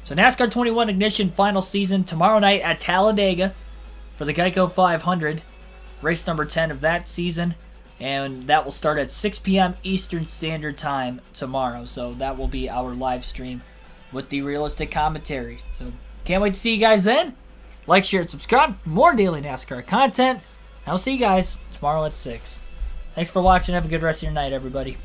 So NASCAR 21 Ignition final season tomorrow night at Talladega for the Geico 500. Race number 10 of that season. And that will start at 6 p.m. Eastern Standard Time tomorrow. So that will be our live stream with the realistic commentary. So can't wait to see you guys then. Like, share, and subscribe for more daily NASCAR content. I'll see you guys tomorrow at 6. Thanks for watching. Have a good rest of your night, everybody.